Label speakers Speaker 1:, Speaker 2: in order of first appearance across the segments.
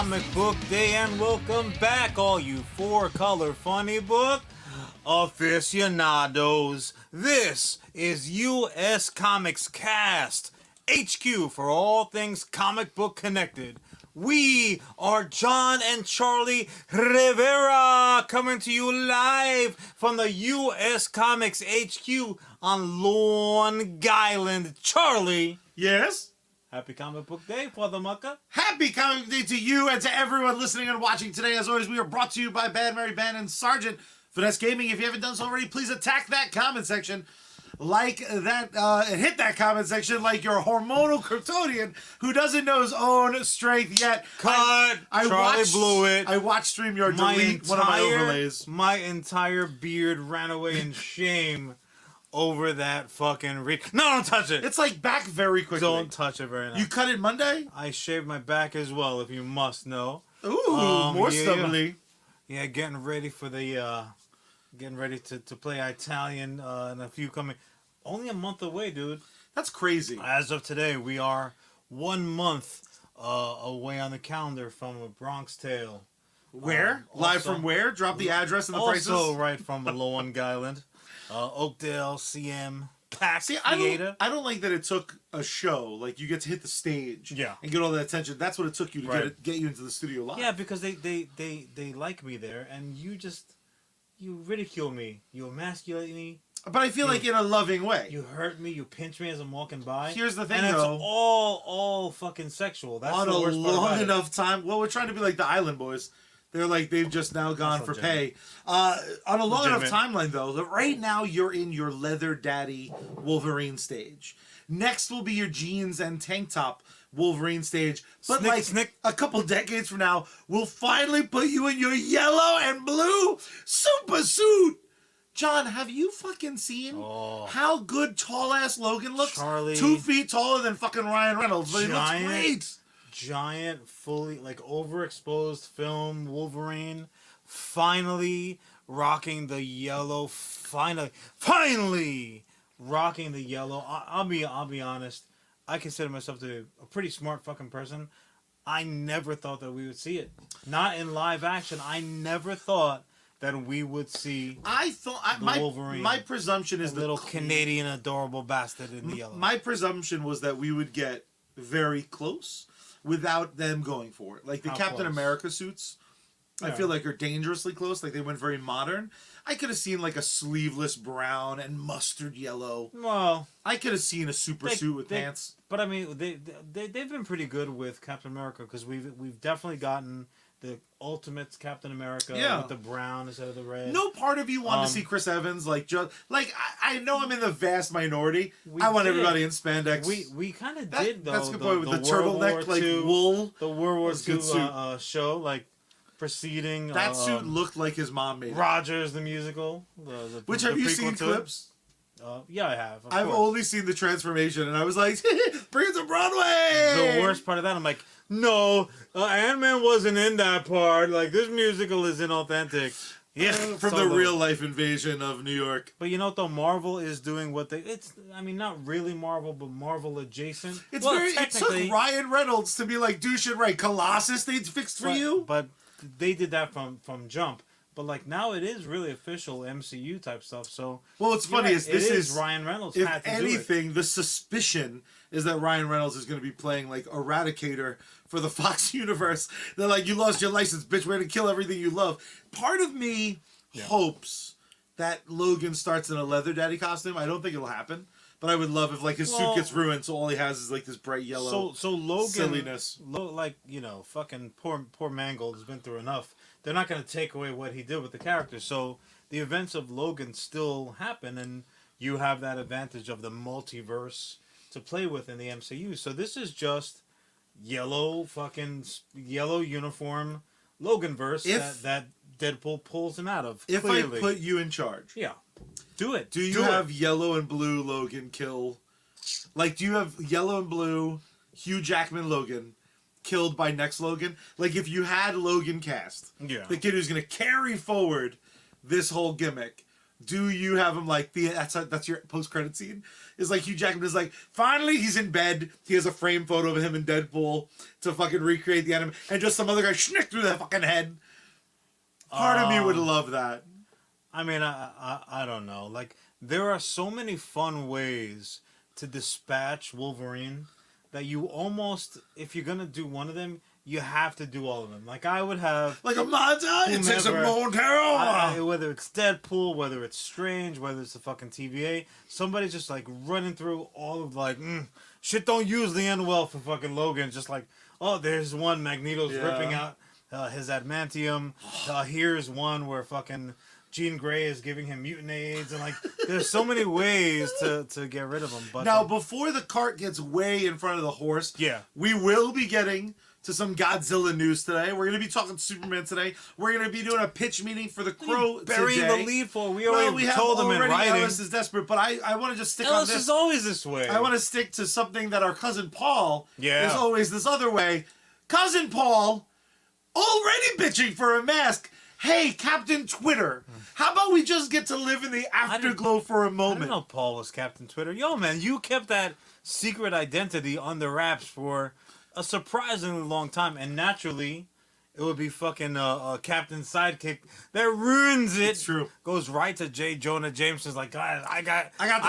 Speaker 1: Comic Book Day, and welcome back, all you four-color funny book aficionados. This is USComicsCast, HQ for all things comic book connected. We are John and Charlie Rivera, coming to you live from the US Comics HQ on Long Island. Charlie.
Speaker 2: Yes?
Speaker 1: Happy Comic Book Day, Father Mucka.
Speaker 2: Happy Comic Book Day to you and to everyone listening and watching today. As always, we are brought to you by Bad Mary Band and Sergeant Finesse Gaming. If you haven't done so already, please attack that comment section. Like that, and hit that comment section like you're a hormonal Kryptonian who doesn't know his own strength yet.
Speaker 1: Cut! Charlie blew it.
Speaker 2: I watched StreamYard delete one of my overlays.
Speaker 1: My entire beard ran away in shame over that fucking No, don't touch it!
Speaker 2: It's like back very quickly.
Speaker 1: Don't touch it very now.
Speaker 2: You cut it Monday?
Speaker 1: I shaved my back as well, if you must know.
Speaker 2: Ooh, more stubbly.
Speaker 1: Yeah, getting ready for the, getting ready to play Italian in a few coming... Only a month away, dude.
Speaker 2: That's crazy.
Speaker 1: As of today, we are 1 month away on the calendar from A Bronx Tale.
Speaker 2: Where? Live from where? Drop the address and the prices.
Speaker 1: Also right from Long Island. Oakdale, CM, Pax Theater.
Speaker 2: I don't like that it took a show. Like, you get to hit the stage and get all that attention. That's what it took you to get you into the studio live.
Speaker 1: Yeah, because they like me there, and you ridicule me. You emasculate me.
Speaker 2: But I feel like in a loving way.
Speaker 1: You hurt me, you pinch me as I'm walking by.
Speaker 2: Here's the thing,
Speaker 1: and
Speaker 2: though.
Speaker 1: it's all fucking sexual. That's
Speaker 2: on
Speaker 1: the worst part about
Speaker 2: long enough time. Well, we're trying to be like the Island Boys. They're like, they've just now gone for pay. On a long enough timeline, though, that right now you're in your leather daddy Wolverine stage. Next will be your jeans and tank top Wolverine stage. But a couple decades from now, we'll finally put you in your yellow and blue super suit. John, have you fucking seen how good tall-ass Logan looks?
Speaker 1: Charlie.
Speaker 2: 2 feet taller than fucking Ryan Reynolds. But he looks great.
Speaker 1: Giant, fully, overexposed film Wolverine. Finally rocking the yellow. Finally rocking the yellow. I'll be honest. I consider myself to be a pretty smart fucking person. I never thought that we would see it. Not in live action. I never thought that we would see
Speaker 2: Wolverine. My presumption is
Speaker 1: the little Canadian adorable bastard in the yellow.
Speaker 2: My presumption was that we would get very close without them going for it. Like the Captain America suits, I feel like are dangerously close. Like they went very modern. I could have seen like a sleeveless brown and mustard yellow.
Speaker 1: Well,
Speaker 2: I could have seen a super suit with pants.
Speaker 1: But I mean, they've been pretty good with Captain America because we've definitely gotten the Ultimate Captain America with the brown instead of the red.
Speaker 2: No part of you wanted to see Chris Evans I know I'm in the vast minority. I want everybody in spandex.
Speaker 1: We kind of did though.
Speaker 2: That's a good point with the turtleneck wool.
Speaker 1: The World War II show preceding.
Speaker 2: That suit looked like his mom made it.
Speaker 1: Rogers the musical.
Speaker 2: Which have you seen clips?
Speaker 1: Yeah, I have.
Speaker 2: I've only seen the transformation, and I was like, bring it to Broadway!
Speaker 1: The worst part of that, I'm like, no, Ant-Man wasn't in that part. Like, this musical is inauthentic.
Speaker 2: Yeah, from the real-life invasion of New York.
Speaker 1: But you know what, though? Marvel is doing what not really Marvel, but Marvel adjacent.
Speaker 2: It took Ryan Reynolds to be like, do shit right. Colossus, they fixed for you?
Speaker 1: But they did that from Jump. But now it is really official MCU type stuff. So
Speaker 2: what's funny is this is
Speaker 1: Ryan Reynolds.
Speaker 2: If
Speaker 1: had to
Speaker 2: anything,
Speaker 1: do it.
Speaker 2: The suspicion is that Ryan Reynolds is going to be playing like Eradicator for the Fox universe. They're like, you lost your license, bitch. We're going to kill everything you love. Part of me hopes that Logan starts in a leather daddy costume. I don't think it'll happen. But I would love if his suit gets ruined, so all he has is this bright yellow
Speaker 1: so Logan,
Speaker 2: silliness.
Speaker 1: Fucking poor Mangold has been through enough. They're not going to take away what he did with the character. So the events of Logan still happen, and you have that advantage of the multiverse to play with in the MCU. So this is just yellow uniform Loganverse that Deadpool pulls him out of.
Speaker 2: If I put you in charge.
Speaker 1: Yeah. Do it.
Speaker 2: Do you have yellow and blue Logan kill? Do you have yellow and blue Hugh Jackman Logan killed by next Logan? If you had Logan cast, the kid who's going to carry forward this whole gimmick, Do you have him like that's your post credit scene? Is like Hugh Jackman is like finally he's in bed. He has a frame photo of him in Deadpool to fucking recreate the anime, and just some other guy schnick through that fucking head. Part of me would love that.
Speaker 1: I mean, I don't know. Like, there are so many fun ways to dispatch Wolverine that you almost, if you're gonna do one of them, you have to do all of them. Like, I would have
Speaker 2: like a manta. It takes a Montero.
Speaker 1: Whether it's Deadpool, whether it's Strange, whether it's the fucking TVA, somebody's just like running through all of like shit. Don't usually end well for fucking Logan. Just like, oh, there's one Magneto's ripping out his adamantium. Here's one where fucking Jean Grey is giving him mutant aids, and like there's so many ways to get rid of him. But
Speaker 2: now, before the cart gets way in front of the horse, we will be getting to some Godzilla news today. We're going to be talking Superman today. We're going to be doing a pitch meeting for the Crow
Speaker 1: burying
Speaker 2: today.
Speaker 1: the lead for. We already told them in writing.
Speaker 2: Ellis is desperate, but I want to just stick
Speaker 1: Ellis
Speaker 2: on this.
Speaker 1: Is always this way.
Speaker 2: I want to stick to something that our cousin Paul is always this other way. Cousin Paul already bitching for a mask. Hey, Captain Twitter, how about we just get to live in the afterglow for a moment?
Speaker 1: I didn't know Paul was Captain Twitter. Yo, man, you kept that secret identity under wraps for a surprisingly long time, and naturally, it would be fucking Captain Sidekick that ruins it.
Speaker 2: It's true.
Speaker 1: Goes right to J. Jonah Jameson's like, guys, I've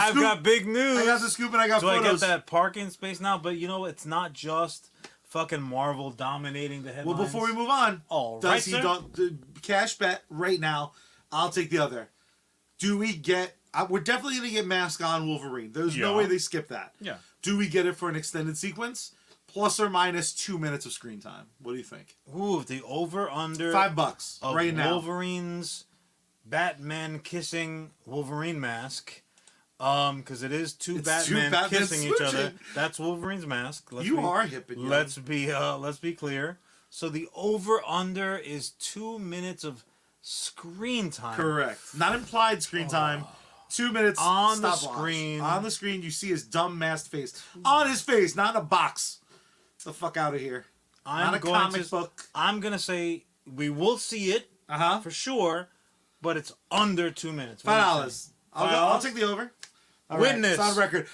Speaker 2: scoop.
Speaker 1: got big news.
Speaker 2: I got the scoop and I got photos.
Speaker 1: I get that parking space now? But you know, it's not just fucking Marvel dominating the headlines.
Speaker 2: Well, before we move on,
Speaker 1: does he
Speaker 2: cash bet right now? I'll take the other. Do we get? We're definitely gonna get Mask on Wolverine. There's no way they skip that.
Speaker 1: Yeah.
Speaker 2: Do we get it for an extended sequence? Plus or minus 2 minutes of screen time. What do you think?
Speaker 1: Ooh, the over-under
Speaker 2: $5 right now.
Speaker 1: Wolverine's Batman kissing Wolverine mask. Because it is two Batmen kissing each other. That's Wolverine's mask.
Speaker 2: Are hip and young.
Speaker 1: Let's be clear. So the over-under is 2 minutes of screen time.
Speaker 2: Correct. Not implied screen time. 2 minutes
Speaker 1: on the screen.
Speaker 2: On the screen, you see his dumb masked face. On his face, not in a box. The fuck out of here. Not a comic book.
Speaker 1: I'm going to say we will see it for sure, but it's under 2 minutes.
Speaker 2: $5. I'll take the over. All
Speaker 1: witness.
Speaker 2: Right, it's on record.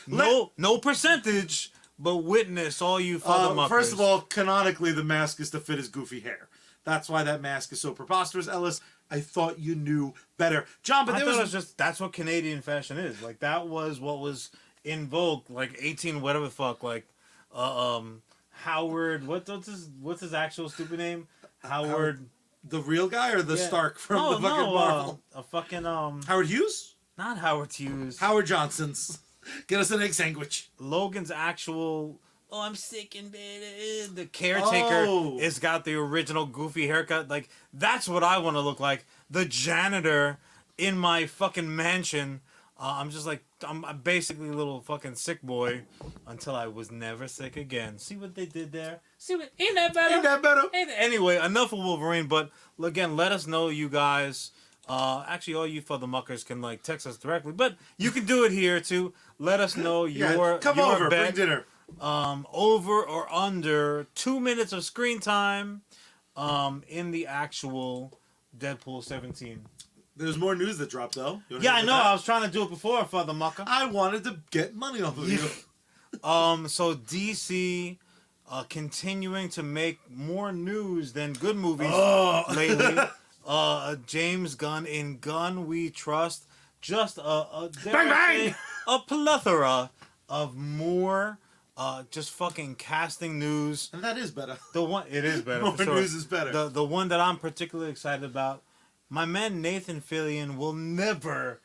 Speaker 1: No percentage, but witness all you fuckers.
Speaker 2: First of all, canonically, the mask is to fit his goofy hair. That's why that mask is so preposterous, Ellis. I thought you knew better, John. But
Speaker 1: that's what Canadian fashion is. Like that was what was in vogue, like 18 whatever the fuck, like Howard. What's his actual stupid name? Howard.
Speaker 2: The real guy or the Stark from the fucking Marvel? Howard Hughes.
Speaker 1: Not Howard Hughes.
Speaker 2: Howard Johnson's. Get us an egg sandwich.
Speaker 1: Logan's actual. Oh, I'm sick in bed. The caretaker has got the original goofy haircut. Like, that's what I want to look like. The janitor in my fucking mansion. I'm just like, I'm basically a little fucking sick boy until I was never sick again. See what they did there? Ain't that better? Anyway, enough of Wolverine. But, again, let us know, you guys. Actually, all you muckers can, like, text us directly. But you can do it here, too. Let us know your
Speaker 2: over,
Speaker 1: bet.
Speaker 2: bring dinner.
Speaker 1: Over or under 2 minutes of screen time in the actual Deadpool 17.
Speaker 2: There's more news that dropped, though.
Speaker 1: Yeah, I know. I was trying to do it before, Father Mucker.
Speaker 2: I wanted to get money off of you.
Speaker 1: So DC continuing to make more news than good movies lately. James Gunn, in Gunn We Trust. Just a plethora of more just fucking casting news.
Speaker 2: And that is better.
Speaker 1: It is better.
Speaker 2: More news is better.
Speaker 1: The one that I'm particularly excited about. My man Nathan Fillion will never,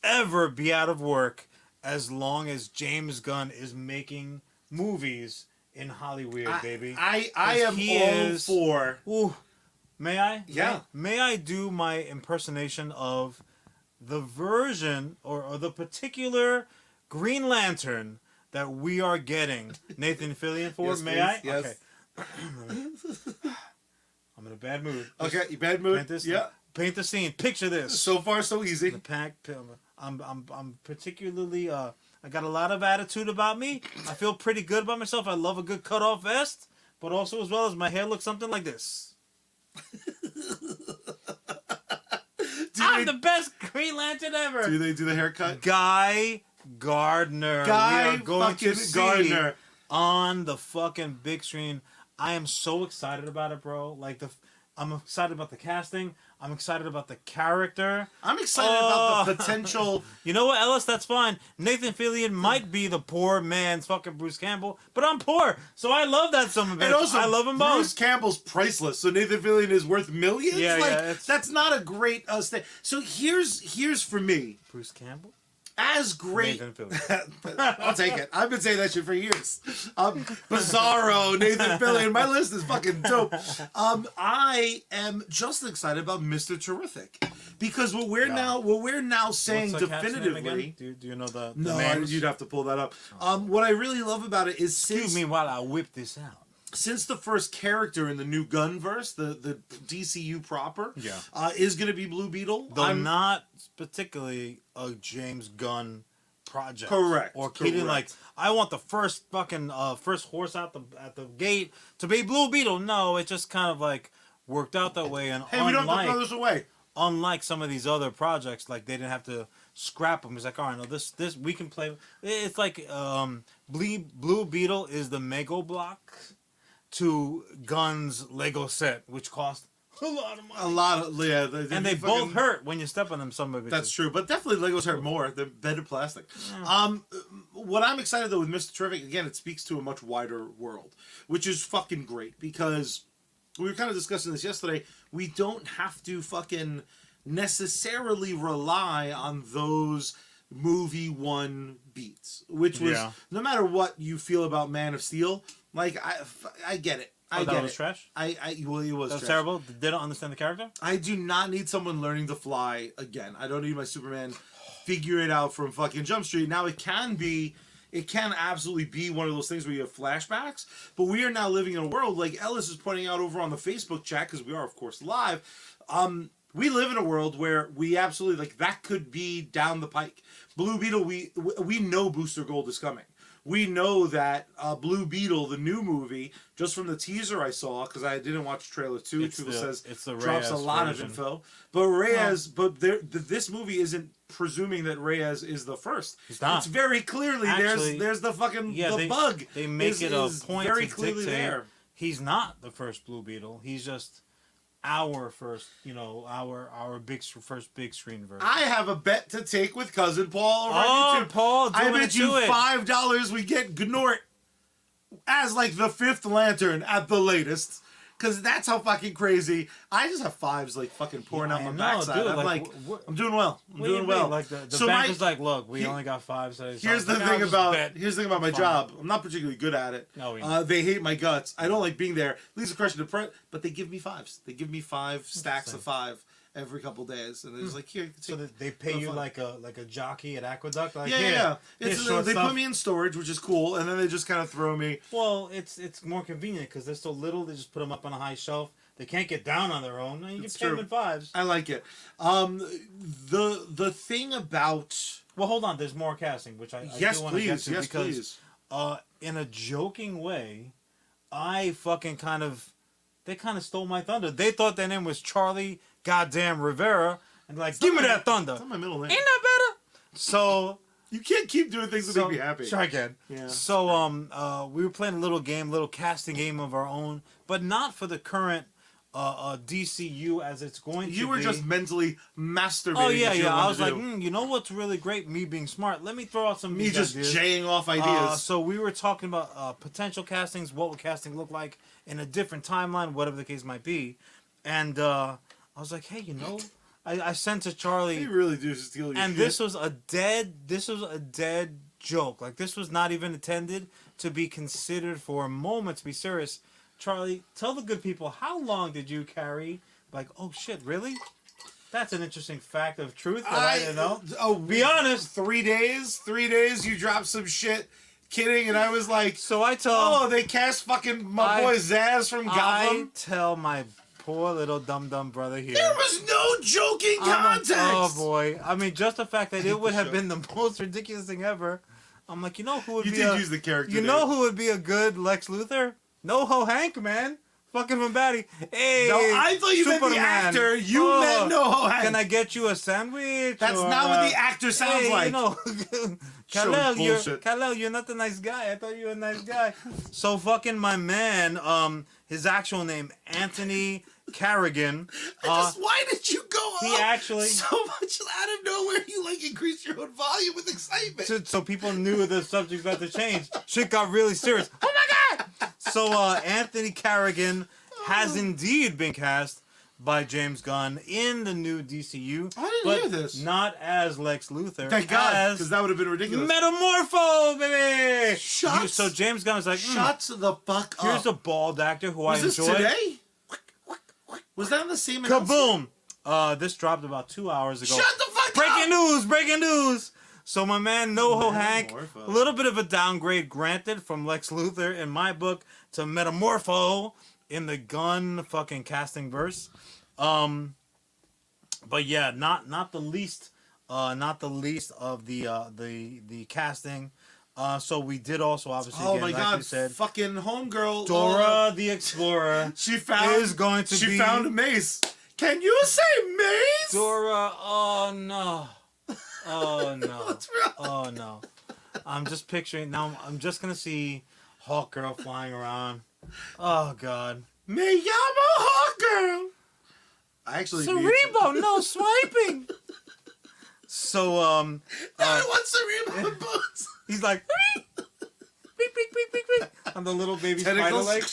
Speaker 1: ever be out of work as long as James Gunn is making movies in Hollywood, baby.
Speaker 2: I am all for.
Speaker 1: Ooh, may I?
Speaker 2: Yeah.
Speaker 1: May I do my impersonation of the version or the particular Green Lantern that we are getting Nathan Fillion for?
Speaker 2: Yes,
Speaker 1: may
Speaker 2: please.
Speaker 1: I?
Speaker 2: Yes.
Speaker 1: Okay. I'm in a bad mood.
Speaker 2: Okay, you bad mood?
Speaker 1: Paint the scene. Picture this.
Speaker 2: So far, so easy.
Speaker 1: I'm particularly. I got a lot of attitude about me. I feel pretty good about myself. I love a good cut-off vest, but also as well as my hair looks something like this.
Speaker 2: Do you
Speaker 1: have the best Green Lantern ever.
Speaker 2: Do they do the haircut?
Speaker 1: Guy Gardner.
Speaker 2: Guy
Speaker 1: we are going
Speaker 2: fucking
Speaker 1: to see
Speaker 2: Gardner
Speaker 1: on the fucking big screen. I am so excited about it, bro. I'm excited about the casting. I'm excited about the character.
Speaker 2: I'm excited about the potential.
Speaker 1: You know what, Ellis? That's fine. Nathan Fillion might be the poor man's fucking Bruce Campbell, but I'm poor, so I love that son of a bitch.
Speaker 2: And also,
Speaker 1: I love them both.
Speaker 2: Bruce Campbell's priceless, so Nathan Fillion is worth millions.
Speaker 1: Yeah,
Speaker 2: that's not a great So here's for me.
Speaker 1: Bruce Campbell.
Speaker 2: As great,
Speaker 1: Nathan Fillion.
Speaker 2: I'll take it. I've been saying that shit for years. Bizarro, Nathan Fillion. My list is fucking dope. I am just excited about Mr. Terrific because what we're now saying
Speaker 1: What's the cat's name
Speaker 2: definitively.
Speaker 1: again? Do you know the
Speaker 2: No,
Speaker 1: names?
Speaker 2: you'd have to pull that up. What I really love about it is
Speaker 1: Excuse me while I whip this out.
Speaker 2: Since the first character in the new Gunverse, the DCU proper, is going to be Blue Beetle.
Speaker 1: Though not particularly a James Gunn project.
Speaker 2: Correct.
Speaker 1: Or Keaton, like, I want the first fucking first horse at the gate to be Blue Beetle. No, it just kind of like worked out that way. And
Speaker 2: hey, we don't have to throw this away.
Speaker 1: Unlike some of these other projects, like they didn't have to scrap them. It's like, all right, no, this we can play. It's like Blue Beetle is the Mego Block to Gunn's Lego set, which cost a lot of money.
Speaker 2: And
Speaker 1: they both hurt when you step on them. Some of it.
Speaker 2: That's true, but definitely Legos hurt more. They're better plastic. Yeah. What I'm excited though with Mr. Terrific, again, it speaks to a much wider world, which is fucking great because we were kind of discussing this yesterday. We don't have to fucking necessarily rely on those movie one beats, which was no matter what you feel about Man of Steel. Like I get it. I get
Speaker 1: that was
Speaker 2: it.
Speaker 1: Trash.
Speaker 2: It was
Speaker 1: trash.
Speaker 2: terrible.
Speaker 1: They don't understand the character.
Speaker 2: I do not need someone learning to fly again. I don't need my Superman figure it out from fucking Jump Street. Now it can absolutely be one of those things where you have flashbacks. But we are now living in a world like Ellis is pointing out over on the Facebook chat because we are of course live. We live in a world where we absolutely like that could be down the pike. Blue Beetle. We know Booster Gold is coming. We know that Blue Beetle, the new movie, just from the teaser I saw, because I didn't watch trailer 2, Truba says
Speaker 1: it's the
Speaker 2: drops
Speaker 1: Reyes
Speaker 2: a lot
Speaker 1: version.
Speaker 2: of info. But Reyes, this movie isn't presuming that Reyes is the first.
Speaker 1: It's not.
Speaker 2: It's very clearly
Speaker 1: Actually,
Speaker 2: there's the fucking the bug.
Speaker 1: They make it a point
Speaker 2: very
Speaker 1: to
Speaker 2: clearly
Speaker 1: dictate
Speaker 2: there.
Speaker 1: He's not the first Blue Beetle. He's just our first, our first big screen version.
Speaker 2: I have a bet to take with cousin Paul over on YouTube.
Speaker 1: Paul,
Speaker 2: I bet you $5 we get Gnort as like the fifth lantern at the latest. Because that's how fucking crazy. I just have fives like fucking pouring out my backside.
Speaker 1: Dude,
Speaker 2: I'm like, I'm doing well. I'm doing well.
Speaker 1: Like the bank is like, look, we only got fives.
Speaker 2: Here's the thing about my job. I'm not particularly good at it.
Speaker 1: No,
Speaker 2: they hate my guts. I don't like being there. Leaves a question to print, but they give me fives. They give me 5 stacks of 5 every couple days, and it's like here.
Speaker 1: So they pay you like a jockey at Aqueduct. Like,
Speaker 2: yeah. They put me in storage, which is cool, and then they just kind of throw me.
Speaker 1: Well, it's more convenient because they're so little. They just put them up on a high shelf. They can't get down on their own. You can pay them in 5s.
Speaker 2: I like it. The thing about
Speaker 1: hold on. There's more casting, which I do want to get to because
Speaker 2: please.
Speaker 1: In a joking way, they kind of stole my thunder. They thought their name was Charlie Goddamn Rivera, and like, give me that thunder.
Speaker 2: That's not my middle name.
Speaker 1: Ain't that better? So
Speaker 2: you can't keep doing things that make me happy.
Speaker 1: Sure I can.
Speaker 2: Yeah.
Speaker 1: So we were playing a little casting game of our own, but not for the current DCU as it's going to be.
Speaker 2: You were just mentally masturbating.
Speaker 1: Oh yeah. I was like, you know what's really great? Me being smart. Let me throw out some.
Speaker 2: Me just jaying off ideas.
Speaker 1: So we were talking about potential castings. What would casting look like in a different timeline, whatever the case might be, and I was like, hey, I sent to Charlie.
Speaker 2: They really do steal your
Speaker 1: and
Speaker 2: shit.
Speaker 1: this was a dead joke. Like, this was not even intended to be considered for a moment to be serious. Charlie, tell the good people, how long did you carry? Like, oh shit, really? That's an interesting fact of truth that I didn't know.
Speaker 2: Oh,
Speaker 1: be honest.
Speaker 2: 3 days. 3 days. You dropped some shit. Kidding, and I was like,
Speaker 1: so I tell.
Speaker 2: They cast fucking my boy Zaz from Gotham.
Speaker 1: I tell my poor little dum brother here.
Speaker 2: There was no joking context.
Speaker 1: Oh boy! I mean, just the fact that it would have been the most ridiculous thing ever. I'm like, who would
Speaker 2: you
Speaker 1: be?
Speaker 2: did use the character.
Speaker 1: Who would be a good Lex Luthor? NoHo Hank, man. Fucking from Batty. Hey,
Speaker 2: No, I thought you meant the actor. You meant Noho Hank.
Speaker 1: Can I get you a sandwich?
Speaker 2: That's
Speaker 1: or,
Speaker 2: not what the actor sounds like.
Speaker 1: You know,
Speaker 2: Show
Speaker 1: Kal-El, you're not the nice guy. I thought you were a nice guy. So fucking my man, his actual name, Anthony Carrigan.
Speaker 2: Why did you go
Speaker 1: He actually
Speaker 2: so much out of nowhere? You like increased your own volume with excitement.
Speaker 1: so people knew the subject was about to change. Shit got really serious. Oh my god! So Anthony Carrigan has indeed been cast by James Gunn in the new DCU.
Speaker 2: I didn't hear this.
Speaker 1: Not as Lex Luthor.
Speaker 2: Thank God, because that would have been ridiculous.
Speaker 1: Metamorpho, baby.
Speaker 2: So
Speaker 1: James Gunn was like,
Speaker 2: shuts the fuck up.
Speaker 1: Here's a bald actor who I enjoy.
Speaker 2: Was this today? Was that on the same announcement?
Speaker 1: Kaboom! This dropped about 2 hours ago.
Speaker 2: Shut the fuck up!
Speaker 1: Breaking news! So my man Noho Hank, a little bit of a downgrade granted from Lex Luthor in my book to Metamorpho in the Gunn fucking casting verse. But yeah, not the least of the casting. So we did also obviously.
Speaker 2: Oh
Speaker 1: again,
Speaker 2: my
Speaker 1: like
Speaker 2: God!
Speaker 1: we said,
Speaker 2: fucking homegirl
Speaker 1: Dora the Explorer.
Speaker 2: She found a mace. Can you say mace?
Speaker 1: Dora. Oh no. Oh no.
Speaker 2: What's wrong?
Speaker 1: Oh no. I'm just picturing now. I'm just gonna see Hawk Girl flying around. Oh God.
Speaker 2: Me llamo Hawk Girl. I actually.
Speaker 1: Cerebo, no swiping. So
Speaker 2: No, I want Cerebo boots.
Speaker 1: He's like beep, beep, beep, beep, beep, on the little baby spider leg.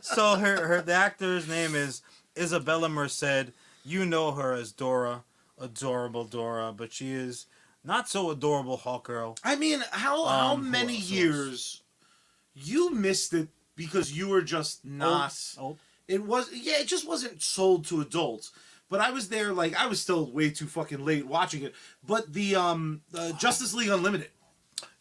Speaker 1: So the actor's name is Isabella Merced. You know her as Dora, adorable Dora, but she is not so adorable Hawk Girl.
Speaker 2: I mean, how many years you missed it because you were just not.
Speaker 1: Old.
Speaker 2: It just wasn't sold to adults. But I was there, like, I was still way too fucking late watching it. But the Justice League Unlimited.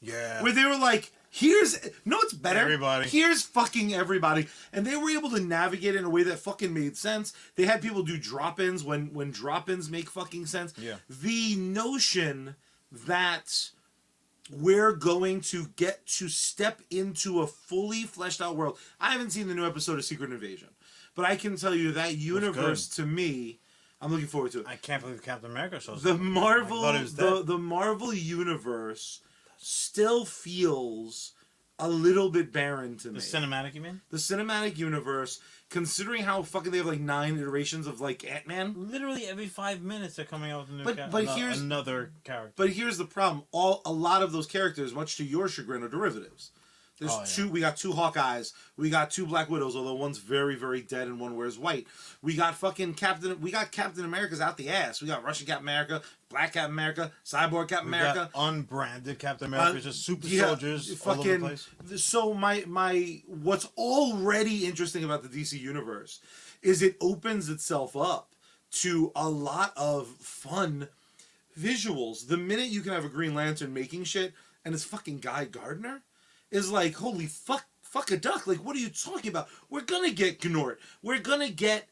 Speaker 1: Yeah.
Speaker 2: Where they were like, it's better.
Speaker 1: Everybody.
Speaker 2: Here's fucking everybody. And they were able to navigate it in a way that fucking made sense. They had people do drop-ins when drop-ins make fucking sense.
Speaker 1: Yeah.
Speaker 2: The notion that we're going to get to step into a fully fleshed out world. I haven't seen the new episode of Secret Invasion. But I can tell you that universe, to me, I'm looking forward to it.
Speaker 1: I can't believe Captain America shows
Speaker 2: the
Speaker 1: up.
Speaker 2: Marvel, the Marvel universe still feels a little bit barren to me.
Speaker 1: The cinematic, you mean?
Speaker 2: The cinematic universe, considering how fucking they have like 9 iterations of like Ant-Man.
Speaker 1: Literally every 5 minutes they're coming out with a new another character.
Speaker 2: But here's the problem: a lot of those characters, much to your chagrin, are derivatives. There's two. We got 2 Hawkeyes. We got 2 Black Widows, although one's very, very dead and one wears white. We got fucking Captain. We got Captain America's out the ass. We got Russian Captain America, Black Captain America, Cyborg Captain America,
Speaker 1: unbranded Captain America, just super soldiers all over the place.
Speaker 2: So my what's already interesting about the DC universe is it opens itself up to a lot of fun visuals. The minute you can have a Green Lantern making shit and it's fucking Guy Gardner. Is like, holy fuck a duck. Like, what are you talking about? We're gonna get Gnort. We're gonna get...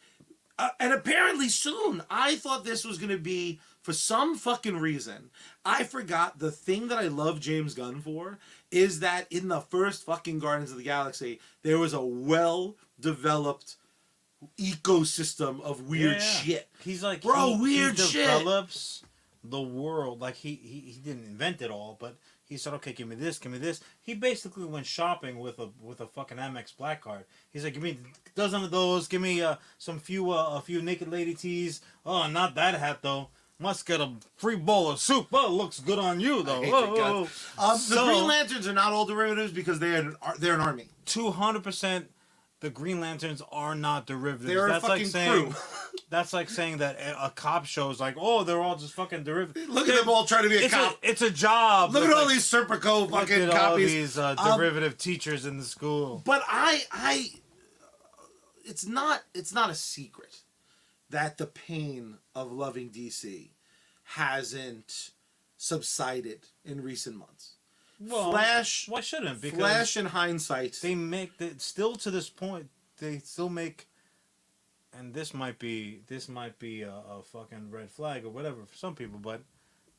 Speaker 2: and apparently soon. I thought this was gonna be, for some fucking reason, I forgot the thing that I love James Gunn for is that in the first fucking Guardians of the Galaxy, there was a well-developed ecosystem of weird shit.
Speaker 1: He's like,
Speaker 2: weird shit.
Speaker 1: He develops the world. Like, he didn't invent it all, but... He said, "Okay, give me this, give me this." He basically went shopping with a fucking Amex Black Card. He's like, "Give me a dozen of those. Give me a few naked lady tees. Oh, not that hat though. Must get a free bowl of soup. Oh, looks good on you though."
Speaker 2: The Green Lanterns are not all derivatives because they're an army.
Speaker 1: 200%. The Green Lanterns are not derivatives.
Speaker 2: They're a fucking crew.
Speaker 1: That's like saying that a cop show is like, oh, they're all just fucking derivatives.
Speaker 2: Look at them all trying to be a cop.
Speaker 1: It's a job.
Speaker 2: Look at all these Serpico fucking copies.
Speaker 1: All these derivative teachers in the school.
Speaker 2: But it's not a secret that the pain of loving DC hasn't subsided in recent months.
Speaker 1: Well,
Speaker 2: Flash,
Speaker 1: why shouldn't? Because
Speaker 2: Flash, in hindsight,
Speaker 1: still to this point, they still make, and this might be a fucking red flag or whatever for some people, but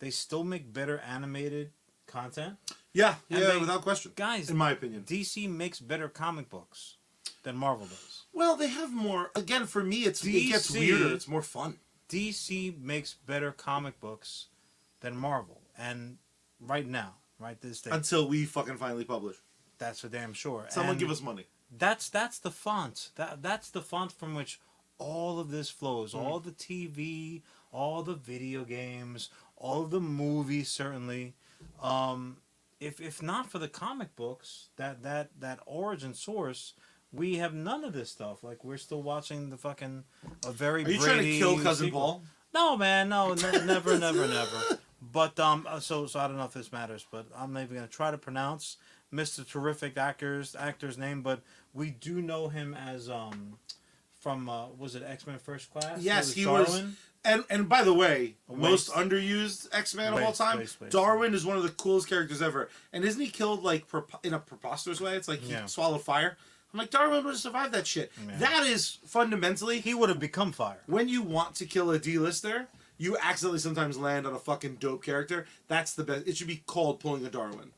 Speaker 1: they still make better animated content.
Speaker 2: Yeah, without question.
Speaker 1: Guys,
Speaker 2: in my opinion,
Speaker 1: DC makes better comic books. than Marvel does.
Speaker 2: Well, they have more. Again, for me, it gets weirder. It's more fun.
Speaker 1: DC makes better comic books than Marvel, and right now, right this day,
Speaker 2: Until we fucking finally publish.
Speaker 1: that's for damn sure.
Speaker 2: Someone
Speaker 1: And
Speaker 2: give us money.
Speaker 1: that's the font. That's the font from which all of this flows. All the TV, all the video games, all of the movies. Certainly, if not for the comic books, that origin source, we have none of this stuff. Like, we're still watching the fucking a very.
Speaker 2: Are you
Speaker 1: Brady
Speaker 2: trying to kill Cousin
Speaker 1: sequel.
Speaker 2: Paul?
Speaker 1: No, man, no, never, never. But so I don't know if this matters, but I'm not even gonna try to pronounce Mr. Terrific actor's name, but we do know him as from was it X-Men First Class?
Speaker 2: Yes, he
Speaker 1: Darwin.
Speaker 2: was. And by the way,
Speaker 1: A
Speaker 2: most
Speaker 1: waste.
Speaker 2: underused X-Man of all
Speaker 1: Waste,
Speaker 2: time,
Speaker 1: waste.
Speaker 2: Darwin is one of the coolest characters ever. And isn't he killed like in a preposterous way? It's like he swallowed fire. I'm like, Darwin would have survived that shit.
Speaker 1: Yeah.
Speaker 2: That is fundamentally,
Speaker 1: He would have become fire.
Speaker 2: when you want to kill a D-lister, you accidentally sometimes land on a fucking dope character. That's the best. It should be called pulling a Darwin.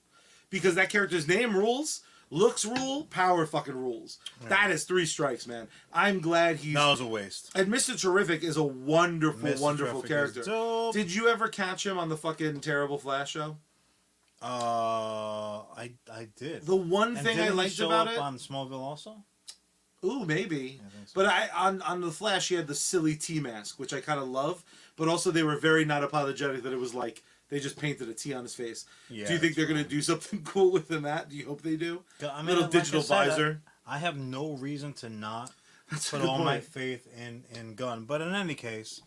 Speaker 2: Because that character's name rules, looks rule, power fucking rules. Yeah. That is 3 strikes, man. I'm glad he's...
Speaker 1: That was a waste.
Speaker 2: And Mr. Terrific is a wonderful,
Speaker 1: Mr.
Speaker 2: wonderful
Speaker 1: Terrific is
Speaker 2: character.
Speaker 1: dope.
Speaker 2: Did you ever catch him on the fucking Terrible Flash show?
Speaker 1: I did.
Speaker 2: The one thing I liked about it...
Speaker 1: on Smallville also?
Speaker 2: Ooh, maybe.
Speaker 1: I think so.
Speaker 2: But on the Flash, he had the silly T mask, which I kind of love. But also, they were very not apologetic that it was like they just painted a T on his face.
Speaker 1: Yeah,
Speaker 2: do you think they're going to do something cool within that? Do you hope they do?
Speaker 1: I mean,
Speaker 2: Little
Speaker 1: like
Speaker 2: digital
Speaker 1: I said,
Speaker 2: visor.
Speaker 1: I have no reason to not
Speaker 2: That's a
Speaker 1: put
Speaker 2: good
Speaker 1: all
Speaker 2: point.
Speaker 1: my faith in Gunn. But in any case,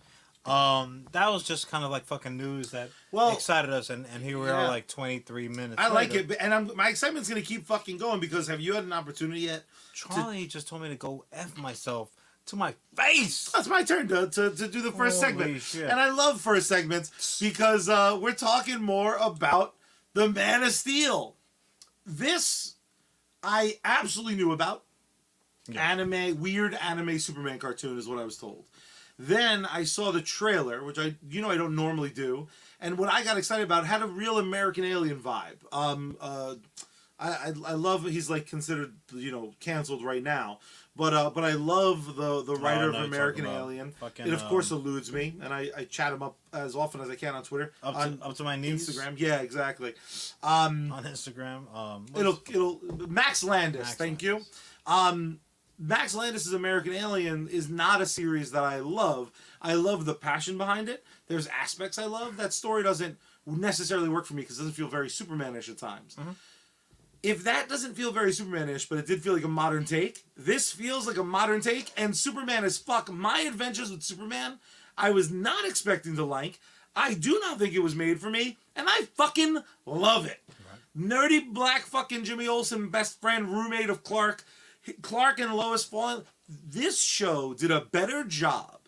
Speaker 1: that was just kind of like fucking news that excited us, and here we are like 23 minutes
Speaker 2: I like
Speaker 1: later.
Speaker 2: it, and my excitement's going to keep fucking going because have you had an opportunity yet?
Speaker 1: Charlie just told me to go F myself to my face.
Speaker 2: It's my turn to do the first
Speaker 1: Holy
Speaker 2: segment.
Speaker 1: shit.
Speaker 2: And I love first segments because we're talking more about the Man of Steel. This I absolutely knew about.
Speaker 1: Yeah.
Speaker 2: Weird anime Superman cartoon is what I was told. Then I saw the trailer, which I don't normally do, and what I got excited about had a real American Alien vibe. I love he's like considered canceled right now, but I love the writer of American Alien. It of course eludes me, and I chat him up as often as I can on Twitter,
Speaker 1: up to my knees.
Speaker 2: Instagram. Yeah, exactly.
Speaker 1: On Instagram,
Speaker 2: It'll Max Landis. Thank you. Max Landis' American Alien is not a series that I love. I love the passion behind it. There's aspects I love. That story doesn't necessarily work for me because it doesn't feel very Superman-ish at times. Mm-hmm. If that doesn't feel very Superman-ish, but it did feel like a modern take, this feels like a modern take, and Superman is fuck. My Adventures with Superman, I was not expecting to like. I do not think it was made for me, and I fucking love it. Right. Nerdy black fucking Jimmy Olsen, best friend, roommate of Clark and Lois falling. This show did a better job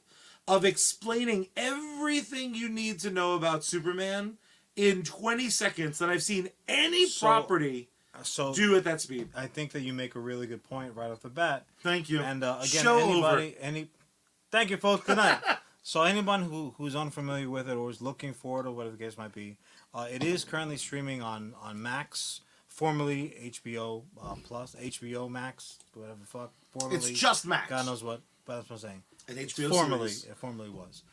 Speaker 2: of explaining everything you need to know about Superman in 20 seconds than I've seen any property do at that speed.
Speaker 1: I think that you make a really good point right off the bat.
Speaker 2: Thank you.
Speaker 1: And again, thank you, folks. Good night. So anyone who's unfamiliar with it or is looking for it or whatever the case might be, it is currently streaming on Max. Formerly HBO Plus, HBO Max, whatever the fuck. Formerly,
Speaker 2: it's just Max.
Speaker 1: God knows what, but that's what I'm saying.
Speaker 2: An HBO
Speaker 1: series.
Speaker 2: It
Speaker 1: formerly was.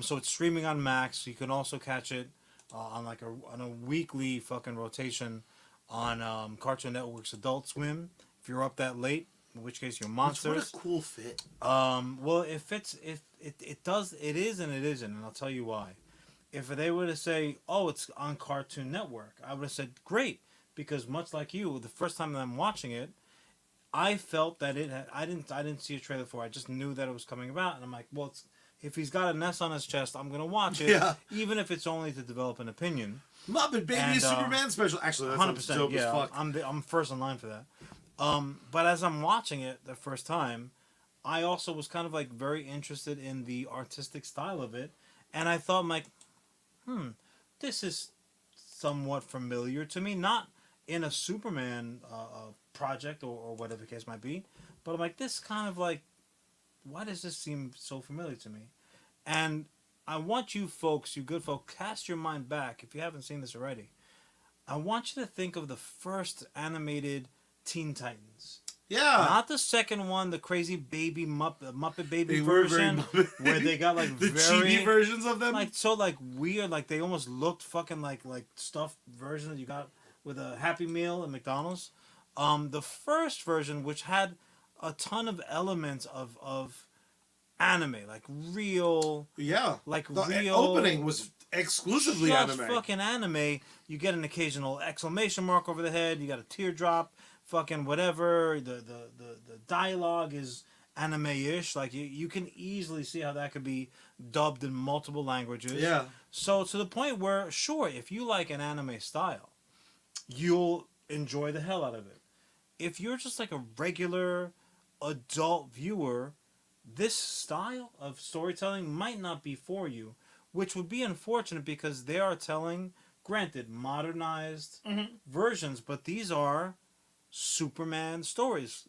Speaker 1: So it's streaming on Max. You can also catch it on a weekly fucking rotation on Cartoon Network's Adult Swim. If you're up that late, in which case you're monsters.
Speaker 2: What a cool fit.
Speaker 1: Well, it fits. It does. It is and it isn't, and I'll tell you why. If they were to say, "Oh, it's on Cartoon Network," I would have said, "Great." Because much like you, the first time that I'm watching it, I felt that I didn't see a trailer for it. I just knew that it was coming about, and I'm like, well, if he's got an S on his chest, I'm gonna watch it, even if it's only to develop an opinion.
Speaker 2: Muppet Baby Superman special. Actually, that's 100%. Dope as fuck.
Speaker 1: I'm first in line for that. But as I'm watching it the first time, I also was kind of like very interested in the artistic style of it, and I thought, I'm like, this is somewhat familiar to me, not in a Superman project or whatever the case might be, but I'm like, this kind of like, why does this seem so familiar to me? And I want you folks, you good folk, cast your mind back, if you haven't seen this already. I want you to think of the first animated Teen Titans.
Speaker 2: Yeah.
Speaker 1: Not the second one, the crazy baby Muppet Baby
Speaker 2: They were
Speaker 1: version,
Speaker 2: very
Speaker 1: where they got like
Speaker 2: the
Speaker 1: very
Speaker 2: chibi versions of them.
Speaker 1: like weird, like they almost looked fucking like stuffed version that you got with a Happy Meal at McDonald's. The first version, which had a ton of elements of anime, like real, like
Speaker 2: the
Speaker 1: real
Speaker 2: opening was exclusively
Speaker 1: just
Speaker 2: anime.
Speaker 1: fucking anime. You get an occasional exclamation mark over the head. You got a teardrop. Fucking whatever. The dialogue is anime-ish. Like you can easily see how that could be dubbed in multiple languages.
Speaker 2: Yeah.
Speaker 1: So to the point where, sure, if you like an anime style, you'll enjoy the hell out of it. If you're just like a regular adult viewer, this style of storytelling might not be for you, which would be unfortunate because they are telling, granted, modernized versions, but these are Superman stories.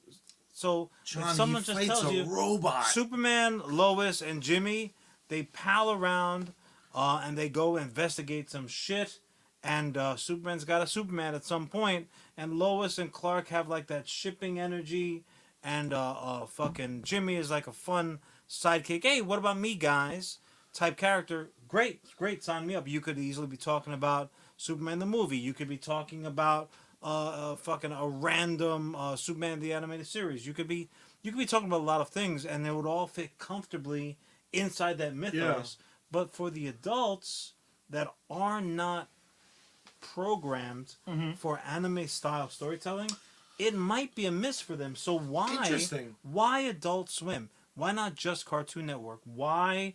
Speaker 1: So
Speaker 2: John,
Speaker 1: if someone
Speaker 2: he
Speaker 1: just
Speaker 2: fights
Speaker 1: tells
Speaker 2: a
Speaker 1: you
Speaker 2: robot.
Speaker 1: Superman, Lois, and Jimmy, they pal around and they go investigate some shit, and Superman's got a Superman at some point, and Lois and Clark have like that shipping energy, and fucking Jimmy is like a fun sidekick. Hey, what about me, guys? Type character. Great, sign me up. You could easily be talking about Superman the movie. You could be talking about fucking a random Superman the animated series. You could be talking about a lot of things, and they would all fit comfortably inside that mythos. Yeah. But for the adults that are not programmed for anime style storytelling, it might be a miss for them. So why Adult Swim? Why not just Cartoon Network? Why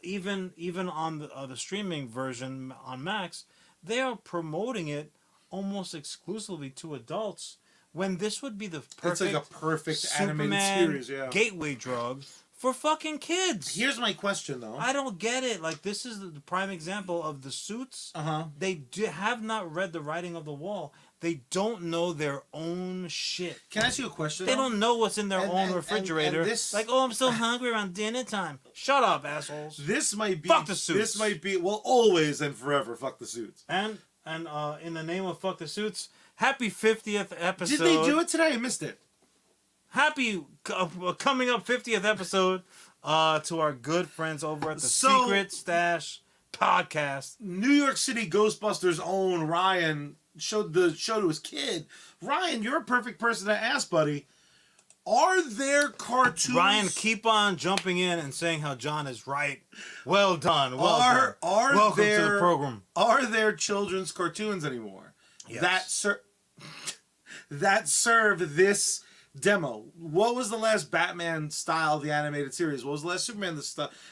Speaker 1: even on the streaming version on Max, they are promoting it almost exclusively to adults, when this would be the perfect,
Speaker 2: it's like a perfect
Speaker 1: Superman
Speaker 2: animated series,
Speaker 1: gateway drug for fucking kids.
Speaker 2: Here's my question, though.
Speaker 1: I don't get it. Like, this is the prime example of the Suits. They have not read the writing of the wall. They don't know their own shit.
Speaker 2: Can I ask you a question?
Speaker 1: They don't know what's in their own refrigerator. Like, oh, I'm so hungry around dinner time. Shut up, assholes.
Speaker 2: This might be...
Speaker 1: Fuck the Suits.
Speaker 2: This might be... Well, always and forever, fuck the Suits.
Speaker 1: And in the name of fuck the Suits, happy 50th episode.
Speaker 2: Did they do it today? I missed it.
Speaker 1: Happy coming up 50th episode to our good friends over at the Secret Stash podcast.
Speaker 2: New York City Ghostbusters own Ryan showed the show to his kid. Ryan, you're a perfect person to ask, buddy. Are there cartoons...
Speaker 1: Ryan, keep on jumping in and saying how John is right. Well done. Welcome to the program.
Speaker 2: Are there children's cartoons anymore?
Speaker 1: Yes.
Speaker 2: That serve this demo? What was the last Batman style of the animated series? What was the last Superman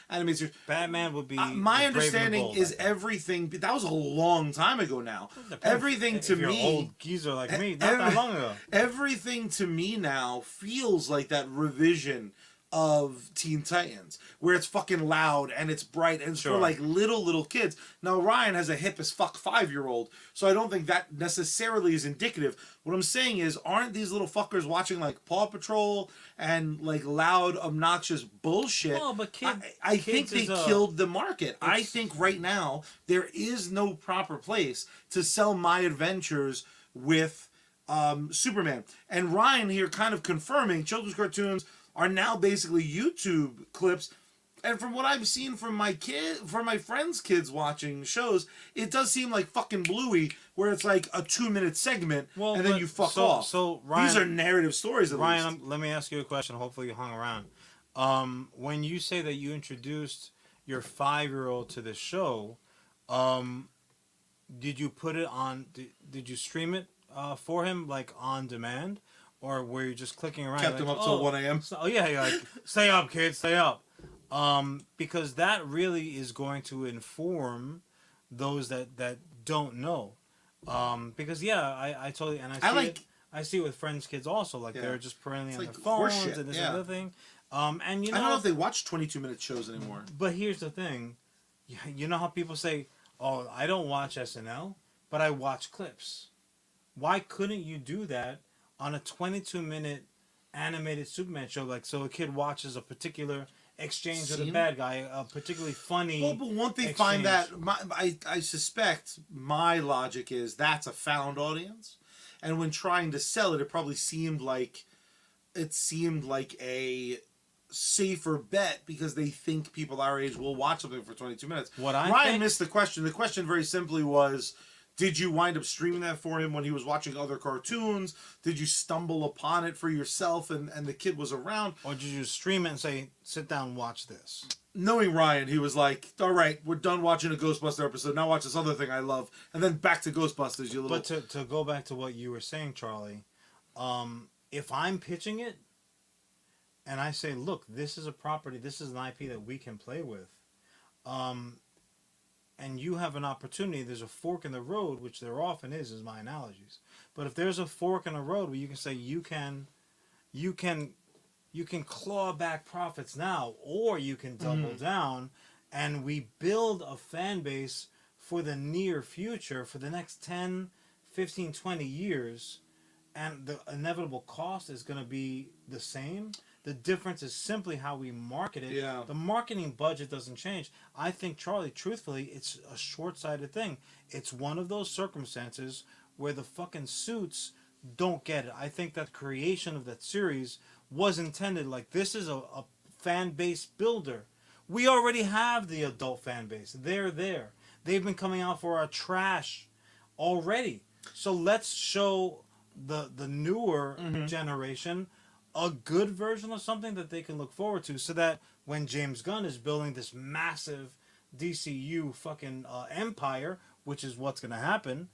Speaker 2: animated series?
Speaker 1: Batman would be...
Speaker 2: my understanding is everything... That was a long time ago now. Everything to me...
Speaker 1: You're an old geezer like me. Not that long ago.
Speaker 2: Everything to me now feels like that revision of Teen Titans, where it's fucking loud and it's bright and it's for like little kids. Now Ryan has a hip as fuck 5-year-old, so I don't think that necessarily is indicative. What I'm saying is, aren't these little fuckers watching like Paw Patrol and like loud, obnoxious bullshit?
Speaker 1: Well, but
Speaker 2: I think they killed the market. I think right now there is no proper place to sell My Adventures with Superman. And Ryan here kind of confirming children's cartoons are now basically YouTube clips. And from what I've seen from my friends' kids watching shows, it does seem like fucking Bluey, where it's like a 2-minute segment, and then you fuck off.
Speaker 1: So Ryan,
Speaker 2: these are narrative stories, at least.
Speaker 1: Let me ask you a question. Hopefully you hung around. When you say that you introduced your 5-year-old to this show, did you put it on... Did you stream it for him, like, on demand? Or were you just clicking around?
Speaker 2: Kept him up till 1 a.m.
Speaker 1: You're like, stay up, kids, stay up. Because that really is going to inform those that don't know. Because I totally, and I see it with friends' kids also. Like they're just perennially on their phones and this other thing. And you know,
Speaker 2: I don't know if they watch 22-minute shows anymore.
Speaker 1: But here's the thing, you know how people say, "Oh, I don't watch SNL, but I watch clips." Why couldn't you do that on a 22-minute animated Superman show? Like, so a kid watches a particular exchange with a bad guy, a particularly funny...
Speaker 2: Well, but won't they find that... I suspect my logic is that's a found audience. And when trying to sell it, it probably seemed like it seemed like a safer bet because they think people our age will watch something for 22 minutes. Ryan missed the question. The question very simply was, did you wind up streaming that for him when he was watching other cartoons? Did you stumble upon it for yourself and the kid was around?
Speaker 1: Or did you stream it and say, sit down and watch this?
Speaker 2: Knowing Ryan, he was like, all right, we're done watching a Ghostbuster episode. Now watch this other thing I love. And then back to Ghostbusters. You little...
Speaker 1: But to go back to what you were saying, Charlie, if I'm pitching it, and I say, look, this is a property, this is an IP that we can play with, and you have an opportunity, there's a fork in the road, which there often is my analogies. But if there's a fork in the road where you can say you can claw back profits now, or you can double down, and we build a fan base for the near future, for the next 10, 15, 20 years, and the inevitable cost is going to be the same. The difference is simply how we market it.
Speaker 2: Yeah.
Speaker 1: The marketing budget doesn't change. I think, Charlie, truthfully, it's a short-sighted thing. It's one of those circumstances where the fucking suits don't get it. I think that creation of that series was intended like this is a fan base builder. We already have the adult fan base. They're there. They've been coming out for our trash already. So let's show the newer generation a good version of something that they can look forward to, so that when James Gunn is building this massive DCU fucking empire, which is what's going to happen,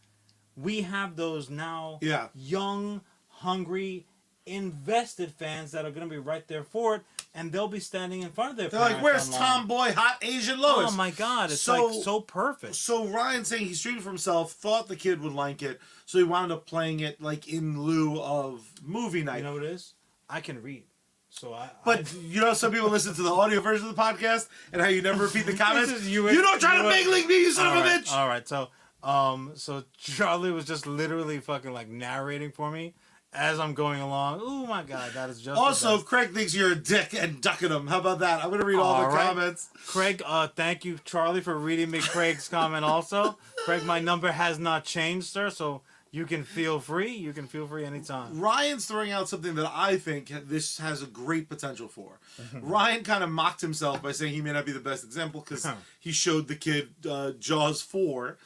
Speaker 1: we have those now young, hungry, invested fans that are going to be right there for it, and they'll be standing in front of their parents.
Speaker 2: They're like, where's Tomboy Hot Asian Lois?
Speaker 1: Oh my God, it's so perfect.
Speaker 2: So Ryan saying he streamed for himself, thought the kid would like it, so he wound up playing it like in lieu of movie night.
Speaker 1: You know what it is? I can read.
Speaker 2: You know, some people listen to the audio version of the podcast and how you never repeat the comments. You don't try to big league me, you son of a bitch!
Speaker 1: All right, so Charlie was just literally fucking like narrating for me as I'm going along. Oh my God, that is just
Speaker 2: also, Craig thinks you're a dick and ducking him. How about that? I'm going to read all the comments.
Speaker 1: Craig, thank you, Charlie, for reading me Craig's comment also. Craig, my number has not changed, sir, so you can feel free. You can feel free anytime.
Speaker 2: Ryan's throwing out something that I think this has a great potential for. Ryan kind of mocked himself by saying he may not be the best example because he showed the kid Jaws 4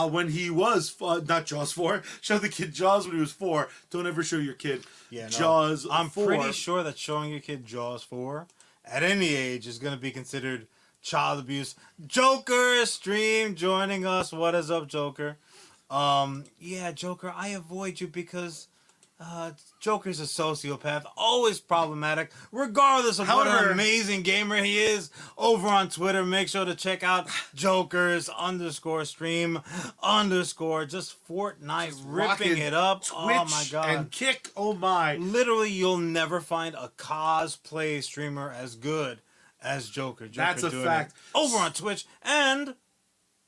Speaker 2: when he was... not Jaws 4. Showed the kid Jaws when he was 4. Don't ever show your kid Jaws 4.
Speaker 1: I'm pretty sure that showing your kid Jaws 4 at any age is going to be considered child abuse. Joker stream joining us. What is up, Joker? Yeah, Joker, I avoid you because Joker's a sociopath, always problematic, regardless of what an amazing gamer he is. Over on Twitter, make sure to check out Joker's _stream _ just Fortnite just ripping it up.
Speaker 2: Twitch
Speaker 1: oh my God.
Speaker 2: And kick, oh my.
Speaker 1: Literally, you'll never find a cosplay streamer as good as Joker.
Speaker 2: That's a fact.
Speaker 1: Over on Twitch and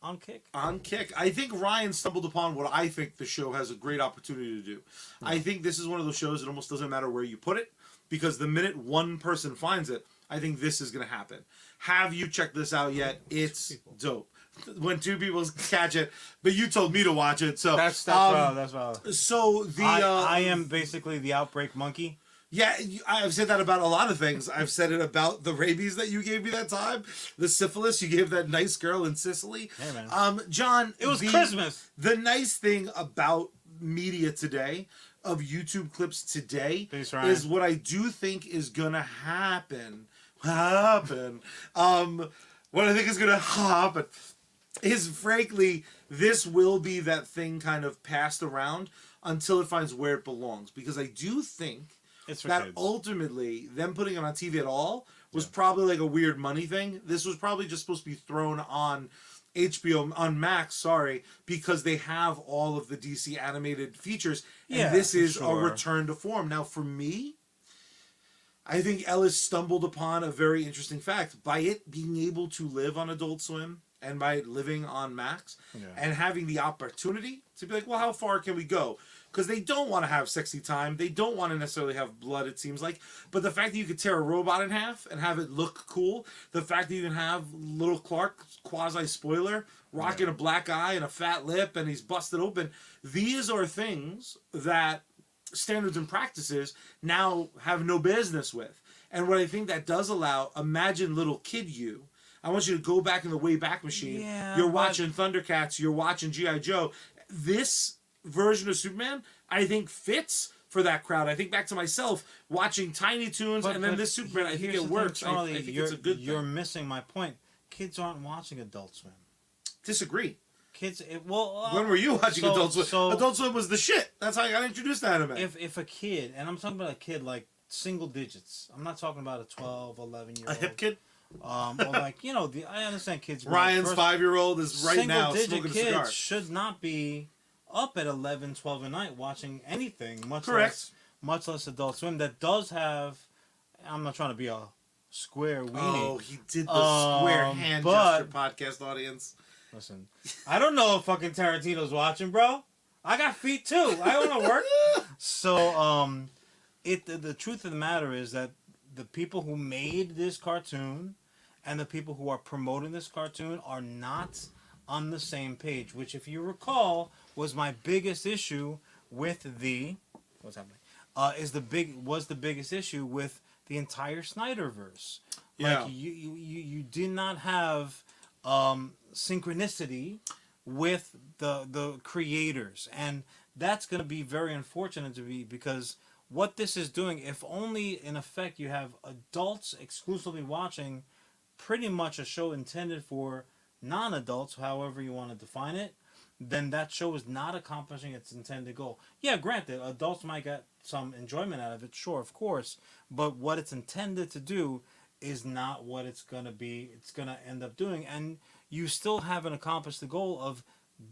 Speaker 1: on Kick.
Speaker 2: On Kick. I think Ryan stumbled upon what I think the show has a great opportunity to do. I think this is one of those shows that almost doesn't matter where you put it, because the minute one person finds it, I think this is going to happen. Have you checked this out yet? It's dope. When two people catch it, but you told me to watch it, so
Speaker 1: that's valid.
Speaker 2: So
Speaker 1: I am basically the outbreak monkey.
Speaker 2: Yeah, I've said that about a lot of things. I've said it about the rabies that you gave me that time, the syphilis you gave that nice girl in Sicily.
Speaker 1: Hey, man.
Speaker 2: John,
Speaker 1: it was Christmas.
Speaker 2: The nice thing about media today, of YouTube clips today, is what I do think is gonna happen. What I think is gonna happen is, frankly, this will be that thing kind of passed around until it finds where it belongs. Because I do think that kids. Ultimately, them putting it on TV at all was probably like a weird money thing. This was probably just supposed to be thrown on HBO, on Max, because they have all of the DC animated features, and this is a return to form. Now, for me, I think Ellis stumbled upon a very interesting fact. By it being able to live on Adult Swim, and by living on Max, and having the opportunity to be like, well, how far can we go? Because they don't want to have sexy time. They don't want to necessarily have blood, it seems like. But the fact that you could tear a robot in half and have it look cool, the fact that you can have little Clark, quasi-spoiler, rocking a black eye and a fat lip and he's busted open, these are things that standards and practices now have no business with. And what I think that does allow, imagine little kid you. I want you to go back in the Wayback Machine.
Speaker 1: Yeah,
Speaker 2: you're watching Thundercats. You're watching G.I. Joe. This version of Superman, I think, fits for that crowd. I think back to myself watching Tiny Toons and then this Superman. I think it works.
Speaker 1: Charlie,
Speaker 2: I think it's a good
Speaker 1: You're
Speaker 2: thing.
Speaker 1: missing my point. Kids aren't watching Adult Swim.
Speaker 2: Disagree.
Speaker 1: Kids,
Speaker 2: when were you watching Adult Swim?
Speaker 1: So,
Speaker 2: Adult Swim was the shit. That's how I got introduced to anime.
Speaker 1: If a kid, and I'm talking about a kid like single digits. I'm not talking about a 12, 11-year-old.
Speaker 2: A hip kid?
Speaker 1: Or like, I understand kids.
Speaker 2: Ryan's 5-year-old is right now
Speaker 1: single-digit
Speaker 2: smoking a cigar.
Speaker 1: kids should not be up at 11, 12 at night watching anything, much less Adult Swim. That does have, I'm not trying to be a square weenie.
Speaker 2: Oh, he did the square hand gesture, podcast audience.
Speaker 1: Listen, I don't know if fucking Tarantino's watching, bro. I got feet too. I want to work. So, the truth of the matter is that the people who made this cartoon and the people who are promoting this cartoon are not on the same page, which, if you recall, was my biggest issue with the what's happening. Was the biggest issue with the entire Snyderverse.
Speaker 2: Yeah.
Speaker 1: Like you did not have synchronicity with the creators, and that's going to be very unfortunate to be, because what this is doing, if only in effect you have adults exclusively watching pretty much a show intended for non-adults, however you want to define it, then that show is not accomplishing its intended goal. Yeah, granted, adults might get some enjoyment out of it, sure, of course, but what it's intended to do is not what it's going to be. It's going to end up doing, and you still haven't accomplished the goal of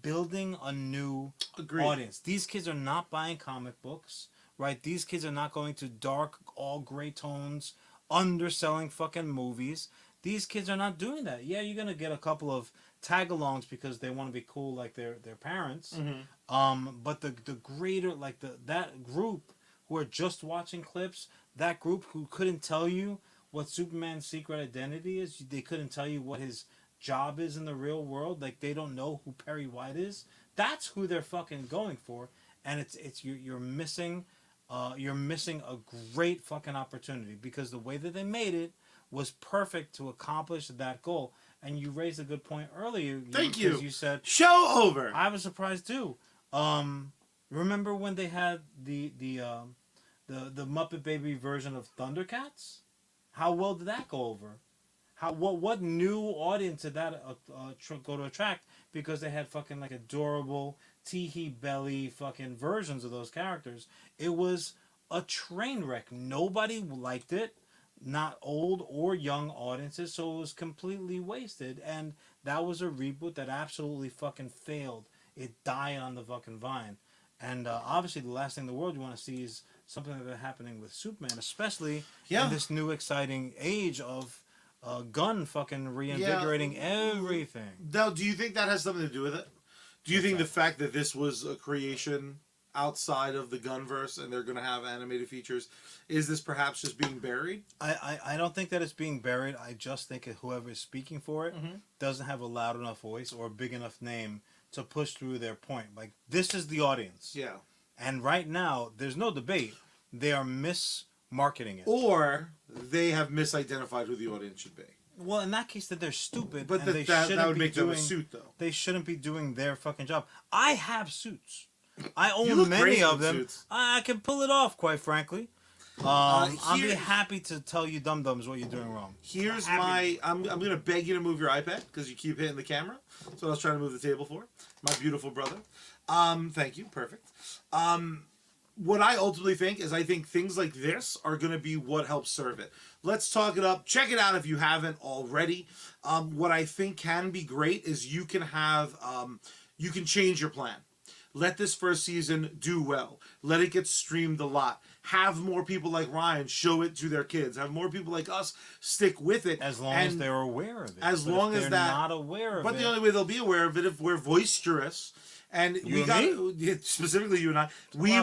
Speaker 1: building a new audience. These kids are not buying comic books, right? These kids are not going to dark, all gray tones, underselling fucking movies. These kids are not doing that. Yeah, you're going to get a couple of tag-alongs because they want to be cool like their parents. Mm-hmm. But the greater, like that group who are just watching clips, that group who couldn't tell you what Superman's secret identity is, they couldn't tell you what his job is in the real world, like they don't know who Perry White is, that's who they're fucking going for, and you're missing a great fucking opportunity, because the way that they made it was perfect to accomplish that goal. And you raised a good point earlier.
Speaker 2: Thank you.
Speaker 1: You said
Speaker 2: show over.
Speaker 1: I was surprised too. Remember when they had the Muppet Baby version of Thundercats? How well did that go over? What new audience did that go to attract? Because they had fucking like adorable tee-hee belly fucking versions of those characters. It was a train wreck. Nobody liked it. Not old or young audiences, so it was completely wasted. And that was a reboot that absolutely fucking failed. It died on the fucking vine. And obviously the last thing in the world you want to see is something like that happening with Superman, especially in this new exciting age of Gunn fucking reinvigorating everything.
Speaker 2: Now, do you think that has something to do with it? Do you think the fact that this was a creation outside of the Gunverse and they're going to have animated features, is this perhaps just being buried?
Speaker 1: I don't think that it's being buried. I just think that whoever is speaking for it doesn't have a loud enough voice or a big enough name to push through their point. Like, this is the audience.
Speaker 2: Yeah.
Speaker 1: And right now, there's no debate. They are mismarketing it.
Speaker 2: Or they have misidentified who the audience should be.
Speaker 1: Well, in that case, that they're stupid.
Speaker 2: But
Speaker 1: and
Speaker 2: that would make them a suit, though.
Speaker 1: They shouldn't be doing their fucking job. I have suits. I own many of them. Suits. I can pull it off, quite frankly. I'll be happy to tell you dum-dums what you're doing wrong.
Speaker 2: Here's I'm going to beg you to move your iPad because you keep hitting the camera. So I was trying to move the table for. My beautiful brother. Thank you. Perfect. What I ultimately think is I think things like this are going to be what helps serve it. Let's talk it up. Check it out if you haven't already. What I think can be great is you can have, you can change your plan. Let this first season do well. Let it get streamed a lot. Have more people like Ryan show it to their kids. Have more people like us stick with it.
Speaker 1: As long as they're aware of it.
Speaker 2: As long as
Speaker 1: they're not aware of it.
Speaker 2: But the only way they'll be aware of it if we're boisterous. And specifically you and I, we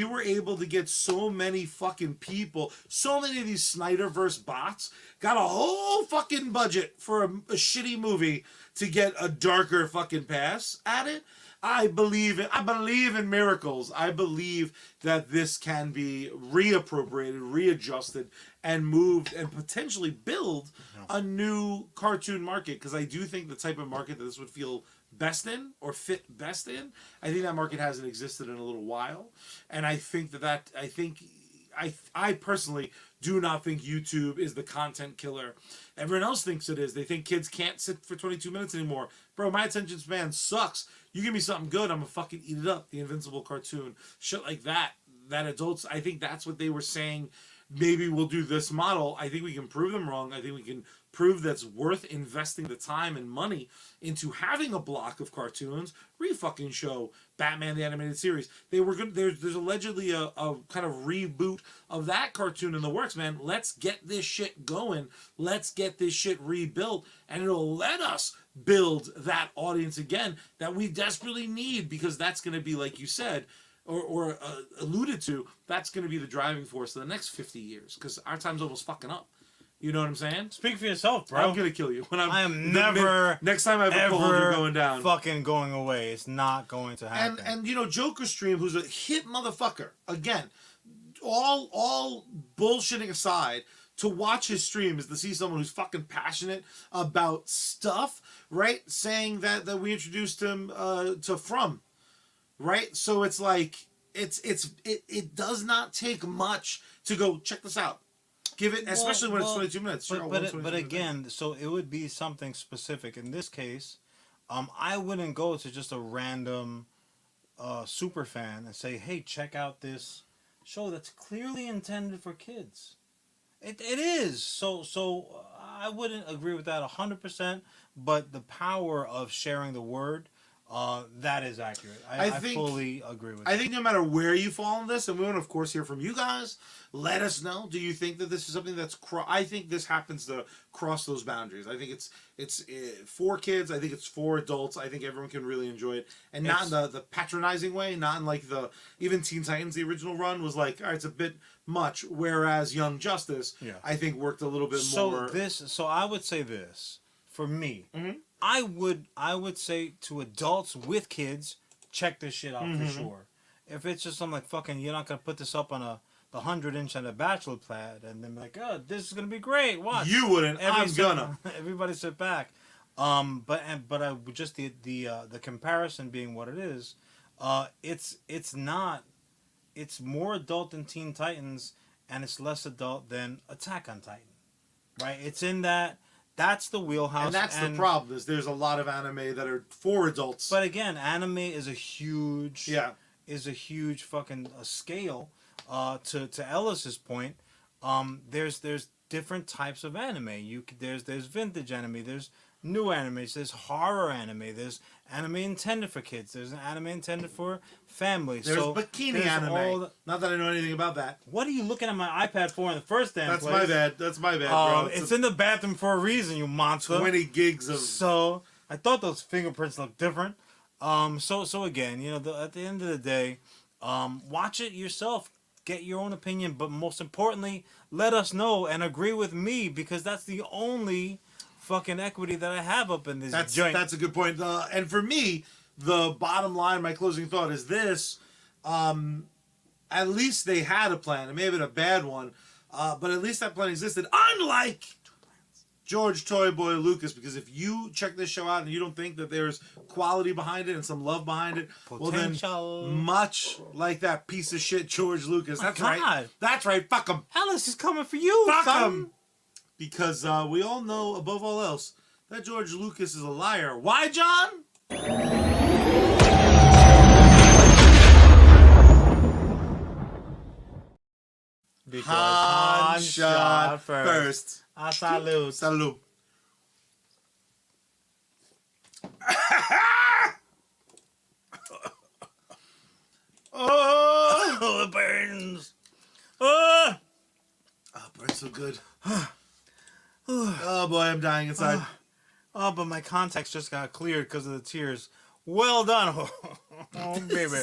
Speaker 2: were able to get so many fucking people, so many of these Snyderverse bots got a whole fucking budget for a shitty movie to get a darker fucking pass at it. I believe in miracles. I believe that this can be reappropriated, readjusted, and moved, and potentially build a new cartoon market. Because I do think the type of market that this would feel best in or fit best in, I think that market hasn't existed in a little while, and I think I personally do not think YouTube is the content killer everyone else thinks it is. They think kids can't sit for 22 minutes anymore. Bro, my attention span sucks. You give me something good, I'm gonna fucking eat it up. The Invincible cartoon, shit like that. That adults, I think that's what they were saying. Maybe we'll do this model. I think we can prove them wrong. I think we can prove that's worth investing the time and money into having a block of cartoons. Re-fucking show Batman the Animated Series. They were good. There's allegedly a kind of reboot of that cartoon in the works, man. Let's get this shit going. Let's get this shit rebuilt, and it'll let us build that audience again that we desperately need, because that's going to be, like you said, or alluded to, that's going to be the driving force of the next 50 years, because our time's almost fucking up. You know what I'm saying?
Speaker 1: Speak for yourself, bro.
Speaker 2: I'm gonna kill you.
Speaker 1: I am never.
Speaker 2: Next time I have a cold, you're going down.
Speaker 1: Fucking going away. It's not going to happen.
Speaker 2: And you know, Joker Stream, who's a hit motherfucker. Again, all bullshitting aside, to watch his stream is to see someone who's fucking passionate about stuff, right? Saying that we introduced him to From, right? So it's like it does not take much to go check this out. Give it, especially when it's 22 minutes. Sure,
Speaker 1: but again, so it would be something specific. In this case, I wouldn't go to just a random super fan and say, "Hey, check out this show that's clearly intended for kids." It is. So I wouldn't agree with that 100%. But the power of sharing the word, that is accurate. I fully agree with that.
Speaker 2: I think no matter where you fall on this, and we want to, of course, hear from you guys. Let us know. Do you think that this is something that's... I think this happens to cross those boundaries. I think it's for kids. I think it's for adults. I think everyone can really enjoy it. And not in the patronizing way. Not in like the... Even Teen Titans, the original run, was like, all right, it's a bit much. Whereas Young Justice, I think, worked a little bit more...
Speaker 1: So I would say this. For me,
Speaker 2: mm-hmm.
Speaker 1: I would say to adults with kids, check this shit out for sure. If it's just something like fucking, you're not gonna put this up on the 100-inch and a bachelor plaid and then be like, oh, this is gonna be great. Watch.
Speaker 2: You wouldn't. I'm gonna.
Speaker 1: Everybody sit back. But I would just the comparison being what it is. It's not. It's more adult than Teen Titans, and it's less adult than Attack on Titan. Right? It's in that. That's the wheelhouse.
Speaker 2: And that's the problem, is there's a lot of anime that are for adults.
Speaker 1: But again, anime is a huge fucking scale. To Ellis's point, there's different types of anime. There's vintage anime, there's new animes, there's horror anime, there's anime intended for kids, there's an anime intended for families.
Speaker 2: There's bikini anime. Not that I know anything about that.
Speaker 1: What are you looking at my iPad for in the first damn place?
Speaker 2: That's my bad, bro.
Speaker 1: It's in the bathroom for a reason, you monster.
Speaker 2: 20 gigs of...
Speaker 1: So, I thought those fingerprints looked different. So again, you know, at the end of the day, watch it yourself. Get your own opinion, but most importantly, let us know and agree with me, because that's the only fucking equity that I have up in this joint.
Speaker 2: That's a good point. And for me, the bottom line, my closing thought is this. At least they had a plan. It may have been a bad one, but at least that plan existed. Unlike George Toyboy Lucas, because if you check this show out and you don't think that there's quality behind it and some love behind it, well then, much like that piece of shit George Lucas. That's right. That's right. Fuck him.
Speaker 1: Alice is coming for you.
Speaker 2: Fuck him. Because we all know, above all else, that George Lucas is a liar. Why, John?
Speaker 1: Because
Speaker 2: Han shot first.
Speaker 1: Salute.
Speaker 2: Salute.
Speaker 1: Oh, it burns. Oh,
Speaker 2: it burns so good. Oh boy, I'm dying inside.
Speaker 1: Oh, but my contacts just got cleared because of the tears. Well done. Oh, baby.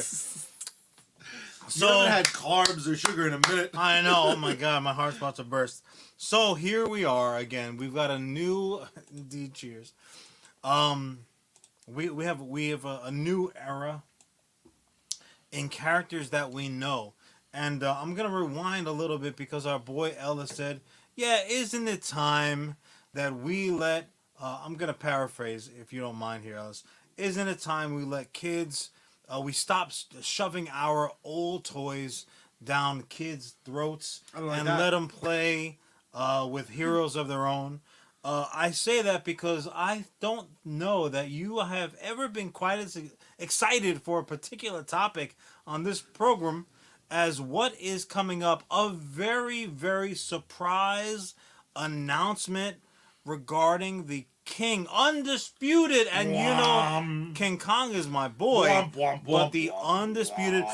Speaker 2: You haven't had carbs or sugar in a minute.
Speaker 1: I know. Oh my God, my heart's about to burst. So here we are again. We've got a new, indeed, cheers. We have a new era in characters that we know. And I'm going to rewind a little bit because our boy Ellis said, yeah, isn't it time that we let, I'm going to paraphrase if you don't mind here, Ellis. Isn't it time we let kids, we stop shoving our old toys down kids' throats and let them play with heroes of their own? I say that because I don't know that you have ever been quite as excited for a particular topic on this program as what is coming up. A very, very surprise announcement regarding the King, undisputed, and you know King Kong is my boy, but the undisputed,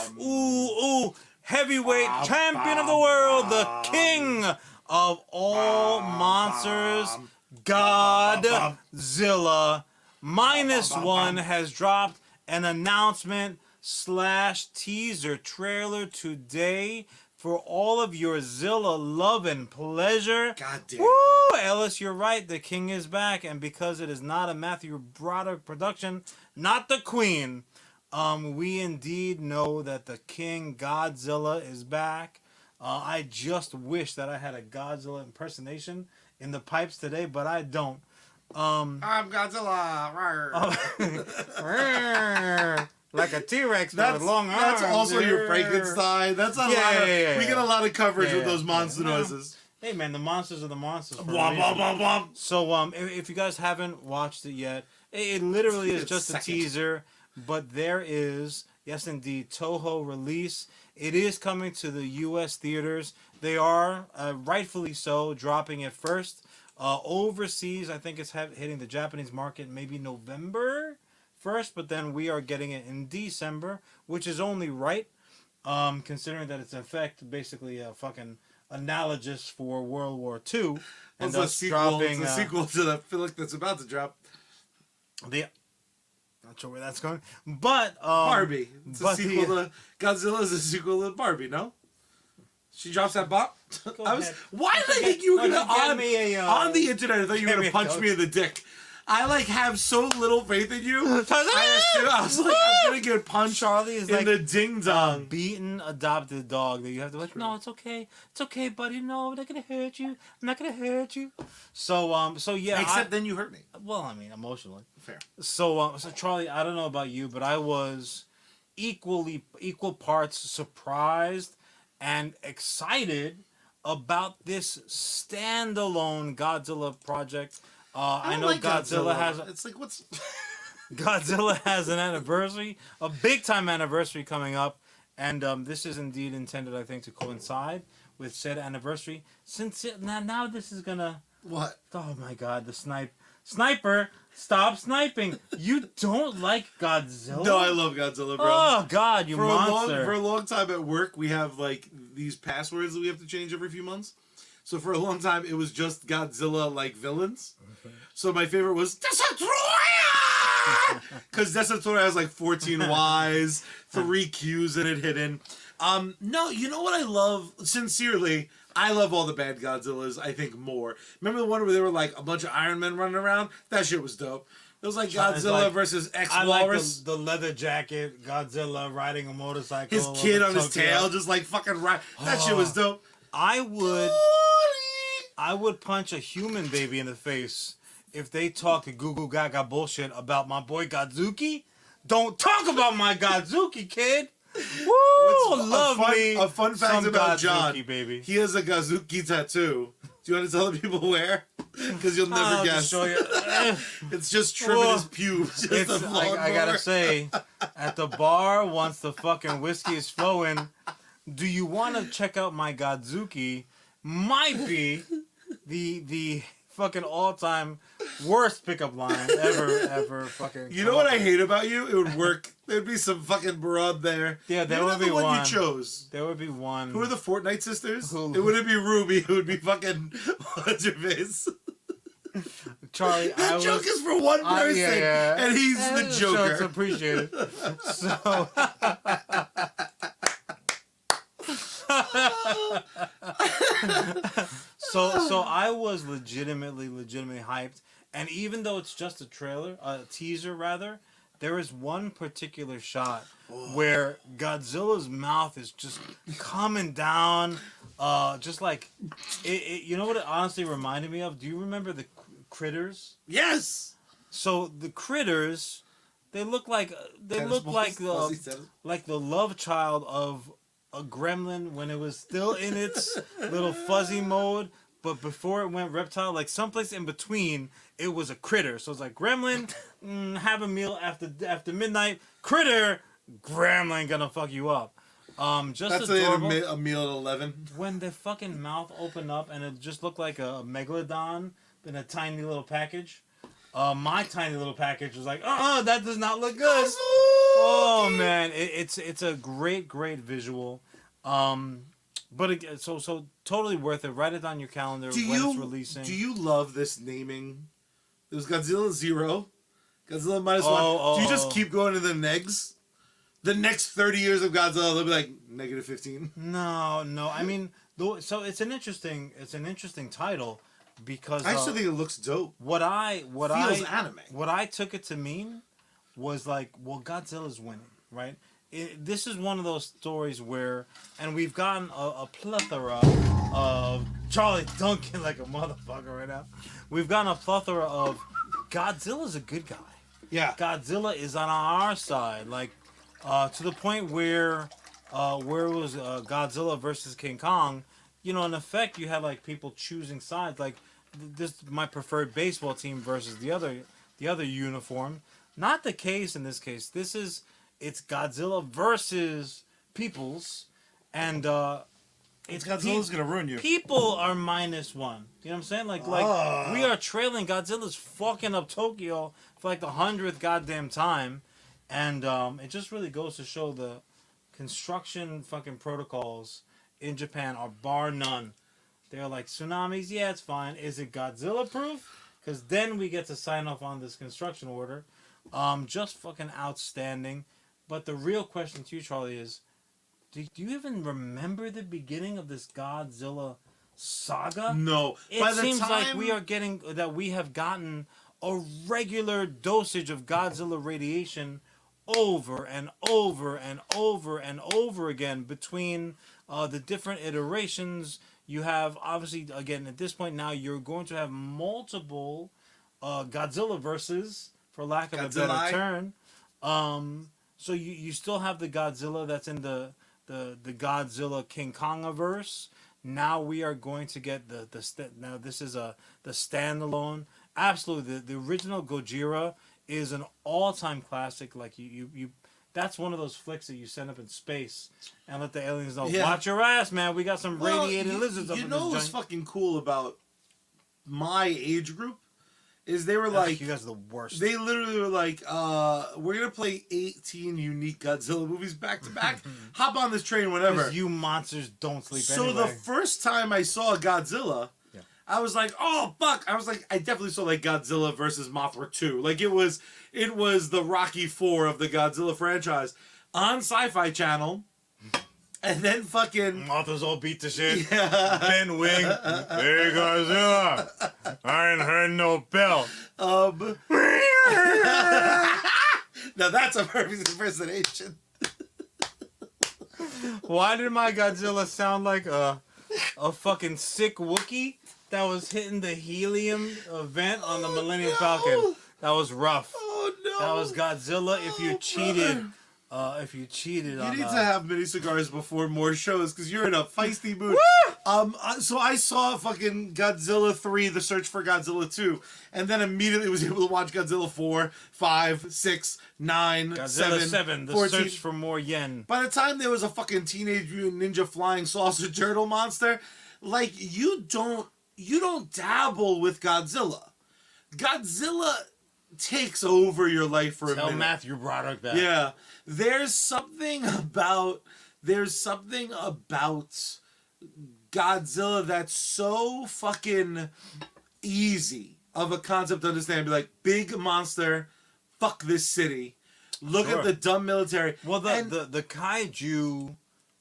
Speaker 1: heavyweight champion of the world, the King of all monsters, Godzilla, -1 has dropped an announcement / teaser trailer today for all of your Zilla love and pleasure.
Speaker 2: God damn.
Speaker 1: Woo! Ellis, you're right. The King is back, and because it is not a Matthew Broderick production, not the Queen, we indeed know that the King Godzilla is back. I just wish that I had a Godzilla impersonation in the pipes today, but I don't.
Speaker 2: I'm Godzilla.
Speaker 1: Like a T-Rex with long arms.
Speaker 2: That's also your Frankenstein. That's a lot of, we get a lot of coverage with those monster noises.
Speaker 1: Hey man, the monsters are the monsters.
Speaker 2: Blah, blah, blah, blah.
Speaker 1: So if you guys haven't watched it yet, it literally is just a teaser, but there is, yes indeed, Toho release. It is coming to the U.S. theaters. They are, rightfully so, dropping it first. Overseas, I think it's hitting the Japanese market maybe November 1st, but then we are getting it in December, which is only right, considering that it's in effect basically a fucking analogous for World War II. And
Speaker 2: it's a sequel to the flick that's about to drop.
Speaker 1: Not sure where that's going, but
Speaker 2: Barbie. It's a sequel to Godzilla. Is a sequel to Barbie. No, she drops that bomb. Why did I think you were gonna on the internet? I thought you were gonna punch me in the dick. I have so little faith in you. I was like, I'm gonna get punched.
Speaker 1: Charlie is
Speaker 2: in the ding dong.
Speaker 1: Beaten adopted dog that you have to no, it's okay, buddy. No, I'm not gonna hurt you. I'm not gonna hurt you. So yeah.
Speaker 2: Except then you hurt me.
Speaker 1: Well, I mean, emotionally.
Speaker 2: Fair.
Speaker 1: So Charlie, I don't know about you, but I was equal parts surprised and excited about this standalone Godzilla project. I know like Godzilla has.
Speaker 2: It's like what's.
Speaker 1: Godzilla has an anniversary, a big time anniversary coming up, and this is indeed intended, I think, to coincide with said anniversary. Since now this is gonna.
Speaker 2: What?
Speaker 1: Oh my God! The sniper! Stop sniping! You don't like Godzilla?
Speaker 2: No, I love Godzilla, bro.
Speaker 1: Oh God, you monster!
Speaker 2: For a long time at work, we have these passwords that we have to change every few months. So for a long time, it was just Godzilla villains. Okay. So my favorite was Destroyer! Because Destroyer has 14 Ys, 3 Qs in it hidden. No, you know what I love? Sincerely, I love all the bad Godzillas, I think, more. Remember the one where there were a bunch of Iron Men running around? That shit was dope. It was Godzilla versus X-Walrus.
Speaker 1: I like the leather jacket, Godzilla riding a motorcycle.
Speaker 2: His kid on his tail just fucking ride. That shit was dope.
Speaker 1: I would punch a human baby in the face if they talk goo goo gaga bullshit about my boy Godzuki. Don't talk about my Godzuki, kid. Woo!
Speaker 2: A fun fact about John,
Speaker 1: baby.
Speaker 2: He has a Godzuki tattoo. Do you want to tell the people where? Because you'll never guess.
Speaker 1: Show you.
Speaker 2: It's just trimming his pubes.
Speaker 1: I gotta say, at the bar, once the fucking whiskey is flowing, do you want to check out my Godzuki? Might be the fucking all-time worst pickup line ever fucking.
Speaker 2: You know what I hate about you? It would work. There'd be some fucking broad there.
Speaker 1: Yeah, there would be
Speaker 2: the one
Speaker 1: one
Speaker 2: you chose.
Speaker 1: There would be one.
Speaker 2: Who are the Fortnite sisters? It wouldn't be Ruby. It would be fucking what's your face?
Speaker 1: Charlie,
Speaker 2: that joke is for one person, and he's the Joker.
Speaker 1: So it's appreciated. So I was legitimately hyped, And even though it's just a teaser rather, there is one particular shot where Godzilla's mouth is just coming down, just like you know what it honestly reminded me of? Do you remember the critters?
Speaker 2: Yes.
Speaker 1: So the critters, they look like the love child of a gremlin when it was still in its little fuzzy mode, but before it went reptile, like someplace in between, it was a critter. So it's like gremlin, have a meal after midnight. Critter, gremlin gonna fuck you up. Just
Speaker 2: that's
Speaker 1: adorable.
Speaker 2: a meal at 11.
Speaker 1: When the fucking mouth opened up and it just looked like a megalodon in a tiny little package. My tiny little package was like, that does not look good. Oh man, it's a great visual. But again, so totally worth it. Write it on your calendar when it's releasing.
Speaker 2: Do you love this naming? It was Godzilla 0, Godzilla -1. Do you just keep going to the negs? The next 30 years of Godzilla, they'll be like -15.
Speaker 1: No. I mean, so it's an interesting title because
Speaker 2: I actually think it looks dope.
Speaker 1: What
Speaker 2: feels anime.
Speaker 1: What I took it to mean was like, well, Godzilla's winning, right? This is one of those stories where, and we've gotten a plethora of Charlie Duncan like a motherfucker right now. We've gotten a plethora of Godzilla's a good guy.
Speaker 2: Yeah,
Speaker 1: Godzilla is on our side, like to the point where it was Godzilla versus King Kong. You know, in effect, you had like people choosing sides. Like this, my preferred baseball team versus the other uniform. Not the case in this case. It's Godzilla versus peoples, and
Speaker 2: it's Godzilla's gonna ruin you.
Speaker 1: People are -1. You know what I'm saying? Like we are trailing. Godzilla's fucking up Tokyo for like the 100th goddamn time, and it just really goes to show the construction fucking protocols in Japan are bar none. They're like tsunamis. Yeah, it's fine. Is it Godzilla proof? Because then we get to sign off on this construction order. Just fucking outstanding. But the real question to you, Charlie, is do you even remember the beginning of this Godzilla saga?
Speaker 2: No.
Speaker 1: It seems like we have gotten a regular dosage of Godzilla radiation over and over and over and over again between the different iterations. You have, obviously, again, at this point now, you're going to have multiple Godzilla verses, for lack of a better term. So you still have the Godzilla that's in the Godzilla King Kongiverse. Now we are going to get now this is the standalone. Absolutely, the original Gojira is an all-time classic. Like you that's one of those flicks that you send up in space and let the aliens know, watch your ass, man. We got some radiated lizards up in this joint.
Speaker 2: You know what's fucking cool about my age group? Is they were like,
Speaker 1: you guys are the worst.
Speaker 2: They literally were like, we're gonna play 18 unique Godzilla movies back to back. Hop on this train whenever.
Speaker 1: You monsters don't sleep
Speaker 2: so
Speaker 1: anyway.
Speaker 2: The first time I saw Godzilla, I was like, oh fuck. I was like, I definitely saw like Godzilla versus Mothra 2. Like it was the Rocky 4 of the Godzilla franchise on Sci-Fi Channel. And then fucking
Speaker 1: Mothra's all beat to shit. Yeah. Ben Wing. Hey Godzilla. I ain't heard no bell.
Speaker 2: Now that's a perfect impersonation.
Speaker 1: Why did my Godzilla sound like a fucking sick Wookiee that was hitting the helium vent on the Millennium Falcon? That was rough.
Speaker 2: Oh no.
Speaker 1: That was Godzilla if you cheated. You
Speaker 2: need to have mini cigars before more shows because you're in a feisty mood. So I saw fucking Godzilla 3, The Search for Godzilla 2, and then immediately was able to watch Godzilla 4, 5, 6, 9,
Speaker 1: Godzilla 7, The
Speaker 2: 14.
Speaker 1: Search for More Yen.
Speaker 2: By the time there was a fucking Teenage Mutant Ninja flying saucer turtle monster, like you don't dabble with Godzilla. Godzilla takes over your life for a minute.
Speaker 1: Tell Matthew Broderick that.
Speaker 2: Yeah. There's something about Godzilla that's so fucking easy of a concept to understand. Be like, big monster, fuck this city. Look at the dumb military.
Speaker 1: Well, the kaiju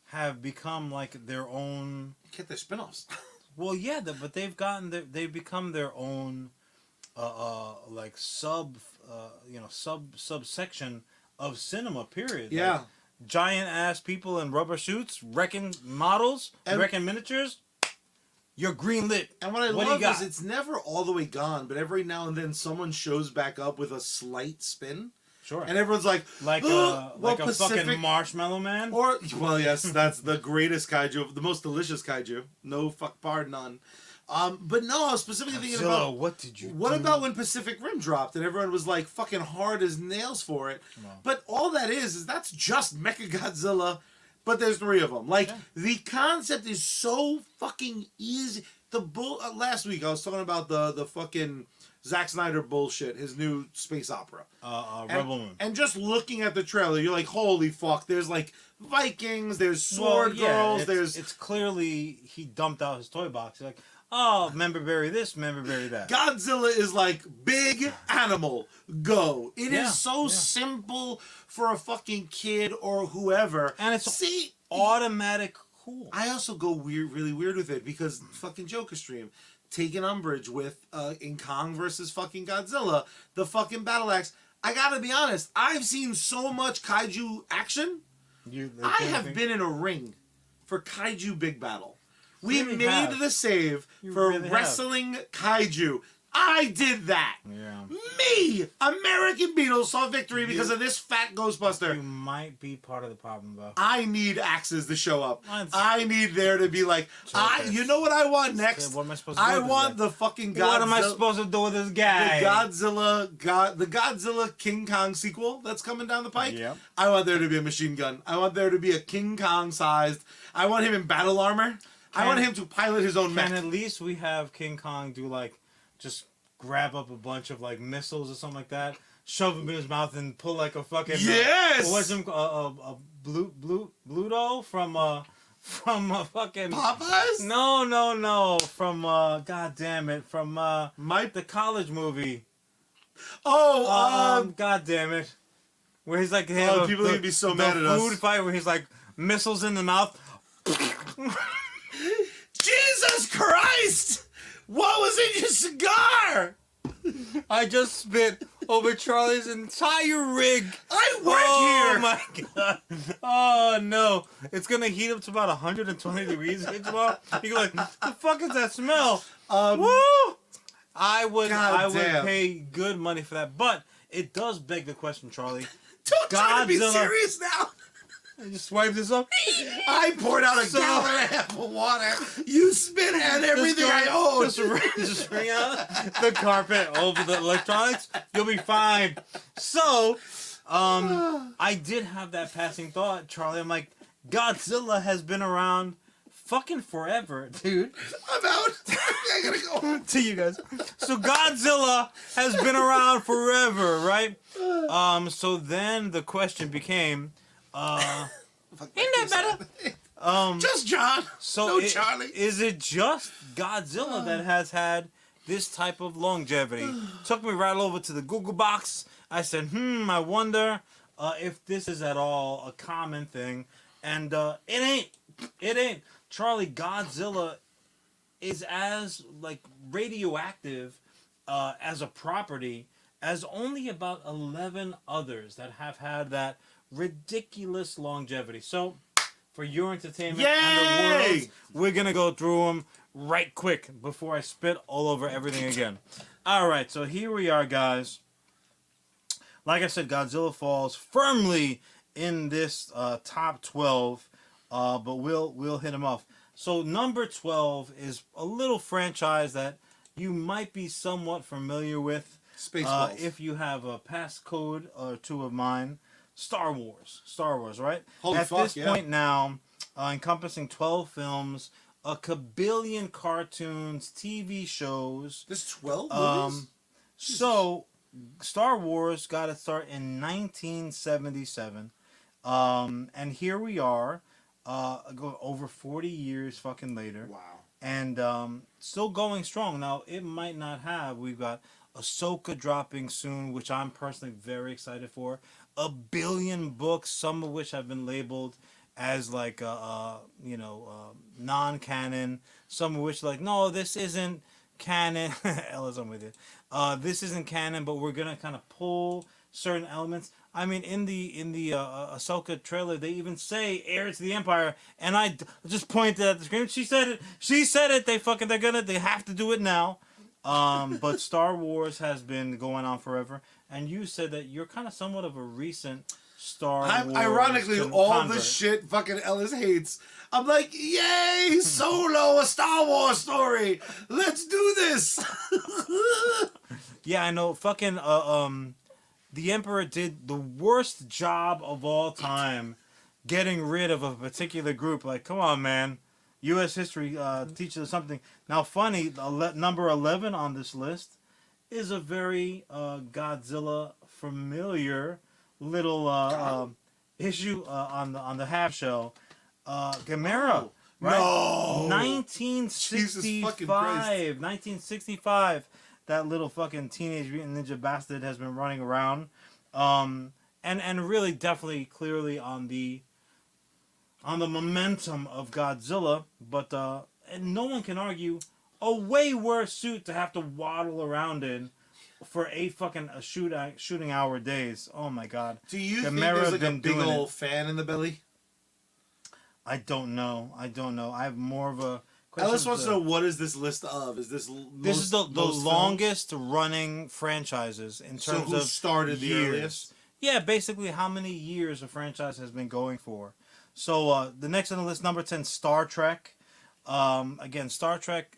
Speaker 1: have become like their own.
Speaker 2: Get their spin-offs.
Speaker 1: Well, yeah, but they've become their own like subsection of cinema. Period.
Speaker 2: Yeah.
Speaker 1: Like, giant ass people in rubber suits, wrecking models, wrecking miniatures. You're greenlit.
Speaker 2: And what I love is it's never all the way gone, but every now and then someone shows back up with a slight spin.
Speaker 1: Sure.
Speaker 2: And everyone's like
Speaker 1: a fucking marshmallow man.
Speaker 2: Or well, yes, that's the greatest kaiju, the most delicious kaiju. No fuck bar none. But no, I was specifically thinking about
Speaker 1: what did you?
Speaker 2: What about when Pacific Rim dropped and everyone was like fucking hard as nails for it? Wow. But all that is that's just Mechagodzilla, but there's 3 of them. Like the concept is so fucking easy. Last week I was talking about the fucking Zack Snyder bullshit, his new space opera.
Speaker 1: Rebel Moon.
Speaker 2: And just looking at the trailer, you're like, holy fuck, there's like Vikings, there's sword girls,
Speaker 1: It's clearly he dumped out his toy box. He's like, oh, member berry this, member berry that.
Speaker 2: Godzilla is like big animal, go. It is so simple for a fucking kid or whoever.
Speaker 1: And it's automatic cool.
Speaker 2: I also go really weird with it because fucking Joker stream. Taking umbrage with in Kong versus fucking Godzilla, the fucking battle axe. I gotta be honest, I've seen so much kaiju action. I have been in a ring for kaiju big battle. We
Speaker 1: really
Speaker 2: made the save for
Speaker 1: really
Speaker 2: wrestling kaiju. I did that.
Speaker 1: Yeah.
Speaker 2: Me, American Beetle, saw victory because of this fat Ghostbuster.
Speaker 1: You might be part of the problem, though.
Speaker 2: I need axes to show up. I need there to be like, you know what I want next?
Speaker 1: What am I supposed to do? I
Speaker 2: want the fucking Godzilla.
Speaker 1: What am I supposed to do with this guy?
Speaker 2: The Godzilla King Kong sequel that's coming down the pike.
Speaker 1: Yep.
Speaker 2: I want there to be a machine gun. I want there to be a King Kong sized. I want him in battle armor. I want him to pilot his own mech.
Speaker 1: And at least we have King Kong do like just grab up a bunch of like missiles or something like that, shove them in his mouth, and pull like a fucking what's him a Bluto from a fucking
Speaker 2: Popeyes?
Speaker 1: No from god damn it from
Speaker 2: Mike
Speaker 1: the college movie.
Speaker 2: God
Speaker 1: damn it, where he's like
Speaker 2: people are gonna be so mad at us.
Speaker 1: Food fight where he's like missiles in the mouth.
Speaker 2: Jesus Christ! What was in your cigar?
Speaker 1: I just spit over Charlie's entire rig.
Speaker 2: I work
Speaker 1: Oh
Speaker 2: here.
Speaker 1: my god. Oh no. It's gonna heat up to about 120 degrees tomorrow. You're like, the fuck is that smell? Woo! I would pay good money for that. But it does beg the question, Charlie.
Speaker 2: Don't try to be serious now.
Speaker 1: I just swipe this up.
Speaker 2: I poured out a gallon and a half of water. You spit at everything I own.
Speaker 1: Just bring out the carpet over the electronics. You'll be fine. So, I did have that passing thought, Charlie. I'm like, Godzilla has been around fucking forever, dude.
Speaker 2: I'm out. I gotta go.
Speaker 1: To you guys. So Godzilla has been around forever, right? So then the question became, ain't that better?
Speaker 2: Just John.
Speaker 1: So
Speaker 2: no Charlie.
Speaker 1: Is it just Godzilla that has had this type of longevity? Took me right over to the Google box. I said, I wonder if this is at all a common thing. And it ain't. Charlie, Godzilla is as like radioactive as a property as only about 11 others that have had that ridiculous longevity. So, for your entertainment and the world, we're gonna go through them right quick before I spit all over everything again. All right, so here we are, guys. Like I said, Godzilla falls firmly in this top 12, but we'll hit him off. So number 12 is a little franchise that you might be somewhat familiar with.
Speaker 2: Spaceballs.
Speaker 1: If you have a passcode or two of mine. Star Wars, right?
Speaker 2: Holy
Speaker 1: At
Speaker 2: fuck,
Speaker 1: this point now, encompassing 12 films, a kabillion cartoons, TV shows.
Speaker 2: There's 12 movies?
Speaker 1: So, Star Wars got its start in 1977. And here we are, over 40 years fucking later.
Speaker 2: Wow.
Speaker 1: And still going strong. Now, it might not have. We've got Ahsoka dropping soon, which I'm personally very excited for. 1 billion books, some of which have been labeled as like non-canon, some of which like, no, this isn't canon. Ellis, I'm with you. this isn't canon, but we're gonna kind of pull certain elements. I mean, in the Ahsoka trailer, they even say heir to the Empire, and just pointed at the screen. She said it. She said it. They have to do it now. But Star Wars has been going on forever, and you said that you're kind of somewhat of a recent Star Wars.
Speaker 2: Ironically, all
Speaker 1: convert.
Speaker 2: the shit fucking Ellis hates. I'm like, yay, Solo, a Star Wars story. Let's do this.
Speaker 1: Yeah, I know. Fucking the Emperor did the worst job of all time, getting rid of a particular group. Like, come on, man. U.S. history teaches us something. Now, funny, number 11 on this list is a very Godzilla familiar little issue on the half show. Gamera, right?
Speaker 2: No.
Speaker 1: 1965. That little fucking Teenage Mutant Ninja bastard has been running around, and really definitely clearly on the momentum of Godzilla, but and no one can argue a way worse suit to have to waddle around in for 8 fucking shooting hour days. Oh my god.
Speaker 2: Do you think there's like a big old fan in the belly?
Speaker 1: I don't know. I have more of a
Speaker 2: Ellis wants to know, what is this list of? Is this
Speaker 1: is the longest running franchises in terms
Speaker 2: who
Speaker 1: of
Speaker 2: started the
Speaker 1: years.
Speaker 2: earliest?
Speaker 1: Yeah, basically how many years a franchise has been going for. So the next on the list, number 10, Star Trek. Again, Star Trek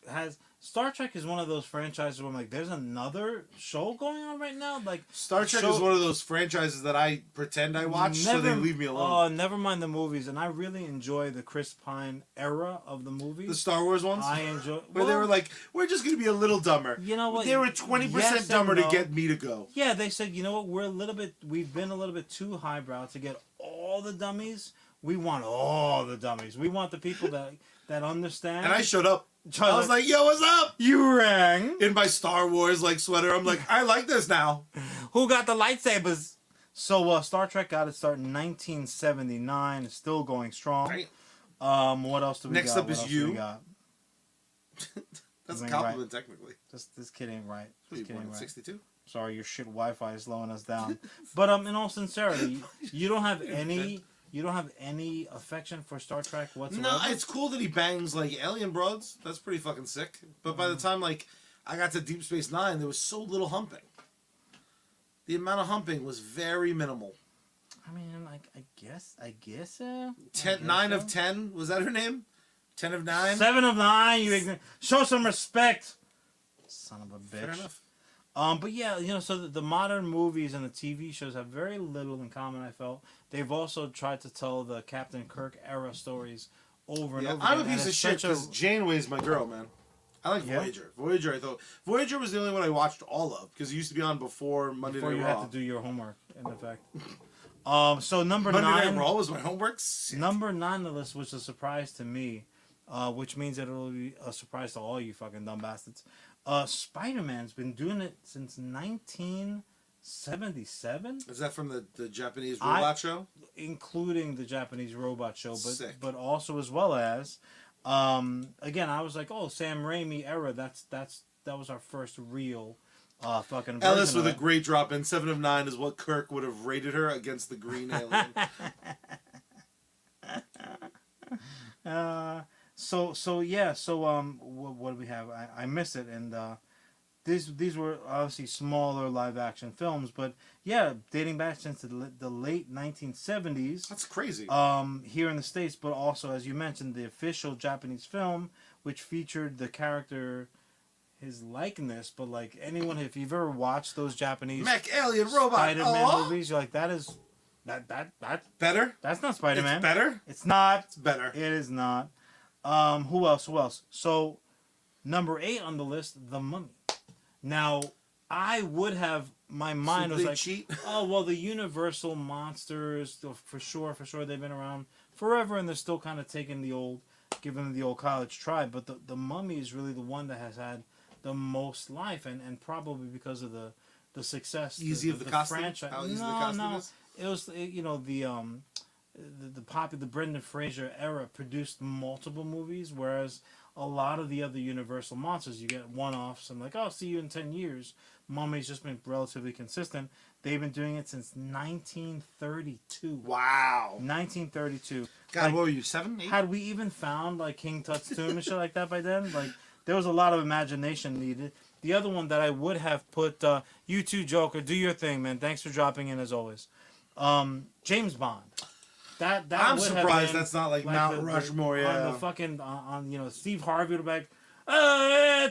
Speaker 1: is one of those franchises where I'm like, there's another show going on right now. Like
Speaker 2: Star Trek is one of those franchises that I pretend I watch, so they leave me alone.
Speaker 1: Oh, never mind the movies, and I really enjoy the Chris Pine era of the movies.
Speaker 2: The Star Wars ones.
Speaker 1: I enjoy
Speaker 2: where they were like, we're just gonna be a little dumber.
Speaker 1: You know what?
Speaker 2: They were 20% dumber to get me to go.
Speaker 1: Yeah, they said, you know what? We've been a little bit too highbrow to get all the dummies. We want all the dummies. We want the people that understand.
Speaker 2: And I showed up. I was like, yo, what's up?
Speaker 1: You rang.
Speaker 2: In my Star Wars sweater. I'm like, I like this now.
Speaker 1: Who got the lightsabers? So Star Trek got its start in 1979. It's still going strong.
Speaker 2: Right.
Speaker 1: What else do we got?
Speaker 2: Next up is you. That's a compliment,
Speaker 1: right.
Speaker 2: Technically.
Speaker 1: This kid ain't right. This kid ain't right.
Speaker 2: 62?
Speaker 1: Sorry, your shit Wi-Fi is slowing us down. But in all sincerity, you don't have any affection for Star Trek whatsoever?
Speaker 2: No, it's cool that he bangs alien broads. That's pretty fucking sick. But by the time I got to Deep Space Nine, there was so little humping. The amount of humping was very minimal.
Speaker 1: I mean, I guess.
Speaker 2: 9 of 10, was that her name? 10 of 9.
Speaker 1: 7 of 9. You show some respect, son of a bitch.
Speaker 2: Fair enough.
Speaker 1: But yeah, so the modern movies and the TV shows have very little in common, I felt. They've also tried to tell the Captain Kirk era stories over and over again.
Speaker 2: I'm a piece of shit because Janeway's my girl, man. I like Voyager. Voyager, I thought. Voyager was the only one I watched all of because it used to be on before Monday Night Raw.
Speaker 1: Before you had to do your homework, in effect. So number
Speaker 2: Monday
Speaker 1: 9.
Speaker 2: Night Raw was my homework? Sick.
Speaker 1: Number 9 on the list was a surprise to me, which means that it'll be a surprise to all you fucking dumb bastards. Spider-Man's been doing it since 1977.
Speaker 2: Is that from the Japanese robot show?
Speaker 1: Including the Japanese robot show, but also as well as, again, I was like, oh, Sam Raimi era. That was our first real, fucking.
Speaker 2: Ellis with a great drop in. 7 of 9 is what Kirk would have rated her against the green alien.
Speaker 1: What do we have? I missed it, and these were obviously smaller live action films, but yeah, dating back since the late 1970s.
Speaker 2: That's crazy.
Speaker 1: Here in the States, but also, as you mentioned, the official Japanese film, which featured the character, his likeness, but anyone, if you've ever watched those Japanese
Speaker 2: mech alien robot
Speaker 1: Spider-Man movies, you're like, that
Speaker 2: better.
Speaker 1: That's not Spider-Man.
Speaker 2: It's better.
Speaker 1: It's not.
Speaker 2: It's better.
Speaker 1: It is not. Who else? So, number 8 on the list, The Mummy. Now, I would have, my mind was like,
Speaker 2: cheat?
Speaker 1: oh, well, the Universal monsters, for sure, they've been around forever, and they're still kind of giving them the old college try, but the Mummy is really the one that has had the most life, and probably because of the success.
Speaker 2: The costume?
Speaker 1: Franchise.
Speaker 2: How easy the costume is?
Speaker 1: It was, the Brendan Fraser era produced multiple movies, whereas a lot of the other Universal monsters, you get one-offs and like, oh, see you in 10 years. Mummy's just been relatively consistent. They've been doing it since 1932.
Speaker 2: Wow.
Speaker 1: 1932.
Speaker 2: God,
Speaker 1: like,
Speaker 2: what were you, 7, 8?
Speaker 1: Had we even found like King Tut's tomb and shit like that by then? Like, there was a lot of imagination needed. The other one that I would have put, you two, Joker, do your thing, man. Thanks for dropping in as always. James Bond. That
Speaker 2: I'm
Speaker 1: would
Speaker 2: surprised
Speaker 1: have been,
Speaker 2: that's not like Mount Rushmore. Yeah.
Speaker 1: On the fucking on Steve Harvey would be like,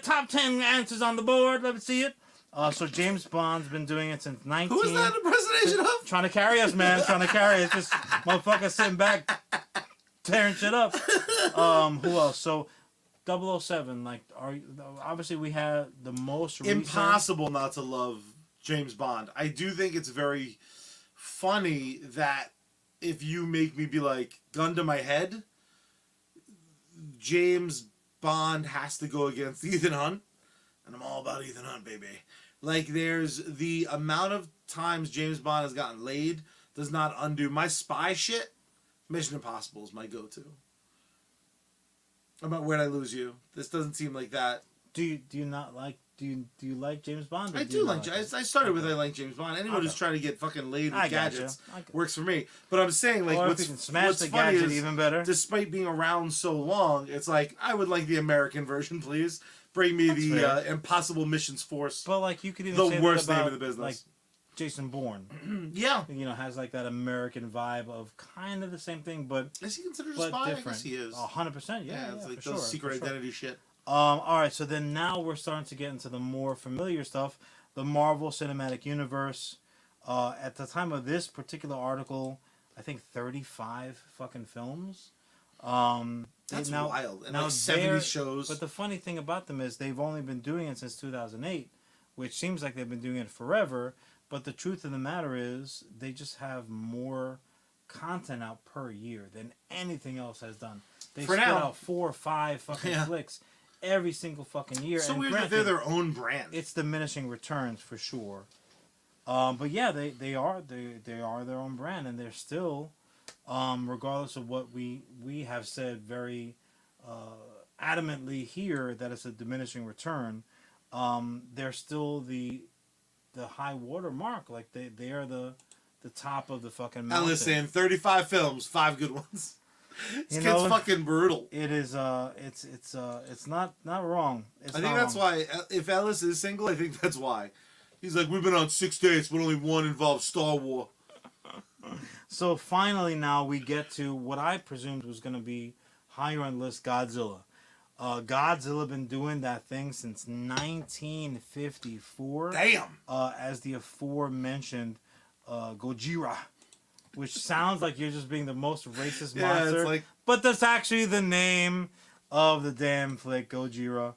Speaker 1: top 10 answers on the board. Let me see it. So James Bond's been doing it since 19.
Speaker 2: Who is that impersonation of?
Speaker 1: Trying to carry us, man. Trying to carry us. Just motherfucker sitting back, tearing shit up. Who else? So 007. Like, obviously we had the most recent...
Speaker 2: Impossible not to love James Bond. I do think it's very funny that if you make me be like, gun to my head, James Bond has to go against Ethan Hunt. And I'm all about Ethan Hunt, baby. Like, there's the amount of times James Bond has gotten laid does not undo my spy shit. Mission Impossible is my go-to. About Where'd I Lose You? This doesn't seem like that.
Speaker 1: Do you not like... Do you like James Bond?
Speaker 2: I do like. I started with I like James Bond. Anyone who's trying to get fucking laid with gadgets works for me. But I'm saying, like, what's
Speaker 1: smash the
Speaker 2: funny
Speaker 1: gadget
Speaker 2: is,
Speaker 1: even better.
Speaker 2: Despite being around so long, it's like, I would like the American version, please. Bring me the Impossible Missions Force.
Speaker 1: But like, you could even
Speaker 2: the
Speaker 1: say
Speaker 2: worst
Speaker 1: that about,
Speaker 2: name of the business.
Speaker 1: Like Jason Bourne.
Speaker 2: Yeah,
Speaker 1: has like that American vibe of kind of the same thing, but
Speaker 2: is he considered a spy?
Speaker 1: Different.
Speaker 2: I guess he is.
Speaker 1: 100%. Yeah,
Speaker 2: it's like
Speaker 1: for
Speaker 2: those
Speaker 1: sure,
Speaker 2: secret identity shit.
Speaker 1: All right, so then now we're starting to get into the more familiar stuff, the Marvel Cinematic Universe. At the time of this particular article, I think 35 fucking films.
Speaker 2: That's wild. And like 70 shows.
Speaker 1: But the funny thing about them is they've only been doing it since 2008, which seems like they've been doing it forever. But the truth of the matter is they just have more content out per year than anything else has done. They spit out 4 or 5 fucking flicks every single fucking year.
Speaker 2: So
Speaker 1: and
Speaker 2: weird that they're their own brand.
Speaker 1: It's diminishing returns for sure. But yeah, they are their own brand, and they're still, regardless of what we have said very adamantly here that it's a diminishing return, they're still the high water mark. Like they are the top of the fucking mountain.
Speaker 2: And listen, 35 films, 5 good ones. This kid's fucking brutal.
Speaker 1: It is. It's not wrong.
Speaker 2: I think that's why. If Ellis is single, I think that's why. He's like, we've been on 6 dates, but only one involved Star Wars.
Speaker 1: So finally, now we get to what I presumed was going to be higher on the list: Godzilla. Godzilla been doing that thing since 1954.
Speaker 2: Damn.
Speaker 1: As the aforementioned Gojira. Which sounds like you're just being the most racist monster, but that's actually the name of the damn flick, Gojira.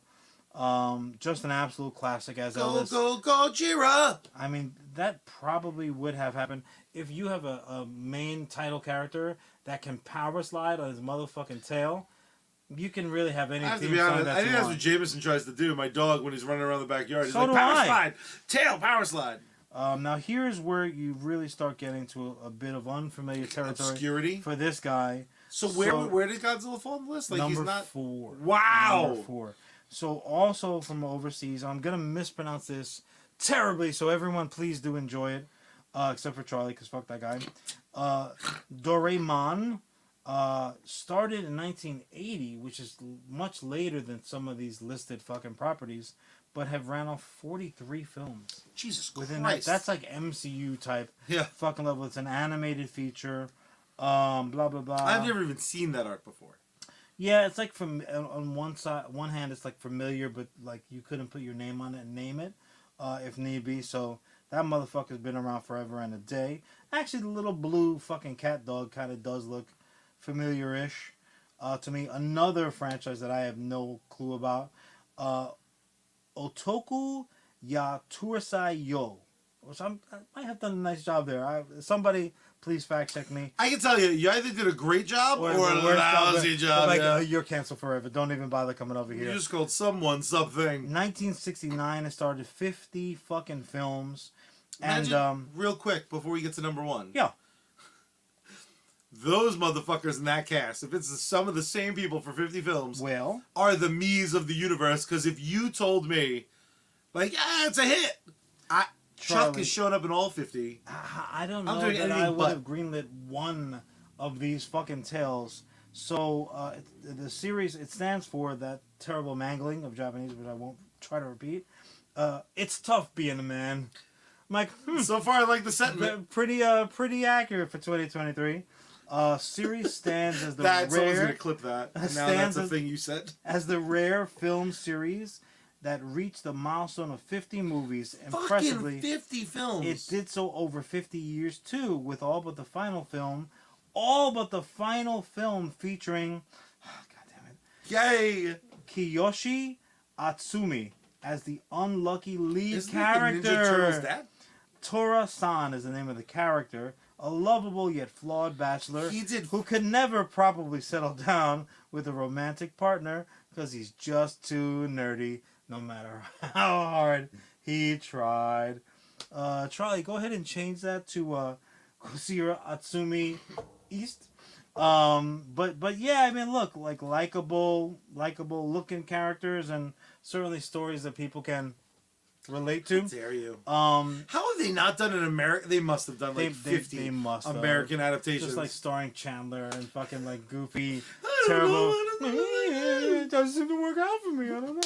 Speaker 1: Just an absolute classic as Ellis.
Speaker 2: Go Gojira!
Speaker 1: I mean, that probably would have happened if you have a main title character that can power slide on his motherfucking tail. You can really have any.
Speaker 2: I have to be honest. I think that's what Jameson tries to do. My dog, when he's running around the backyard, he's
Speaker 1: so
Speaker 2: like, power slide, tail, power slide.
Speaker 1: Now here's where you really start getting to a bit of unfamiliar territory.
Speaker 2: Obscurity for
Speaker 1: this guy.
Speaker 2: So where did Godzilla fall on the list? Like
Speaker 1: number
Speaker 2: he's not
Speaker 1: 4.
Speaker 2: Wow.
Speaker 1: Number 4. So also from overseas, I'm gonna mispronounce this terribly. So everyone, please do enjoy it, except for Charlie, because fuck that guy. Doraemon started in 1980, which is much later than some of these listed fucking properties. But have ran off 43 films.
Speaker 2: Jesus
Speaker 1: Within
Speaker 2: Christ.
Speaker 1: That's like MCU type
Speaker 2: Yeah.
Speaker 1: fucking level. It's an animated feature. Blah, blah, blah.
Speaker 2: I've never even seen that art before.
Speaker 1: Yeah, it's like from on one hand, it's like familiar, but like you couldn't put your name on it and name it if need be. So that motherfucker's been around forever and a day. Actually, the little blue fucking cat dog kind of does look familiar-ish to me. Another franchise that I have no clue about. Otoku Ya Turasai Yo, which I might have done a nice job there. Somebody please fact check me.
Speaker 2: I can tell you either did a great job or a lousy job.
Speaker 1: Like, you're canceled forever. Don't even bother coming over here.
Speaker 2: You just called someone something.
Speaker 1: 1969, it started 50 fucking films.
Speaker 2: Imagine, real quick before we get to number 1.
Speaker 1: Yeah.
Speaker 2: those motherfuckers in that cast, if it's some of the same people for 50 films,
Speaker 1: Well,
Speaker 2: are the me's of the universe. Because if you told me, like, it's a hit, Chuck is showing up in all 50.
Speaker 1: I don't know that I would have greenlit one of these fucking tales. So the series, it stands for that terrible mangling of Japanese, which I won't try to repeat. It's tough being a man. I'm like,
Speaker 2: So far, I like the sentiment.
Speaker 1: Pretty accurate for 2023. Series stands as the
Speaker 2: Someone's
Speaker 1: rare.
Speaker 2: gonna clip that. Now that's a thing you said.
Speaker 1: As the rare film series that reached the milestone of 50 movies. Impressively,
Speaker 2: fucking 50 films.
Speaker 1: It did so over 50 years too, with all but the final film featuring, God damn it,
Speaker 2: Yay!
Speaker 1: Kiyoshi Atsumi as the unlucky lead character.
Speaker 2: Isn't it the Ninja Turtles' dad?
Speaker 1: Tora-san is the name of the character, a lovable yet flawed bachelor who could never probably settle down with a romantic partner because he's just too nerdy, no matter how hard he tried. Charlie, go ahead and change that to Kosira Atsumi East. But yeah, I mean, look, like likable looking characters and certainly stories that people can relate to.
Speaker 2: How dare you?
Speaker 1: How
Speaker 2: have they not done an American? They must have done like 50 American adaptations.
Speaker 1: Just like starring Chandler and fucking like goofy, terrible. It doesn't seem to work out for me. I don't know.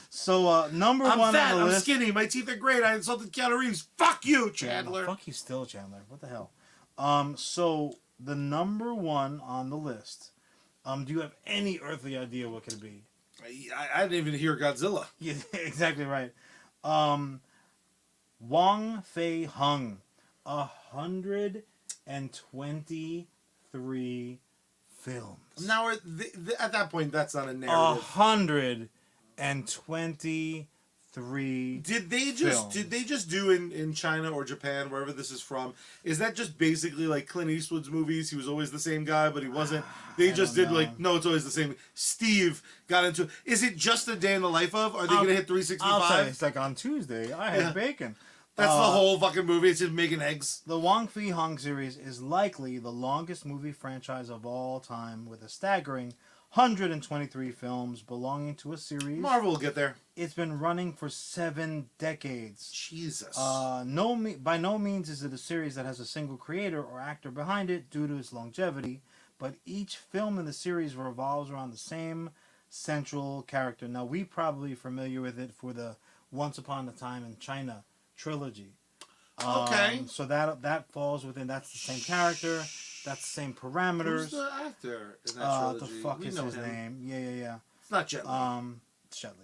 Speaker 1: So number
Speaker 2: I'm
Speaker 1: one
Speaker 2: fat,
Speaker 1: on the list.
Speaker 2: I'm skinny. My teeth are great. I insulted Keanu Reeves. Fuck you, Chandler.
Speaker 1: Fuck you, still Chandler. What the hell? So the number one on the list. Do you have any earthly idea what could it be?
Speaker 2: I didn't even hear Godzilla.
Speaker 1: Yeah, exactly right. Wong Fei Hung, 123 films.
Speaker 2: Now, at that point, that's not a narrative.
Speaker 1: 123.
Speaker 2: Did they just do in China or Japan, wherever this is from? Is that just basically like Clint Eastwood's movies? He was always the same guy, but he wasn't. They just did no, it's always the same. Steve got into. Is it just a day in the life of? Are they gonna hit 365?
Speaker 1: I'll tell you, it's like on Tuesday I had bacon.
Speaker 2: That's the whole fucking movie. It's just making eggs.
Speaker 1: The Wong Fei Hung series is likely the longest movie franchise of all time, with a staggering 123 films belonging to a series.
Speaker 2: Marvel will get there.
Speaker 1: It's been running for 7 decades.
Speaker 2: Jesus.
Speaker 1: By no means is it a series that has a single creator or actor behind it due to its longevity, but each film in the series revolves around the same central character. Now, we probably familiar with it for the Once Upon a Time in China trilogy.
Speaker 2: Okay.
Speaker 1: So that falls within, that's the same character, that's the same parameters.
Speaker 2: Who's the actor in that trilogy?
Speaker 1: The fuck is his name? Yeah.
Speaker 2: It's not Jet Li.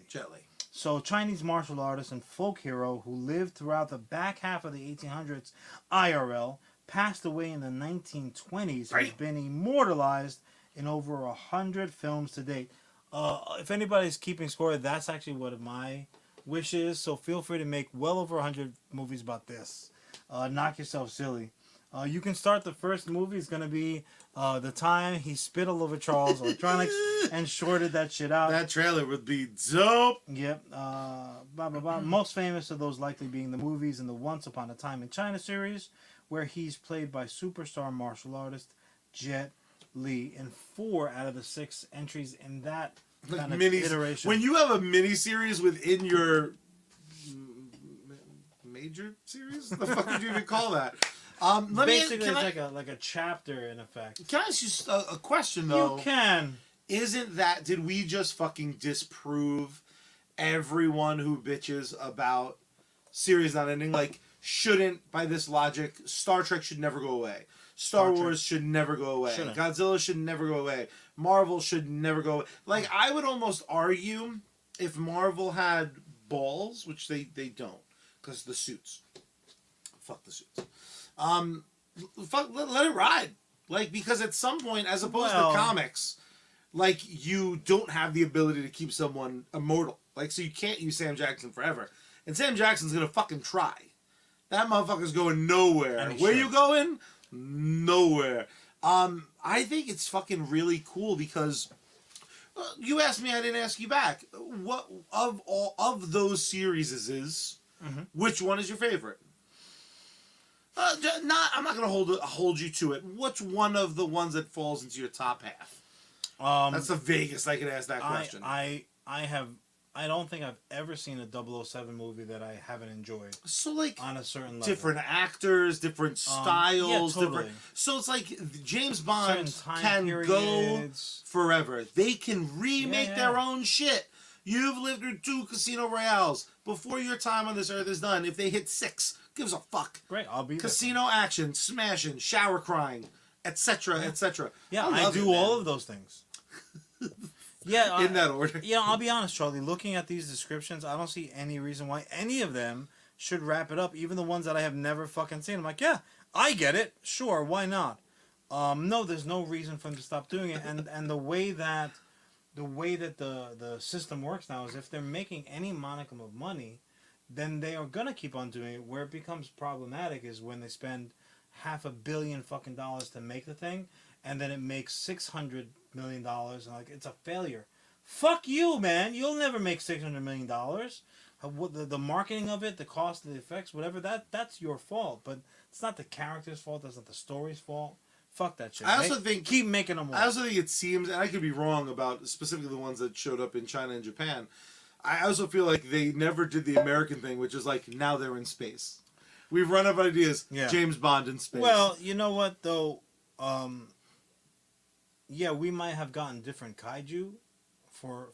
Speaker 1: Jet Li. So, Chinese martial artist and folk hero who lived throughout the back half of the 1800s IRL, passed away in the 1920s, has been immortalized in over 100 films to date. If anybody's keeping score, that's actually one of my wishes, so feel free to make well over 100 movies about this. Knock yourself silly. You can start the first movie. It's going to be the time he spit all over Charles Electronics and shorted that shit out.
Speaker 2: That trailer would be dope.
Speaker 1: Yep. Most famous of those likely being the movies in the Once Upon a Time in China series, where he's played by superstar martial artist Jet Li in 4 out of the 6 entries in that kind of iteration.
Speaker 2: When you have a mini-series within your major series? The fuck would you even call that?
Speaker 1: Basically, it's like a chapter in effect.
Speaker 2: Can I ask you a question though?
Speaker 1: You can.
Speaker 2: Did we just fucking disprove everyone who bitches about series not ending? Like, shouldn't, by this logic, Star Trek should never go away. Star Wars should never go away.
Speaker 1: Shouldn't.
Speaker 2: Godzilla should never go away. Marvel should never go away. Like, I would almost argue if Marvel had balls, which they don't, because the suits. Fuck the suits. Let it ride. Like, because at some point, as opposed to comics, like, you don't have the ability to keep someone immortal. Like, so you can't use Sam Jackson forever. And Sam Jackson's gonna fucking try. That motherfucker's going nowhere. Where you going? Nowhere. I think it's fucking really cool because you asked me, I didn't ask you back. What of all of those series which one is your favorite? I'm not gonna hold you to it. What's one of the ones that falls into your top half? That's the vaguest I could ask that question.
Speaker 1: I don't think I've ever seen a 007 movie that I haven't enjoyed.
Speaker 2: So like
Speaker 1: on a certain level.
Speaker 2: Different actors, different styles,
Speaker 1: yeah, totally.
Speaker 2: different. So it's like James Bond can
Speaker 1: periods.
Speaker 2: go forever. They can remake their own shit. You've lived through 2 Casino Royales. Before your time on this earth is done, if they hit 6, gives a fuck.
Speaker 1: Great, I'll be
Speaker 2: Casino action, smashing, shower crying, etc., etc.
Speaker 1: Yeah, I do all of those things. Yeah,
Speaker 2: in that order.
Speaker 1: Yeah, I'll be honest, Charlie. Looking at these descriptions, I don't see any reason why any of them should wrap it up. Even the ones that I have never fucking seen. I'm like, yeah, I get it. Sure, why not? No, there's no reason for them to stop doing it. And the way that the system works now is if they're making any monicum of money, then they are gonna keep on doing it. Where it becomes problematic is when they spend $500 million fucking dollars to make the thing, and then it makes $600 million, and like it's a failure. Fuck you, man. You'll never make $600 million. The marketing of it, the cost of the effects, whatever, that's your fault. But it's not the character's fault. That's not the story's fault. Fuck that shit.
Speaker 2: I also think
Speaker 1: keep making them more.
Speaker 2: I also think it seems, and I could be wrong about specifically the ones that showed up in China and Japan. I also feel like they never did the American thing, which is like now they're in space. We've run out of ideas. Yeah. James Bond in space.
Speaker 1: Well, you know what though. Yeah, we might have gotten different kaiju for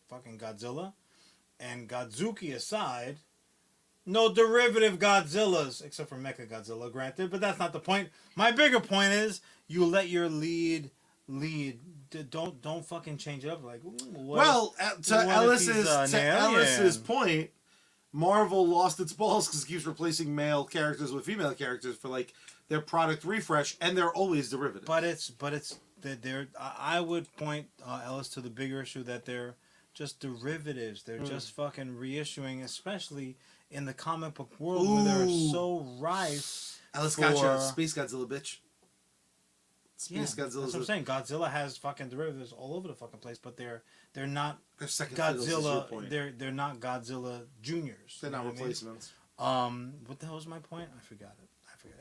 Speaker 1: fucking Godzilla, and Godzuki aside, no derivative Godzillas except for Mecha Godzilla, granted, but that's not the point. My bigger point is you let your lead. Don't fucking change it up like.
Speaker 2: To Ellis's point, Marvel lost its balls because it keeps replacing male characters with female characters for like their product refresh, and they're always derivative.
Speaker 1: But it's I would point Ellis to the bigger issue that they're just derivatives. They're just fucking reissuing, especially in the comic book world where they're so rife.
Speaker 2: Ellis gotcha. Space Godzilla, bitch.
Speaker 1: Space Godzilla. That's what I'm saying. Godzilla has fucking derivatives all over the fucking place, but they're not Godzilla. They're not Godzilla juniors.
Speaker 2: They're not replacements.
Speaker 1: What the hell was my point? I forgot it.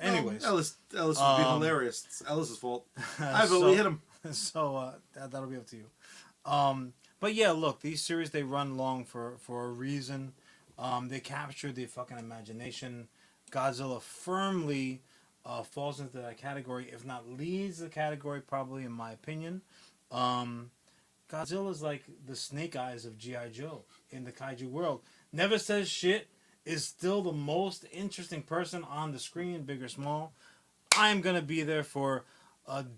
Speaker 1: Anyways,
Speaker 2: Ellis was being hilarious. It's Ellis's fault. I vote we hit him.
Speaker 1: So that'll be up to you. But yeah, look, these series they run long for a reason. They capture the fucking imagination. Godzilla firmly falls into that category, if not leads the category, probably in my opinion. Godzilla's like the Snake Eyes of G.I. Joe in the kaiju world. Never says shit. Is still the most interesting person on the screen, big or small. I'm going to be there for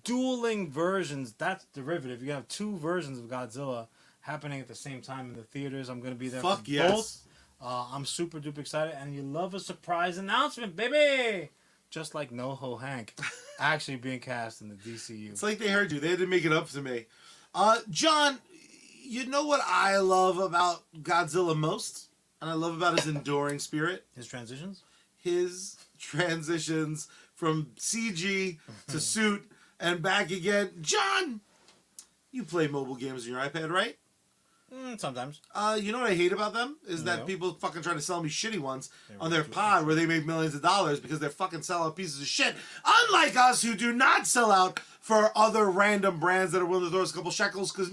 Speaker 1: dueling versions. That's derivative. You have 2 versions of Godzilla happening at the same time in the theaters. I'm going to be there for both. I'm super duper excited. And you love a surprise announcement, baby! Just like NoHo Hank actually being cast in the DCU.
Speaker 2: It's like they heard you. They had to make it up to me. John, you know what I love about Godzilla most? And I love about his enduring spirit.
Speaker 1: His transitions?
Speaker 2: His transitions from CG to suit and back again. John, you play mobile games on your iPad, right?
Speaker 1: Sometimes.
Speaker 2: You know what I hate about them? Is that people fucking try to sell me shitty ones on their pod where they make millions of dollars because they're fucking sellout pieces of shit. Unlike us who do not sell out for other random brands that are willing to throw us a couple shekels. Because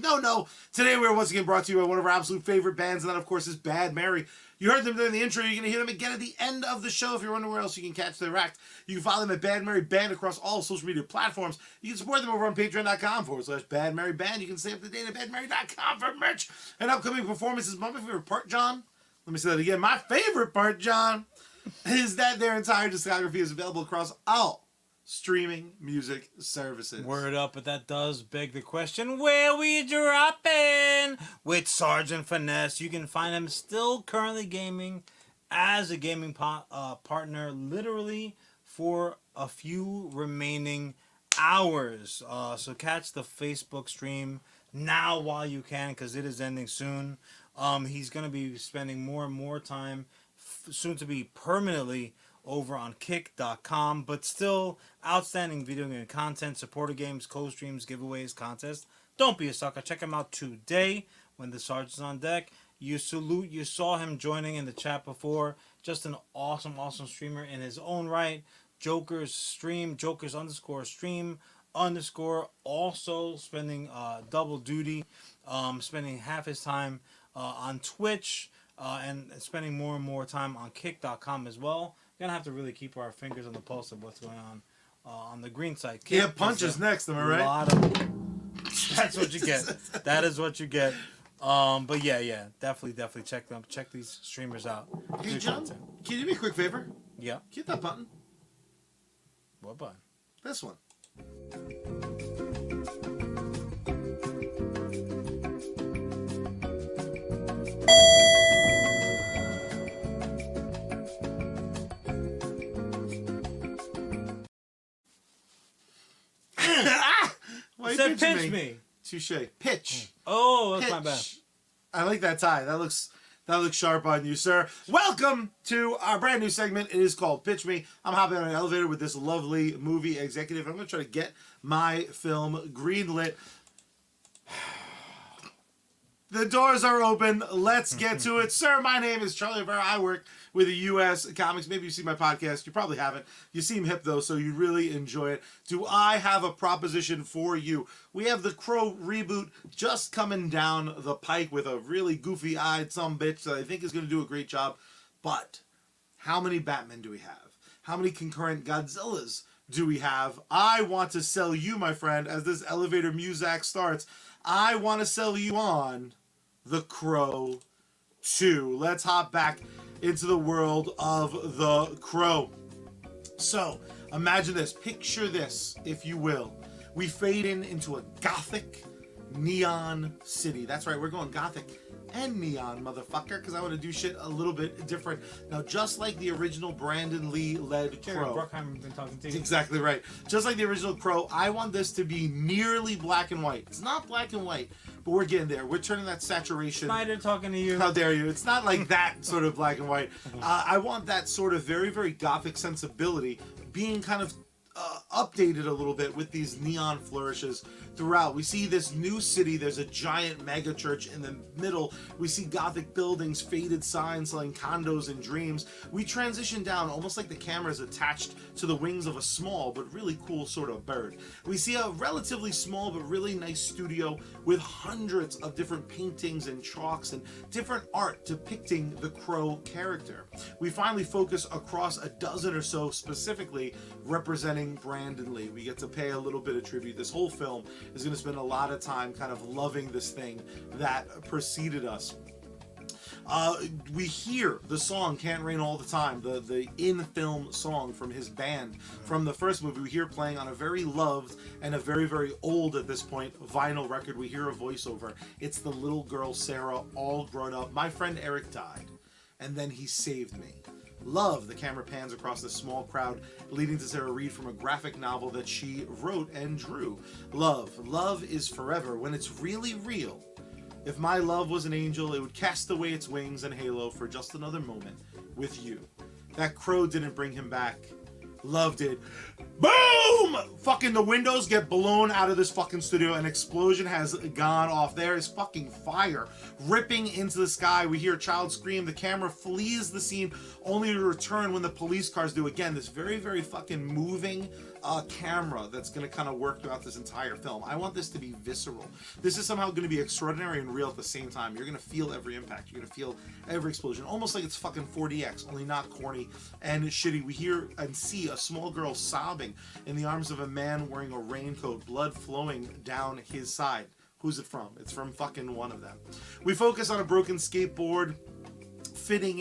Speaker 2: today we're once again brought to you by one of our absolute favorite bands, and that of course is Bad Mary. You heard them during the intro. You're going to hear them again at the end of the show. If you're wondering where else you can catch their act, you can follow them at Bad Mary Band across all social media platforms. You can support them over on patreon.com/Bad Mary Band. You can stay up to date at badmary.com for merch and upcoming performances. My favorite part, John, let me say that again. My favorite part, John, is that their entire discography is available across all streaming music services.
Speaker 1: Word up, but that does beg the question, where we dropping with Sergeant Finesse? You can find him still currently gaming as a gaming partner, literally for a few remaining hours. So catch the Facebook stream now while you can, because it is ending soon. He's going to be spending more and more time, soon to be permanently, over on kick.com, but still outstanding video game content, supporter games, co-streams, giveaways, contests. Don't be a sucker. Check him out today when the Sergeant's on deck. You saw him joining in the chat before. just an awesome streamer in his own right. Joker's stream, Jokers_stream_, also spending double duty, spending half his time on Twitch, and spending more and more time on Kick.com as well. We're gonna have to really keep our fingers on the pulse of what's going on the green side.
Speaker 2: Yeah, Punch is next, am I right?
Speaker 1: That's what you get. That is what you get. But yeah, definitely check these streamers out.
Speaker 2: Hey,
Speaker 1: Good
Speaker 2: John,
Speaker 1: content.
Speaker 2: can you do me a quick favor?
Speaker 1: Yeah.
Speaker 2: Hit that button.
Speaker 1: What button?
Speaker 2: This one. Why
Speaker 1: Said
Speaker 2: you
Speaker 1: pinch me.
Speaker 2: Touche. Pitch.
Speaker 1: Oh, that's
Speaker 2: Pitch.
Speaker 1: my bad.
Speaker 2: I like that tie. That looks sharp on you, sir. Welcome to our brand new segment. It is called Pitch Me. I'm hopping on an elevator with this lovely movie executive. I'm going to try to get my film greenlit. The doors are open. Let's get to it. Sir, my name is Charlie Rivera. I work with the US Comics. Maybe you see my podcast. You probably haven't. You seem hip, though, so you really enjoy it. Do I have a proposition for you? We have the Crow reboot just coming down the pike with a really goofy-eyed sumbitch that I think is going to do a great job. But how many Batmen do we have? How many concurrent Godzillas do we have? I want to sell you, my friend, as this elevator muzak starts, I want to sell you on The Crow 2. Let's hop back into the world of The Crow. So, imagine this. Picture this, if you will. We fade into a gothic neon city. That's right, we're going gothic and neon, motherfucker, because I want to do shit a little bit different. Now, just like the original Brandon Lee-led Crow.
Speaker 1: Bruckheimer's been talking to you.
Speaker 2: Exactly right. Just like the original Crow, I want this to be nearly black and white. It's not black and white, but we're getting there. We're turning that saturation.
Speaker 1: Snyder talking to you.
Speaker 2: How dare you? It's not like that sort of black and white. I want that sort of very, very gothic sensibility being kind of updated a little bit with these neon flourishes throughout. We see this new city. There's a giant mega church in the middle. We see gothic buildings, faded signs selling condos and dreams. We transition down almost like the camera is attached to the wings of a small but really cool sort of bird. We see a relatively small but really nice studio with hundreds of different paintings and chalks and different art depicting the Crow character. We finally focus across a dozen or so specifically representing Brandon Lee. We get to pay a little bit of tribute. This whole film is going to spend a lot of time kind of loving this thing that preceded us. We hear the song Can't Rain All the Time, the in-film song from his band from the first movie. We hear playing on a very loved and a very, very old at this point vinyl record. We hear a voiceover. It's the little girl Sarah, all grown up. My friend Eric died, and then he saved me. Love, the camera pans across the small crowd, leading to Sarah Reed from a graphic novel that she wrote and drew. Love is forever when it's really real. If my love was an angel, it would cast away its wings and halo for just another moment with you. That crow didn't bring him back. Love did. Boom! Fucking the windows get blown out of this fucking studio. An explosion has gone off. There is fucking fire ripping into the sky. We hear a child scream. The camera flees the scene only to return when the police cars do. Again, this very, very fucking moving camera that's going to kind of work throughout this entire film. I want this to be visceral. This is somehow going to be extraordinary and real at the same time. You're going to feel every impact. You're going to feel every explosion. Almost like it's fucking 4DX, only not corny and shitty. We hear and see a small girl sobbing in the arms of a man wearing a raincoat, blood flowing down his side. Who's it from? It's from fucking one of them. We focus on a broken skateboard filling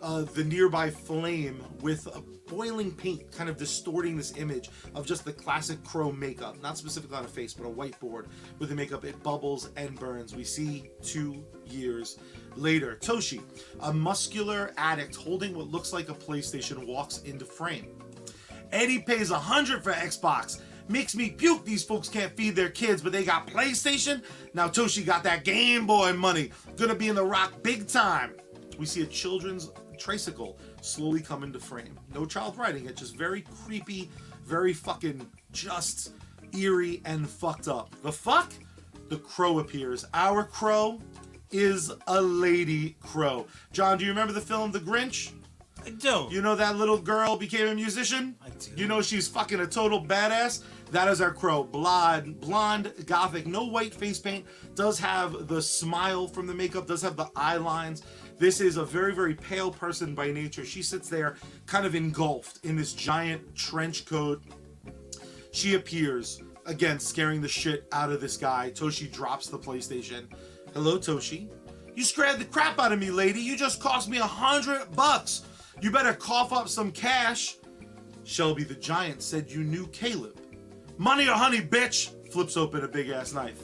Speaker 2: the nearby flame with a boiling paint, kind of distorting this image of just the classic Crow makeup, not specifically on a face, but a whiteboard with the makeup. It bubbles and burns. We see 2 years later. Toshi, a muscular addict holding what looks like a PlayStation, walks into frame. Eddie pays $100 for Xbox. Makes me puke. These folks can't feed their kids, but they got PlayStation. Now Toshi got that Game Boy money. Gonna be in the rock big time. We see a children's tricycle slowly come into frame. No child riding it, just very creepy, very fucking just eerie and fucked up. The fuck? The Crow appears. Our Crow is a lady crow. John, do you remember the film The Grinch?
Speaker 1: I do.
Speaker 2: You know that little girl became a musician?
Speaker 1: I do.
Speaker 2: You know she's fucking a total badass? That is our crow. Blonde, gothic, no white face paint. Does have the smile from the makeup, does have the eye lines. This is a very, very pale person by nature. She sits there kind of engulfed in this giant trench coat. She appears, again, scaring the shit out of this guy. Toshi drops the PlayStation. Hello, Toshi. You scared the crap out of me, lady. You just cost me $100. You better cough up some cash. Shelby the giant said you knew Caleb. Money or honey, bitch! Flips open a big-ass knife.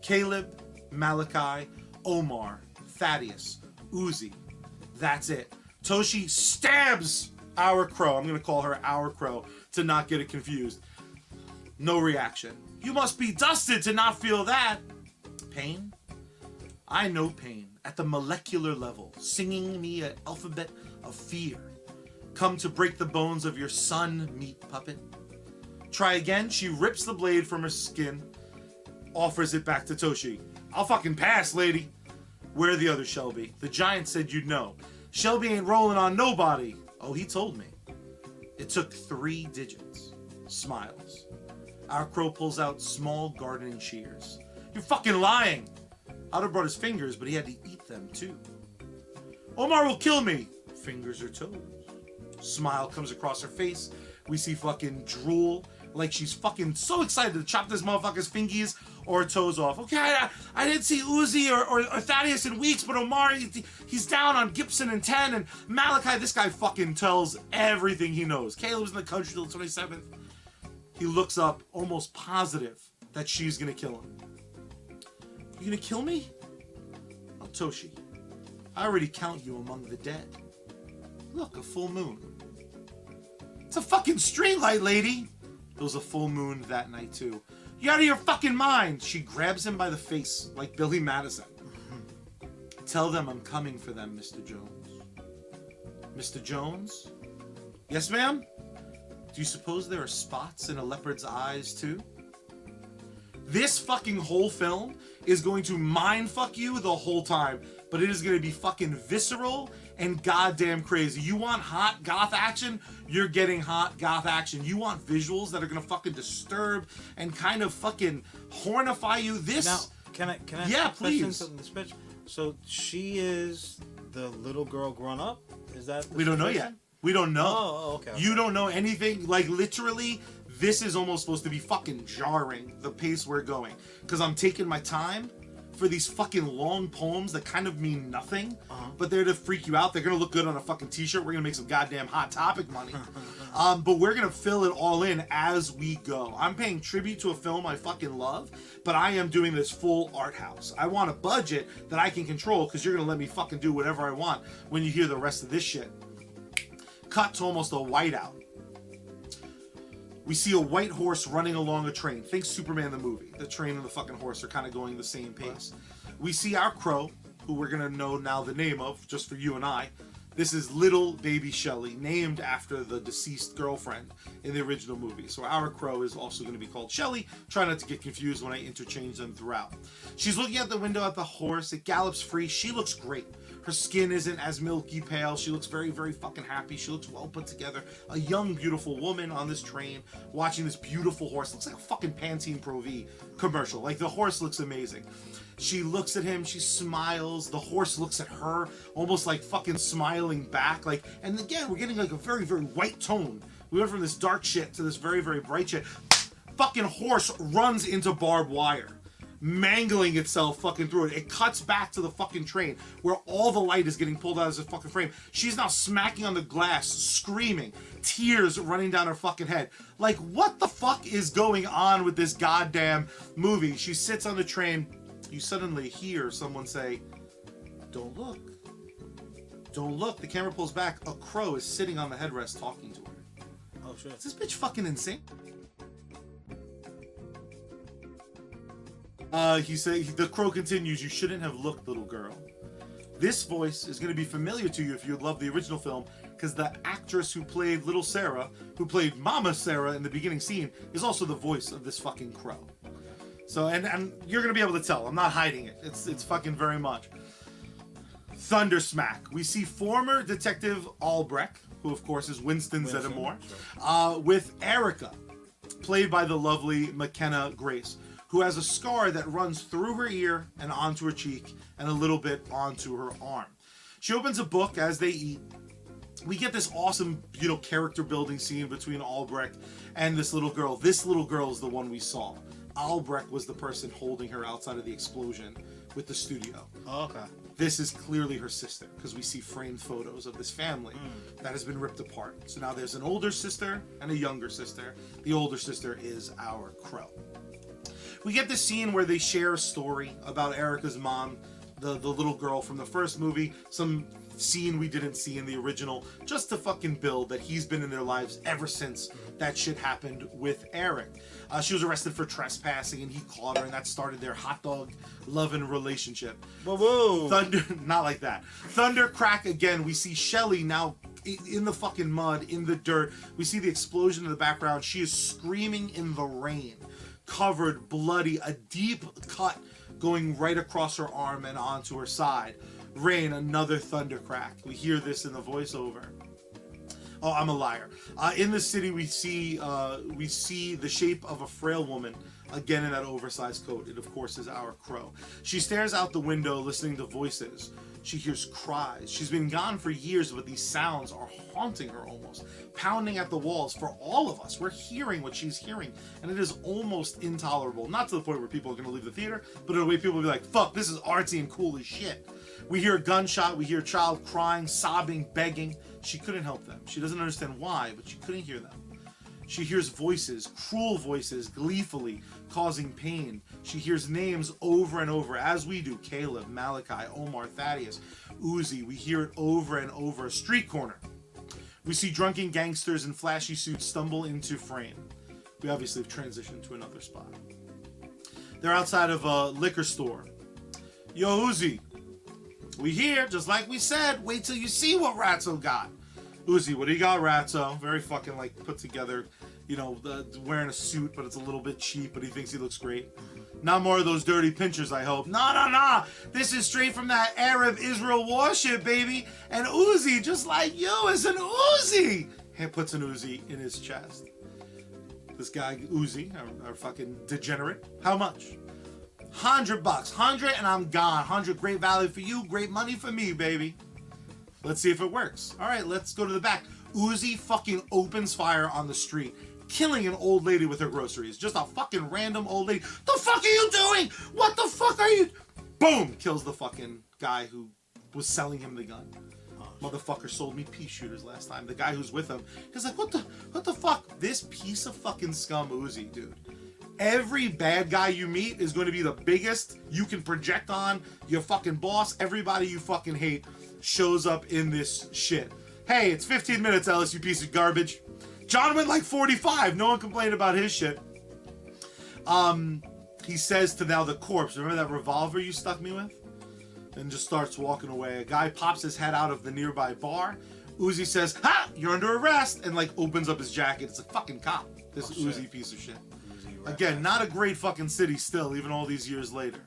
Speaker 2: Caleb, Malachi, Omar, Thaddeus, Uzi. That's it. Toshi stabs our crow. I'm going to call her our crow to not get it confused. No reaction. You must be dusted to not feel that. Pain? I know pain at the molecular level, singing me an alphabet of fear. Come to break the bones of your son, meat puppet. Try again. She rips the blade from her skin, offers it back to Toshi. I'll fucking pass, lady. Where are the others, Shelby? The giant said you'd know. Shelby ain't rolling on nobody. Oh, he told me. It took 3 digits. Smiles. Our crow pulls out small gardening shears. You're fucking lying. I'd have brought his fingers, but he had to eat them too. Omar will kill me. Fingers or toes. Smile comes across her face. We see fucking drool, like she's fucking so excited to chop this motherfucker's fingies or toes off. Okay, I didn't see Uzi or Thaddeus in weeks, but Omar, he's down on Gibson and 10, and Malachi, this guy fucking tells everything he knows. Caleb's in the country till the 27th. He looks up, almost positive that she's gonna kill him. You gonna kill me? Oh, Toshi, I already count you among the dead. Look, a full moon. It's a fucking street light, lady. There was a full moon that night, too. You out of your fucking mind. She grabs him by the face, like Billy Madison. Tell them I'm coming for them, Mr. Jones. Mr. Jones? Yes, ma'am? Do you suppose there are spots in a leopard's eyes, too? This fucking whole film is going to mindfuck you the whole time, but it is going to be fucking visceral and goddamn crazy. You want hot goth action? You're getting hot goth action. You want visuals that are going to fucking disturb and kind of fucking hornify you? This...
Speaker 1: Now, can I
Speaker 2: yeah, please.
Speaker 1: Something this bitch? So she is the little girl grown up? Is that
Speaker 2: we don't know yet. We don't know.
Speaker 1: Oh, okay.
Speaker 2: You don't know anything. Like, literally, this is almost supposed to be fucking jarring, the pace we're going. Because I'm taking my time for these fucking long poems that kind of mean nothing, but they're to freak you out. They're going to look good on a fucking t-shirt. We're going to make some goddamn Hot Topic money. But we're going to fill it all in as we go. I'm paying tribute to a film I fucking love, but I am doing this full art house. I want a budget that I can control because you're going to let me fucking do whatever I want when you hear the rest of this shit. Cut to almost a whiteout. We see a white horse running along a train. Think Superman the movie. The train and the fucking horse are kind of going the same pace. We see our crow, who we're going to know now the name of, just for you and I. This is little baby Shelly, named after the deceased girlfriend in the original movie. So our crow is also going to be called Shelly. Try not to get confused when I interchange them throughout. She's looking out the window at the horse. It gallops free. She looks great. Her skin isn't as milky pale. She looks very, very fucking happy. She looks well put together. A young, beautiful woman on this train watching this beautiful horse. Looks like a fucking Pantene Pro V commercial. Like, the horse looks amazing. She looks at him. She smiles. The horse looks at her, almost like fucking smiling back. Like, and again, we're getting like a very, very white tone. We went from this dark shit to this very, very bright shit. Fucking horse runs into barbed wire, mangling itself fucking through it. It cuts back to the fucking train where all the light is getting pulled out of the fucking frame. She's now smacking on the glass, screaming, tears running down her fucking head. Like, what the fuck is going on with this goddamn movie? She sits on the train. You suddenly hear someone say, "Don't look. Don't look." The camera pulls back. A crow is sitting on the headrest talking to her.
Speaker 1: Oh, shit.
Speaker 2: Is this bitch fucking insane? The crow continues, "You shouldn't have looked, little girl." This voice is going to be familiar to you if you love the original film, because the actress who played Little Sarah, who played Mama Sarah in the beginning scene, is also the voice of this fucking crow. So, and you're going to be able to tell. I'm not hiding it. It's fucking very much. Thunder Smack. We see former Detective Albrecht, who of course is Winston Zeddemore, with Erica, played by the lovely McKenna Grace, who has a scar that runs through her ear and onto her cheek and a little bit onto her arm. She opens a book as they eat. We get this awesome, character building scene between Albrecht and this little girl. This little girl is the one we saw. Albrecht was the person holding her outside of the explosion with the studio.
Speaker 1: Oh, okay.
Speaker 2: This is clearly her sister, because we see framed photos of this family that has been ripped apart. So now there's an older sister and a younger sister. The older sister is our Crow. We get this scene where they share a story about Erica's mom, the little girl from the first movie, some scene we didn't see in the original, just to fucking build that he's been in their lives ever since that shit happened with Eric. She was arrested for trespassing and he caught her, and that started their hot dog loving relationship.
Speaker 1: Whoa.
Speaker 2: Thunder, not like that. Thunder crack again. We see Shelly now in the fucking mud, in the dirt. We see the explosion in the background. She is screaming in the rain, covered, bloody, a deep cut going right across her arm and onto her side. Rain, another thunder crack. We hear this in the voiceover. Oh, I'm a liar. In the city, we see the shape of a frail woman, again in that oversized coat. It, of course, is our Crow. She stares out the window, listening to voices. She hears cries. She's been gone for years, but these sounds are haunting her almost, pounding at the walls for all of us. We're hearing what she's hearing, and it is almost intolerable. Not to the point where people are going to leave the theater, but in a way people will be like, fuck, this is artsy and cool as shit. We hear a gunshot, we hear a child crying, sobbing, begging. She couldn't help them. She doesn't understand why, but she couldn't hear them. She hears voices, cruel voices, gleefully causing pain. She hears names over and over, as we do. Caleb, Malachi, Omar, Thaddeus, Uzi. We hear it over and over. A street corner. We see drunken gangsters in flashy suits stumble into frame. We obviously have transitioned to another spot. They're outside of a liquor store. Yo, Uzi. We here, just like we said. Wait till you see what Ratso got. Uzi, what do you got, Ratso? Very fucking, put together, wearing a suit, but it's a little bit cheap, but he thinks he looks great. Not more of those dirty pinchers, I hope. No. This is straight from that Arab-Israel warship, baby. And Uzi, just like you, is an Uzi. He puts an Uzi in his chest. This guy, Uzi, our fucking degenerate. How much? $100. 100 and I'm gone. 100, great value for you, great money for me, baby. Let's see if it works. All right, let's go to the back. Uzi fucking opens fire on the street, killing an old lady with her groceries. Just a fucking random old lady. The fuck are you doing? What the fuck are you? Boom! Kills the fucking guy who was selling him the gun. Motherfucker sold me pea shooters last time. The guy who's with him, he's like, what the fuck? This piece of fucking scum Uzi, dude. Every bad guy you meet is going to be the biggest you can project on. Your fucking boss, everybody you fucking hate shows up in this shit. Hey, it's 15 minutes, Ellis, you piece of garbage. John went like 45. No one complained about his shit. He says to now the corpse, remember that revolver you stuck me with? And just starts walking away. A guy pops his head out of the nearby bar. Uzi says, ha! You're under arrest! And opens up his jacket. It's a fucking cop. This Uzi piece of shit. Again, not a great fucking city still, even all these years later.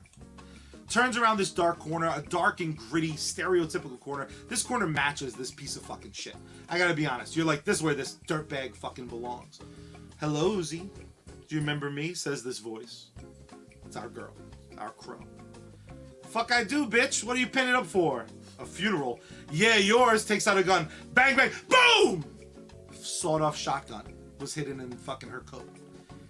Speaker 2: Turns around this dark corner, a dark and gritty, stereotypical corner. This corner matches this piece of fucking shit. I gotta be honest. You're like, this is where this dirtbag fucking belongs. Hello, Uzi. Do you remember me? Says this voice. It's our girl. Our Crow. Fuck I do, bitch. What are you pinning up for? A funeral. Yeah, yours. Takes out a gun. Bang, bang. Boom! Sawed-off shotgun was hidden in fucking her coat.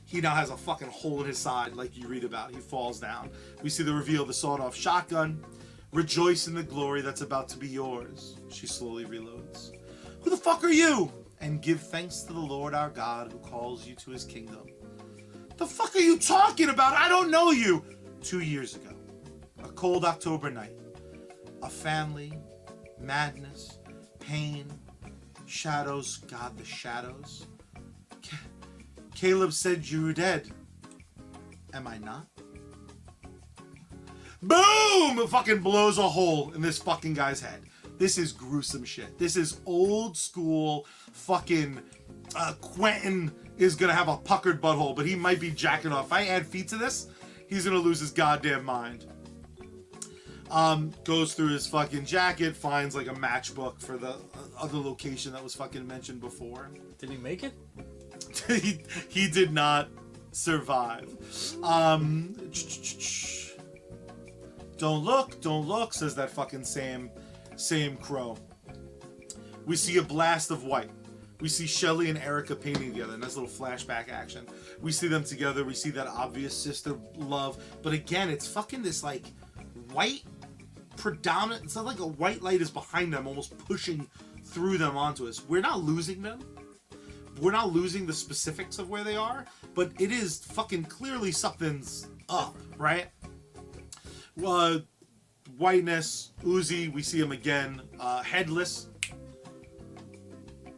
Speaker 2: He now has a fucking hole in his side like you read about. He falls down. We see the reveal of the sawed-off shotgun. Rejoice in the glory that's about to be yours. She slowly reloads. Who the fuck are you? And give thanks to the Lord our God who calls you to his kingdom. The fuck are you talking about? I don't know you. 2 years ago. A cold October night. A family. Madness. Pain. Shadows. God, the shadows. Caleb said you were dead. Am I not? Boom! It fucking blows a hole in this fucking guy's head. This is gruesome shit. This is old school fucking Quentin is gonna have a puckered butthole, but he might be jacking off. If I add feet to this, He's gonna lose his goddamn mind. Goes through his fucking jacket, finds like a matchbook for the other location that was fucking mentioned before.
Speaker 1: Did he make it?
Speaker 2: he did not survive. Don't look, says that fucking same crow. We see a blast of white. We see Shelly and Erica painting together, and that's a little flashback action. We see them together, we see that obvious sister love, but again, it's fucking this like white predominant, it's not like a white light is behind them, almost pushing through them onto us. We're not losing them. We're not losing the specifics of where they are, but it is fucking clearly something's up, right? Whiteness, Uzi, we see him again, headless.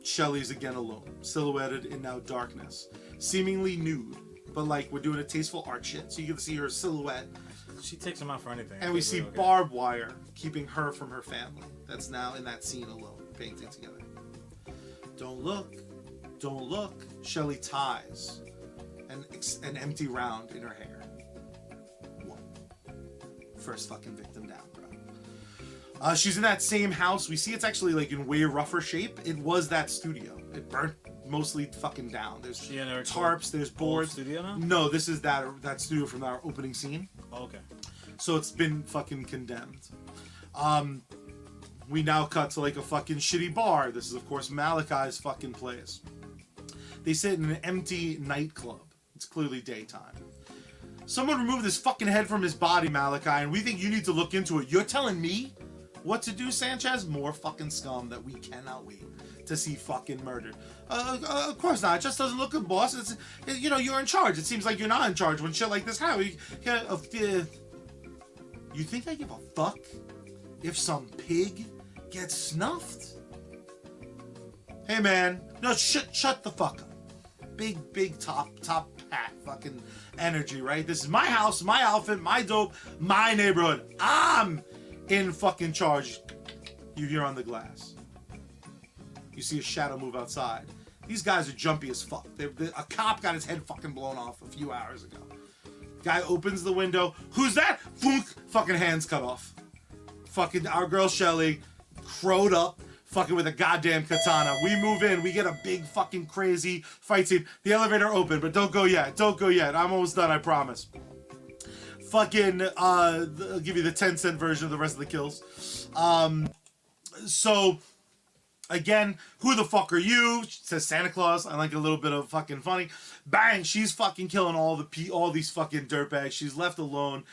Speaker 2: Shelly's again alone, silhouetted in now darkness, seemingly nude, but like we're doing a tasteful art shit, so you get to see her silhouette.
Speaker 1: She takes him out for anything.
Speaker 2: And we see barbed wire keeping her from her family. That's now in that scene alone, painting together. Don't look. Shelly ties an empty round in her hair. One. First fucking victim down, bro. She's in that same house. We see it's actually like in way rougher shape. It was that studio. It burnt mostly fucking down. There's tarps, there's boards.
Speaker 1: Studio now?
Speaker 2: No, this is that studio from our opening scene.
Speaker 1: Oh, okay.
Speaker 2: So it's been fucking condemned. We now cut to like a fucking shitty bar. This is of course Malachi's fucking place. They sit in an empty nightclub. It's clearly daytime. Someone removed his fucking head from his body, Malachi, and we think you need to look into it. You're telling me what to do, Sanchez? More fucking scum that we cannot wait to see fucking murdered. Of course not. It just doesn't look good, boss. It's, you know, you're in charge. It seems like you're not in charge when shit like this happens. You think I give a fuck if some pig gets snuffed? Hey man, no, shut the fuck up. Big top hat fucking energy, right? This is my house, my outfit, my dope, my neighborhood. I'm in fucking charge. You hear on the glass. You see a shadow move outside. These guys are jumpy as fuck. A cop got his head fucking blown off a few hours ago. Guy opens the window. Who's that? Thunk! Fucking hands cut off. Fucking our girl Shelly, crowed up, fucking with a goddamn katana. We move in. We get a big fucking crazy fight scene. The elevator open, but don't go yet. Don't go yet. I'm almost done, I promise. Fucking, I'll give you the 10-cent version of the rest of the kills. So, again, who the fuck are you? Says Santa Claus. I like a little bit of fucking funny. Bang! She's fucking killing all these fucking dirtbags. She's left alone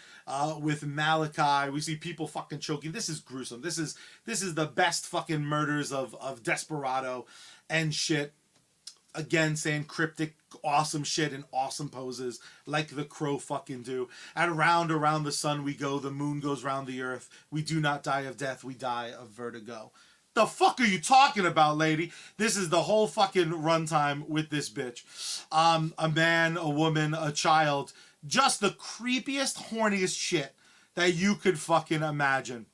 Speaker 2: with Malachi. We see people fucking choking. This is gruesome. This is the best fucking murders of Desperado and shit. Again, saying cryptic, awesome shit in awesome poses like the crow fucking do. And around the sun we go. The moon goes round the earth. We do not die of death. We die of vertigo. The fuck are you talking about, lady? This is the whole fucking runtime with this bitch. A man, a woman, a child. Just the creepiest, horniest shit that you could fucking imagine.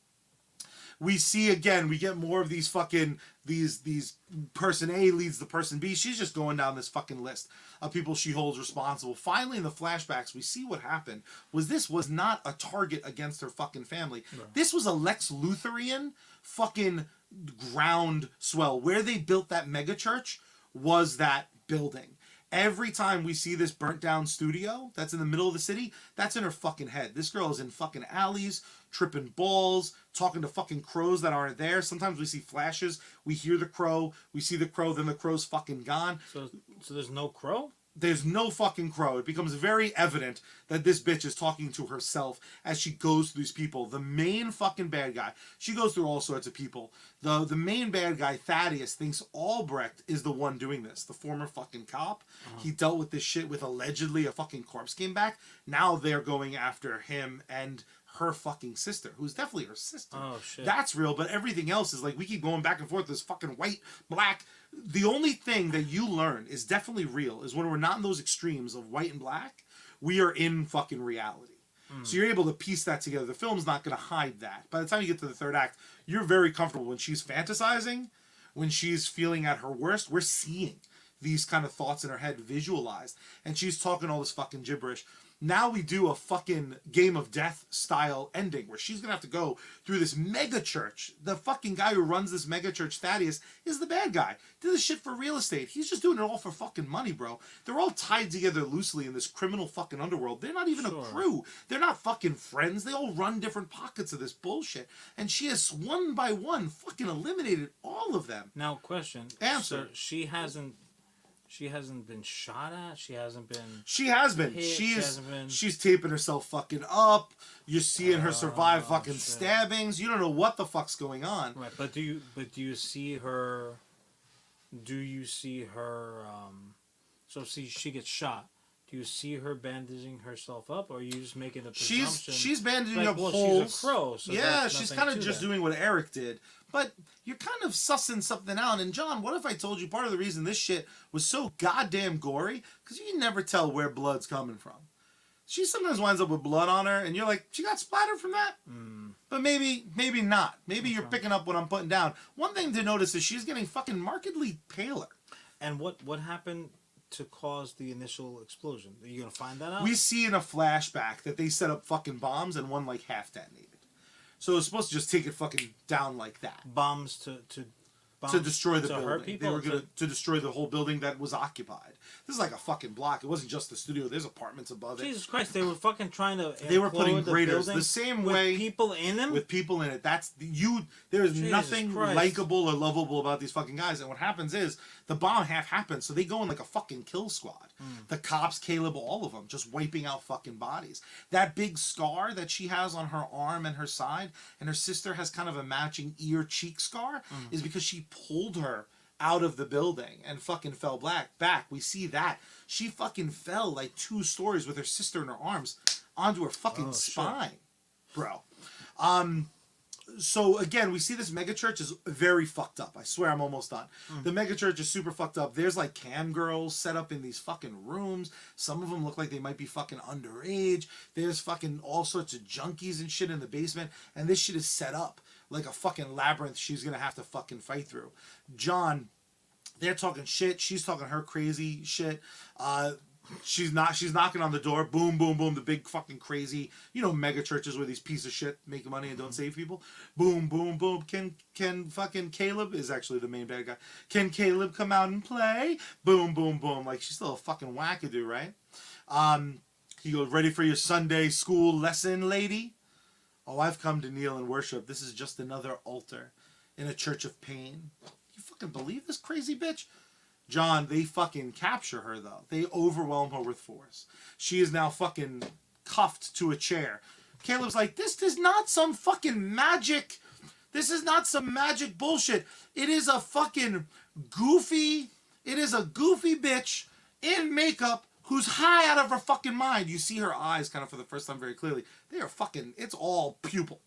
Speaker 2: We see again, we get more of these fucking, these person A leads the person B. She's just going down this fucking list of people she holds responsible. Finally, in the flashbacks, we see what happened. This was not a target against her fucking family. No. This was a Lex Lutherian fucking ground swell. Where they built that mega church was that building. Every time we see this burnt down studio that's in the middle of the city, that's in her fucking head. This girl is in fucking alleys, tripping balls, talking to fucking crows that aren't there. Sometimes we see flashes. We hear the crow. We see the crow. Then the crow's fucking gone.
Speaker 1: So there's no crow?
Speaker 2: There's no fucking crow. It becomes very evident that this bitch is talking to herself as she goes through these people. The main fucking bad guy, she goes through all sorts of people. The main bad guy, Thaddeus, thinks Albrecht is the one doing this. The former fucking cop. He dealt with this shit with allegedly a fucking corpse came back. Now they're going after him and her fucking sister, who's definitely her sister.
Speaker 1: Oh, shit.
Speaker 2: That's real, but everything else is like, we keep going back and forth, this fucking white, black. The only thing that you learn is definitely real is when we're not in those extremes of white and black, we are in fucking reality. So you're able to piece that together. The film's not going to hide that. By the time you get to the third act, you're very comfortable when she's fantasizing, when she's feeling at her worst. We're seeing these kind of thoughts in her head visualized. And she's talking all this fucking gibberish. Now we do a fucking Game of Death style ending where she's gonna have to go through this mega church. The fucking guy who runs this mega church, Thaddeus, is the bad guy. Did this shit for real estate. He's just doing it all for fucking money, bro. They're all tied together loosely in this criminal fucking underworld. They're not even a crew. They're not fucking friends. They all run different pockets of this bullshit. And she has one by one fucking eliminated all of them.
Speaker 1: Now, question.
Speaker 2: Answer.
Speaker 1: So she hasn't been shot at. She hasn't been.
Speaker 2: She has been. She's taping herself fucking up. You're seeing her survive fucking stabbings. You don't know what the fuck's going on.
Speaker 1: Right, but do you see her? Do you see her? So see, she gets shot. Do you see her bandaging herself up, or are you just making the presumption?
Speaker 2: She's bandaging up holes.
Speaker 1: She's a crow, so
Speaker 2: yeah, she's kind of just doing what Eric did. But you're kind of sussing something out. And John, what if I told you part of the reason this shit was so goddamn gory? Because you can never tell where blood's coming from. She sometimes winds up with blood on her, and you're like, she got splattered from that? But maybe not. Maybe you're picking up what I'm putting down. One thing to notice is she's getting fucking markedly paler.
Speaker 1: And what happened to cause the initial explosion? Are you going to find that out?
Speaker 2: We see in a flashback that they set up fucking bombs and one like half detonated. So it's supposed to just take it fucking down like that.
Speaker 1: Bombs to
Speaker 2: destroy the building.
Speaker 1: Hurt people?
Speaker 2: They were going to destroy the whole building that was occupied. This is like a fucking block. It wasn't just the studio. There's apartments above it.
Speaker 1: Jesus Christ! They were fucking trying to.
Speaker 2: They were putting graders the same way
Speaker 1: with people in them.
Speaker 2: With people in it. There's nothing likable or lovable about these fucking guys. And what happens is the bomb half happens, so they go in like a fucking kill squad. The cops, Caleb, all of them, just wiping out fucking bodies. That big scar that she has on her arm and her side, and her sister has kind of a matching ear cheek scar, is because she pulled her out of the building and fucking fell back. We see that. She fucking fell like 2 stories with her sister in her arms onto her fucking spine. Shit. Bro. So again, we see this megachurch is very fucked up. I swear I'm almost done. The megachurch is super fucked up. There's like cam girls set up in these fucking rooms. Some of them look like they might be fucking underage. There's fucking all sorts of junkies and shit in the basement. And this shit is set up like a fucking labyrinth she's gonna have to fucking fight through. John, they're talking shit. She's talking her crazy shit. She's knocking on the door. Boom, boom, boom. The big fucking crazy, mega churches where these pieces of shit make money and don't save people. Boom, boom, boom. Can fucking Caleb is actually the main bad guy. Can Caleb come out and play? Boom, boom, boom. Like she's still a fucking wackadoo, right? He goes, ready for your Sunday school lesson, lady? Oh, I've come to kneel and worship. This is just another altar in a church of pain. You fucking believe this crazy bitch? John, they fucking capture her, though. They overwhelm her with force. She is now fucking cuffed to a chair. Caleb's like, this is not some fucking magic. This is not some magic bullshit. It is a fucking goofy bitch in makeup who's high out of her fucking mind. You see her eyes kind of for the first time very clearly. They are fucking, it's all pupil.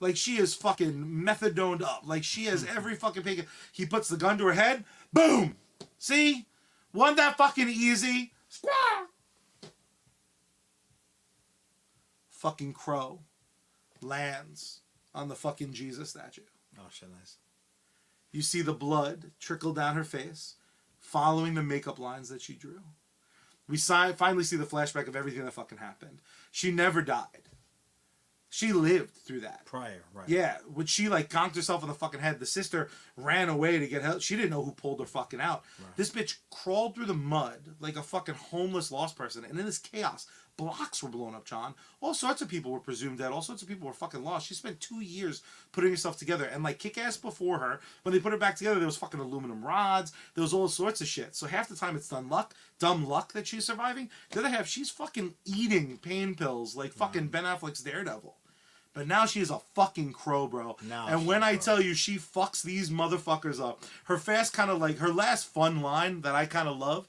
Speaker 2: Like she is fucking methadoned up. Like she has every fucking pig. He puts the gun to her head. Boom! See? Wasn't that fucking easy? Squaw! Fucking crow lands on the fucking Jesus statue.
Speaker 1: Oh shit, nice.
Speaker 2: You see the blood trickle down her face, following the makeup lines that she drew. We finally see the flashback of everything that fucking happened. She never died. She lived through that.
Speaker 1: Prior, right.
Speaker 2: Yeah, when she like conked herself in the fucking head, the sister ran away to get help. She didn't know who pulled her fucking out. Right. This bitch crawled through the mud like a fucking homeless lost person. And in this chaos, blocks were blown up, John. All sorts of people were presumed dead. All sorts of people were fucking lost. She spent 2 years putting herself together. And like Kick-Ass before her, when they put her back together, there was fucking aluminum rods. There was all sorts of shit. So half the time it's dumb luck that she's surviving. The other half, she's fucking eating pain pills like fucking Ben Affleck's Daredevil. But now she is a fucking crow, bro. And when I tell you she fucks these motherfuckers up, her last fun line that I kind of love,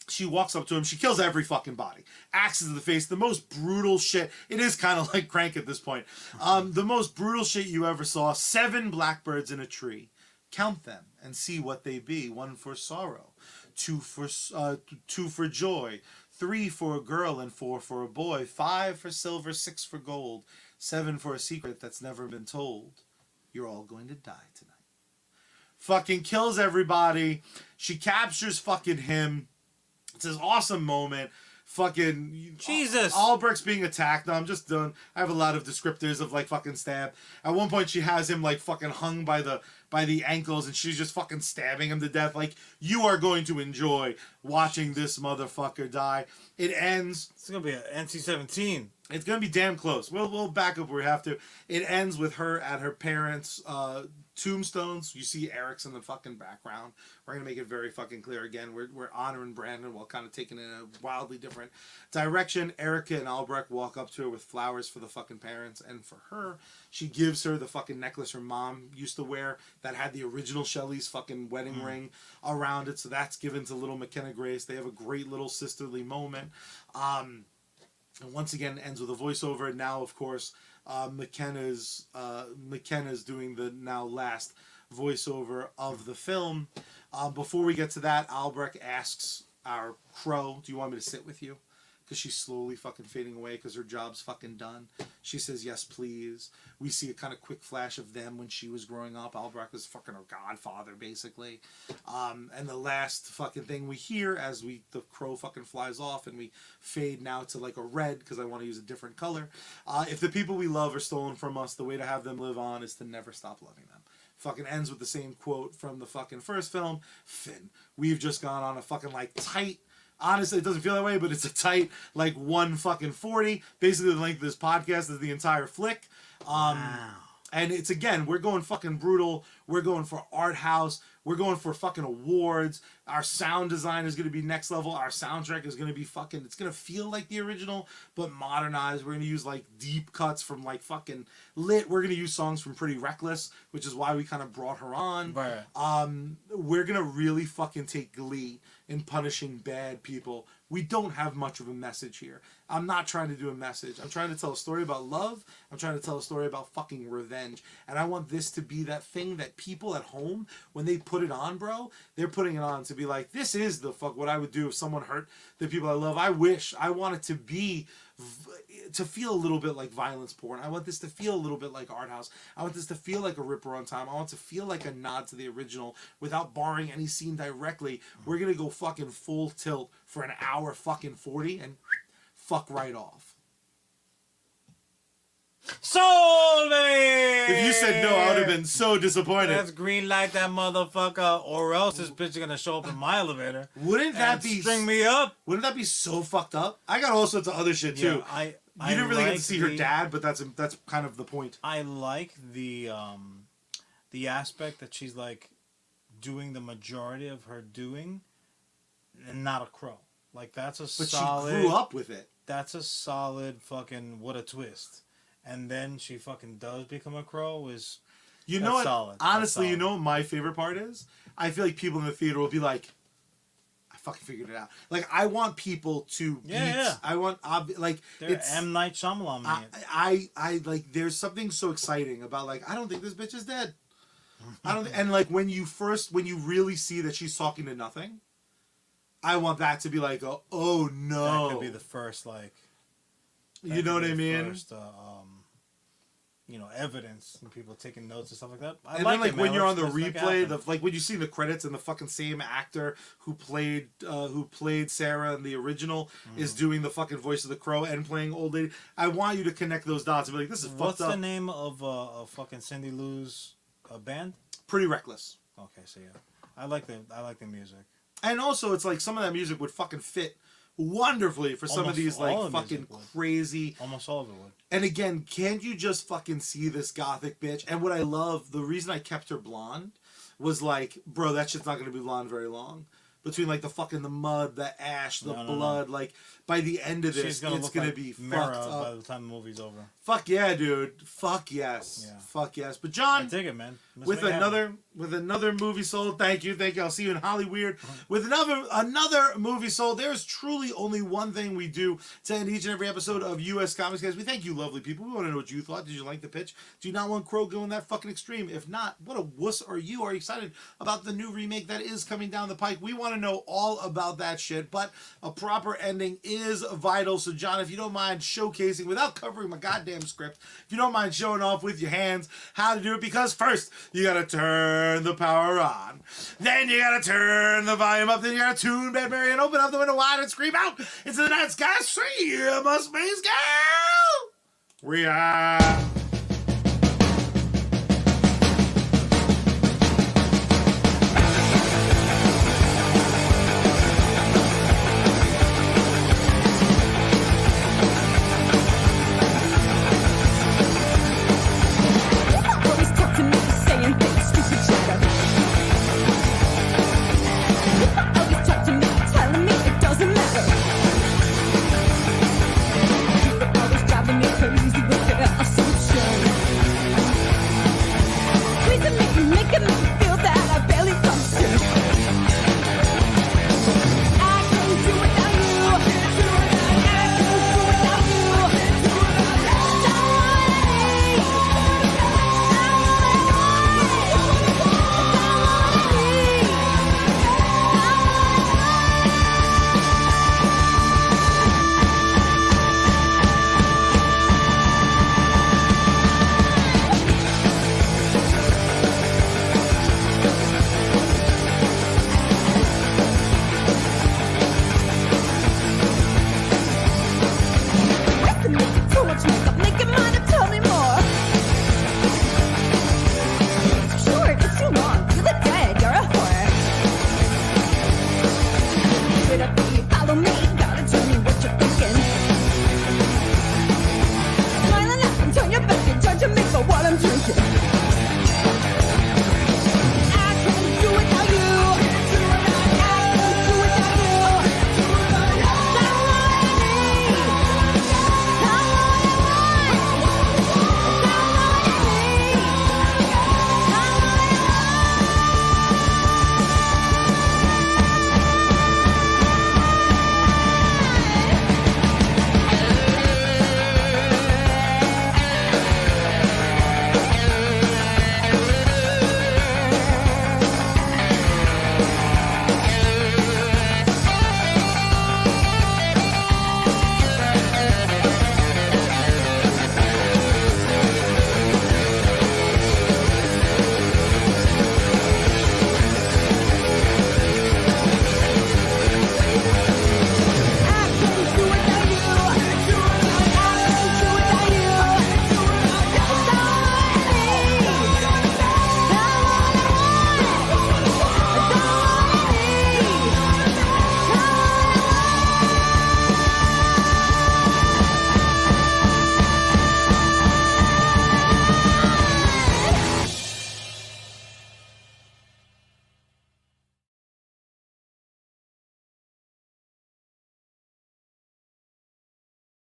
Speaker 2: she walks up to him, she kills every fucking body. Axes to the face, the most brutal shit. It is kind of like Crank at this point. The most brutal shit you ever saw. 7 blackbirds in a tree. Count them and see what they be. 1 for sorrow, 2 for joy, 3 for a girl and 4 for a boy, 5 for silver, 6 for gold, 7 for a secret that's never been told. You're all going to die tonight. fucking kills everybody. She captures fucking him. It's this awesome moment. Fucking
Speaker 1: Jesus.
Speaker 2: Albrecht's being attacked. No, I'm just done. I have a lot of descriptors of like fucking stab. At one point she has him like fucking hung by the ankles and she's just fucking stabbing him to death. Like, you are going to enjoy watching this motherfucker die. It ends.
Speaker 1: It's gonna be an NC-17.
Speaker 2: It's gonna be damn close. We'll back up where we have to. It ends with her at her parents' tombstones. You see Eric's in the fucking background. We're gonna make it very fucking clear again. We're honoring Brandon while kind of taking it in a wildly different direction. Erica and Albrecht walk up to her with flowers for the fucking parents, and for her, she gives her the fucking necklace her mom used to wear that had the original Shelley's fucking wedding ring around it. So that's given to little McKenna Grace. They have a great little sisterly moment. And once again, ends with a voiceover. Now, of course, McKenna's doing the now last voiceover of the film. Before we get to that, Albrecht asks our crow, "Do you want me to sit with you?" Because she's slowly fucking fading away because her job's fucking done. She says, "Yes, please." We see a kind of quick flash of them when she was growing up. Albrecht was fucking her godfather, basically. And the last fucking thing we hear as the crow fucking flies off and we fade now to like a red because I want to use a different color. If the people we love are stolen from us, the way to have them live on is to never stop loving them. Fucking ends with the same quote from the fucking first film. Finn, we've just gone on a fucking like tight... Honestly, it doesn't feel that way, but it's a tight, like, 1:40. Basically, the length of this podcast is the entire flick.
Speaker 1: Wow.
Speaker 2: And it's, again, we're going fucking brutal. We're going for art house. We're going for fucking awards. Our sound design is going to be next level. Our soundtrack is going to be fucking... It's going to feel like the original, but modernized. We're going to use, like, deep cuts from, like, fucking Lit. We're going to use songs from Pretty Reckless, which is why we kind of brought her on.
Speaker 1: Right.
Speaker 2: We're going to really fucking take glee in punishing bad people. We don't have much of a message here. I'm not trying to do a message. I'm trying to tell a story about love. I'm trying to tell a story about fucking revenge. And I want this to be that thing that people at home, when they put it on, bro, they're putting it on to be like, this is the fuck what I would do if someone hurt the people I love. I want it to be... to feel a little bit like violence porn. I want this to feel a little bit like art house. I want this to feel like a Ripper on Time. I want it to feel like a nod to the original without borrowing any scene directly. We're gonna go fucking full tilt for an hour fucking 40 and fuck right off.
Speaker 1: Sold, baby!
Speaker 2: If you said no, I would have been so disappointed.
Speaker 1: Let's green light that motherfucker, or else this bitch is gonna show up in my elevator.
Speaker 2: Wouldn't that be
Speaker 1: string me up?
Speaker 2: Wouldn't that be so fucked up? I got all sorts of other shit too.
Speaker 1: Yeah,
Speaker 2: you didn't really get to see her dad, but that's kind of the point.
Speaker 1: I like the aspect that she's like doing the majority of her doing, and not a crow. Like that's a solid.
Speaker 2: But she grew up with it.
Speaker 1: That's a solid fucking what a twist. And then she fucking does become a crow.
Speaker 2: You know what?
Speaker 1: Solid.
Speaker 2: Honestly, you know what my favorite part is? I feel like people in the theater will be like, I fucking figured it out. Like, I want people to I want, like...
Speaker 1: They're M. Night Shyamalan, man.
Speaker 2: I like, there's something so exciting about, like, I don't think this bitch is dead. And, like, when you really see that she's talking to nothing, I want that to be like, oh no.
Speaker 1: That could be the first, like...
Speaker 2: You know what I mean?
Speaker 1: First, evidence and people taking notes and stuff like that.
Speaker 2: And then, like, when you're on the replay, like when you see the credits and the fucking same actor who played Sarah in the original is doing the fucking voice of the crow and playing old lady. I want you to connect those dots and be like, this is fucked up.
Speaker 1: What's the name of fucking Cindy Lou's band?
Speaker 2: Pretty Reckless.
Speaker 1: Okay, so yeah, I like the music.
Speaker 2: And also, it's like some of that music would fucking fit wonderfully for some of these like fucking crazy.
Speaker 1: Almost all of it would.
Speaker 2: And again, can't you just fucking see this gothic bitch? And what I love, the reason I kept her blonde was like, bro, that shit's not gonna be blonde very long. Between like the mud, the ash, the blood, like by the end of this, it's gonna be fucked up.
Speaker 1: By the time the movie's over.
Speaker 2: Fuck yeah, dude. Fuck yes. Yeah. Fuck yes. But John,
Speaker 1: I dig it, man.
Speaker 2: With another movie sold. Thank you. I'll see you in Hollyweird. With another movie sold. There's truly only one thing we do to end each and every episode of USComicsCast. We thank you, lovely people. We want to know what you thought. Did you like the pitch? Do you not want Crow going that fucking extreme? If not, what a wuss are you? Are you excited about the new remake that is coming down the pike? We want to want to know all about that shit, but a proper ending is vital. So, John, if you don't mind showcasing, without covering my goddamn script, if you don't mind showing off with your hands how to do it, because first, you gotta turn the power on. Then you gotta turn the volume up. Then you gotta tune Bad Mary and open up the window wide and scream out into the night sky. See you, must be scared. We are...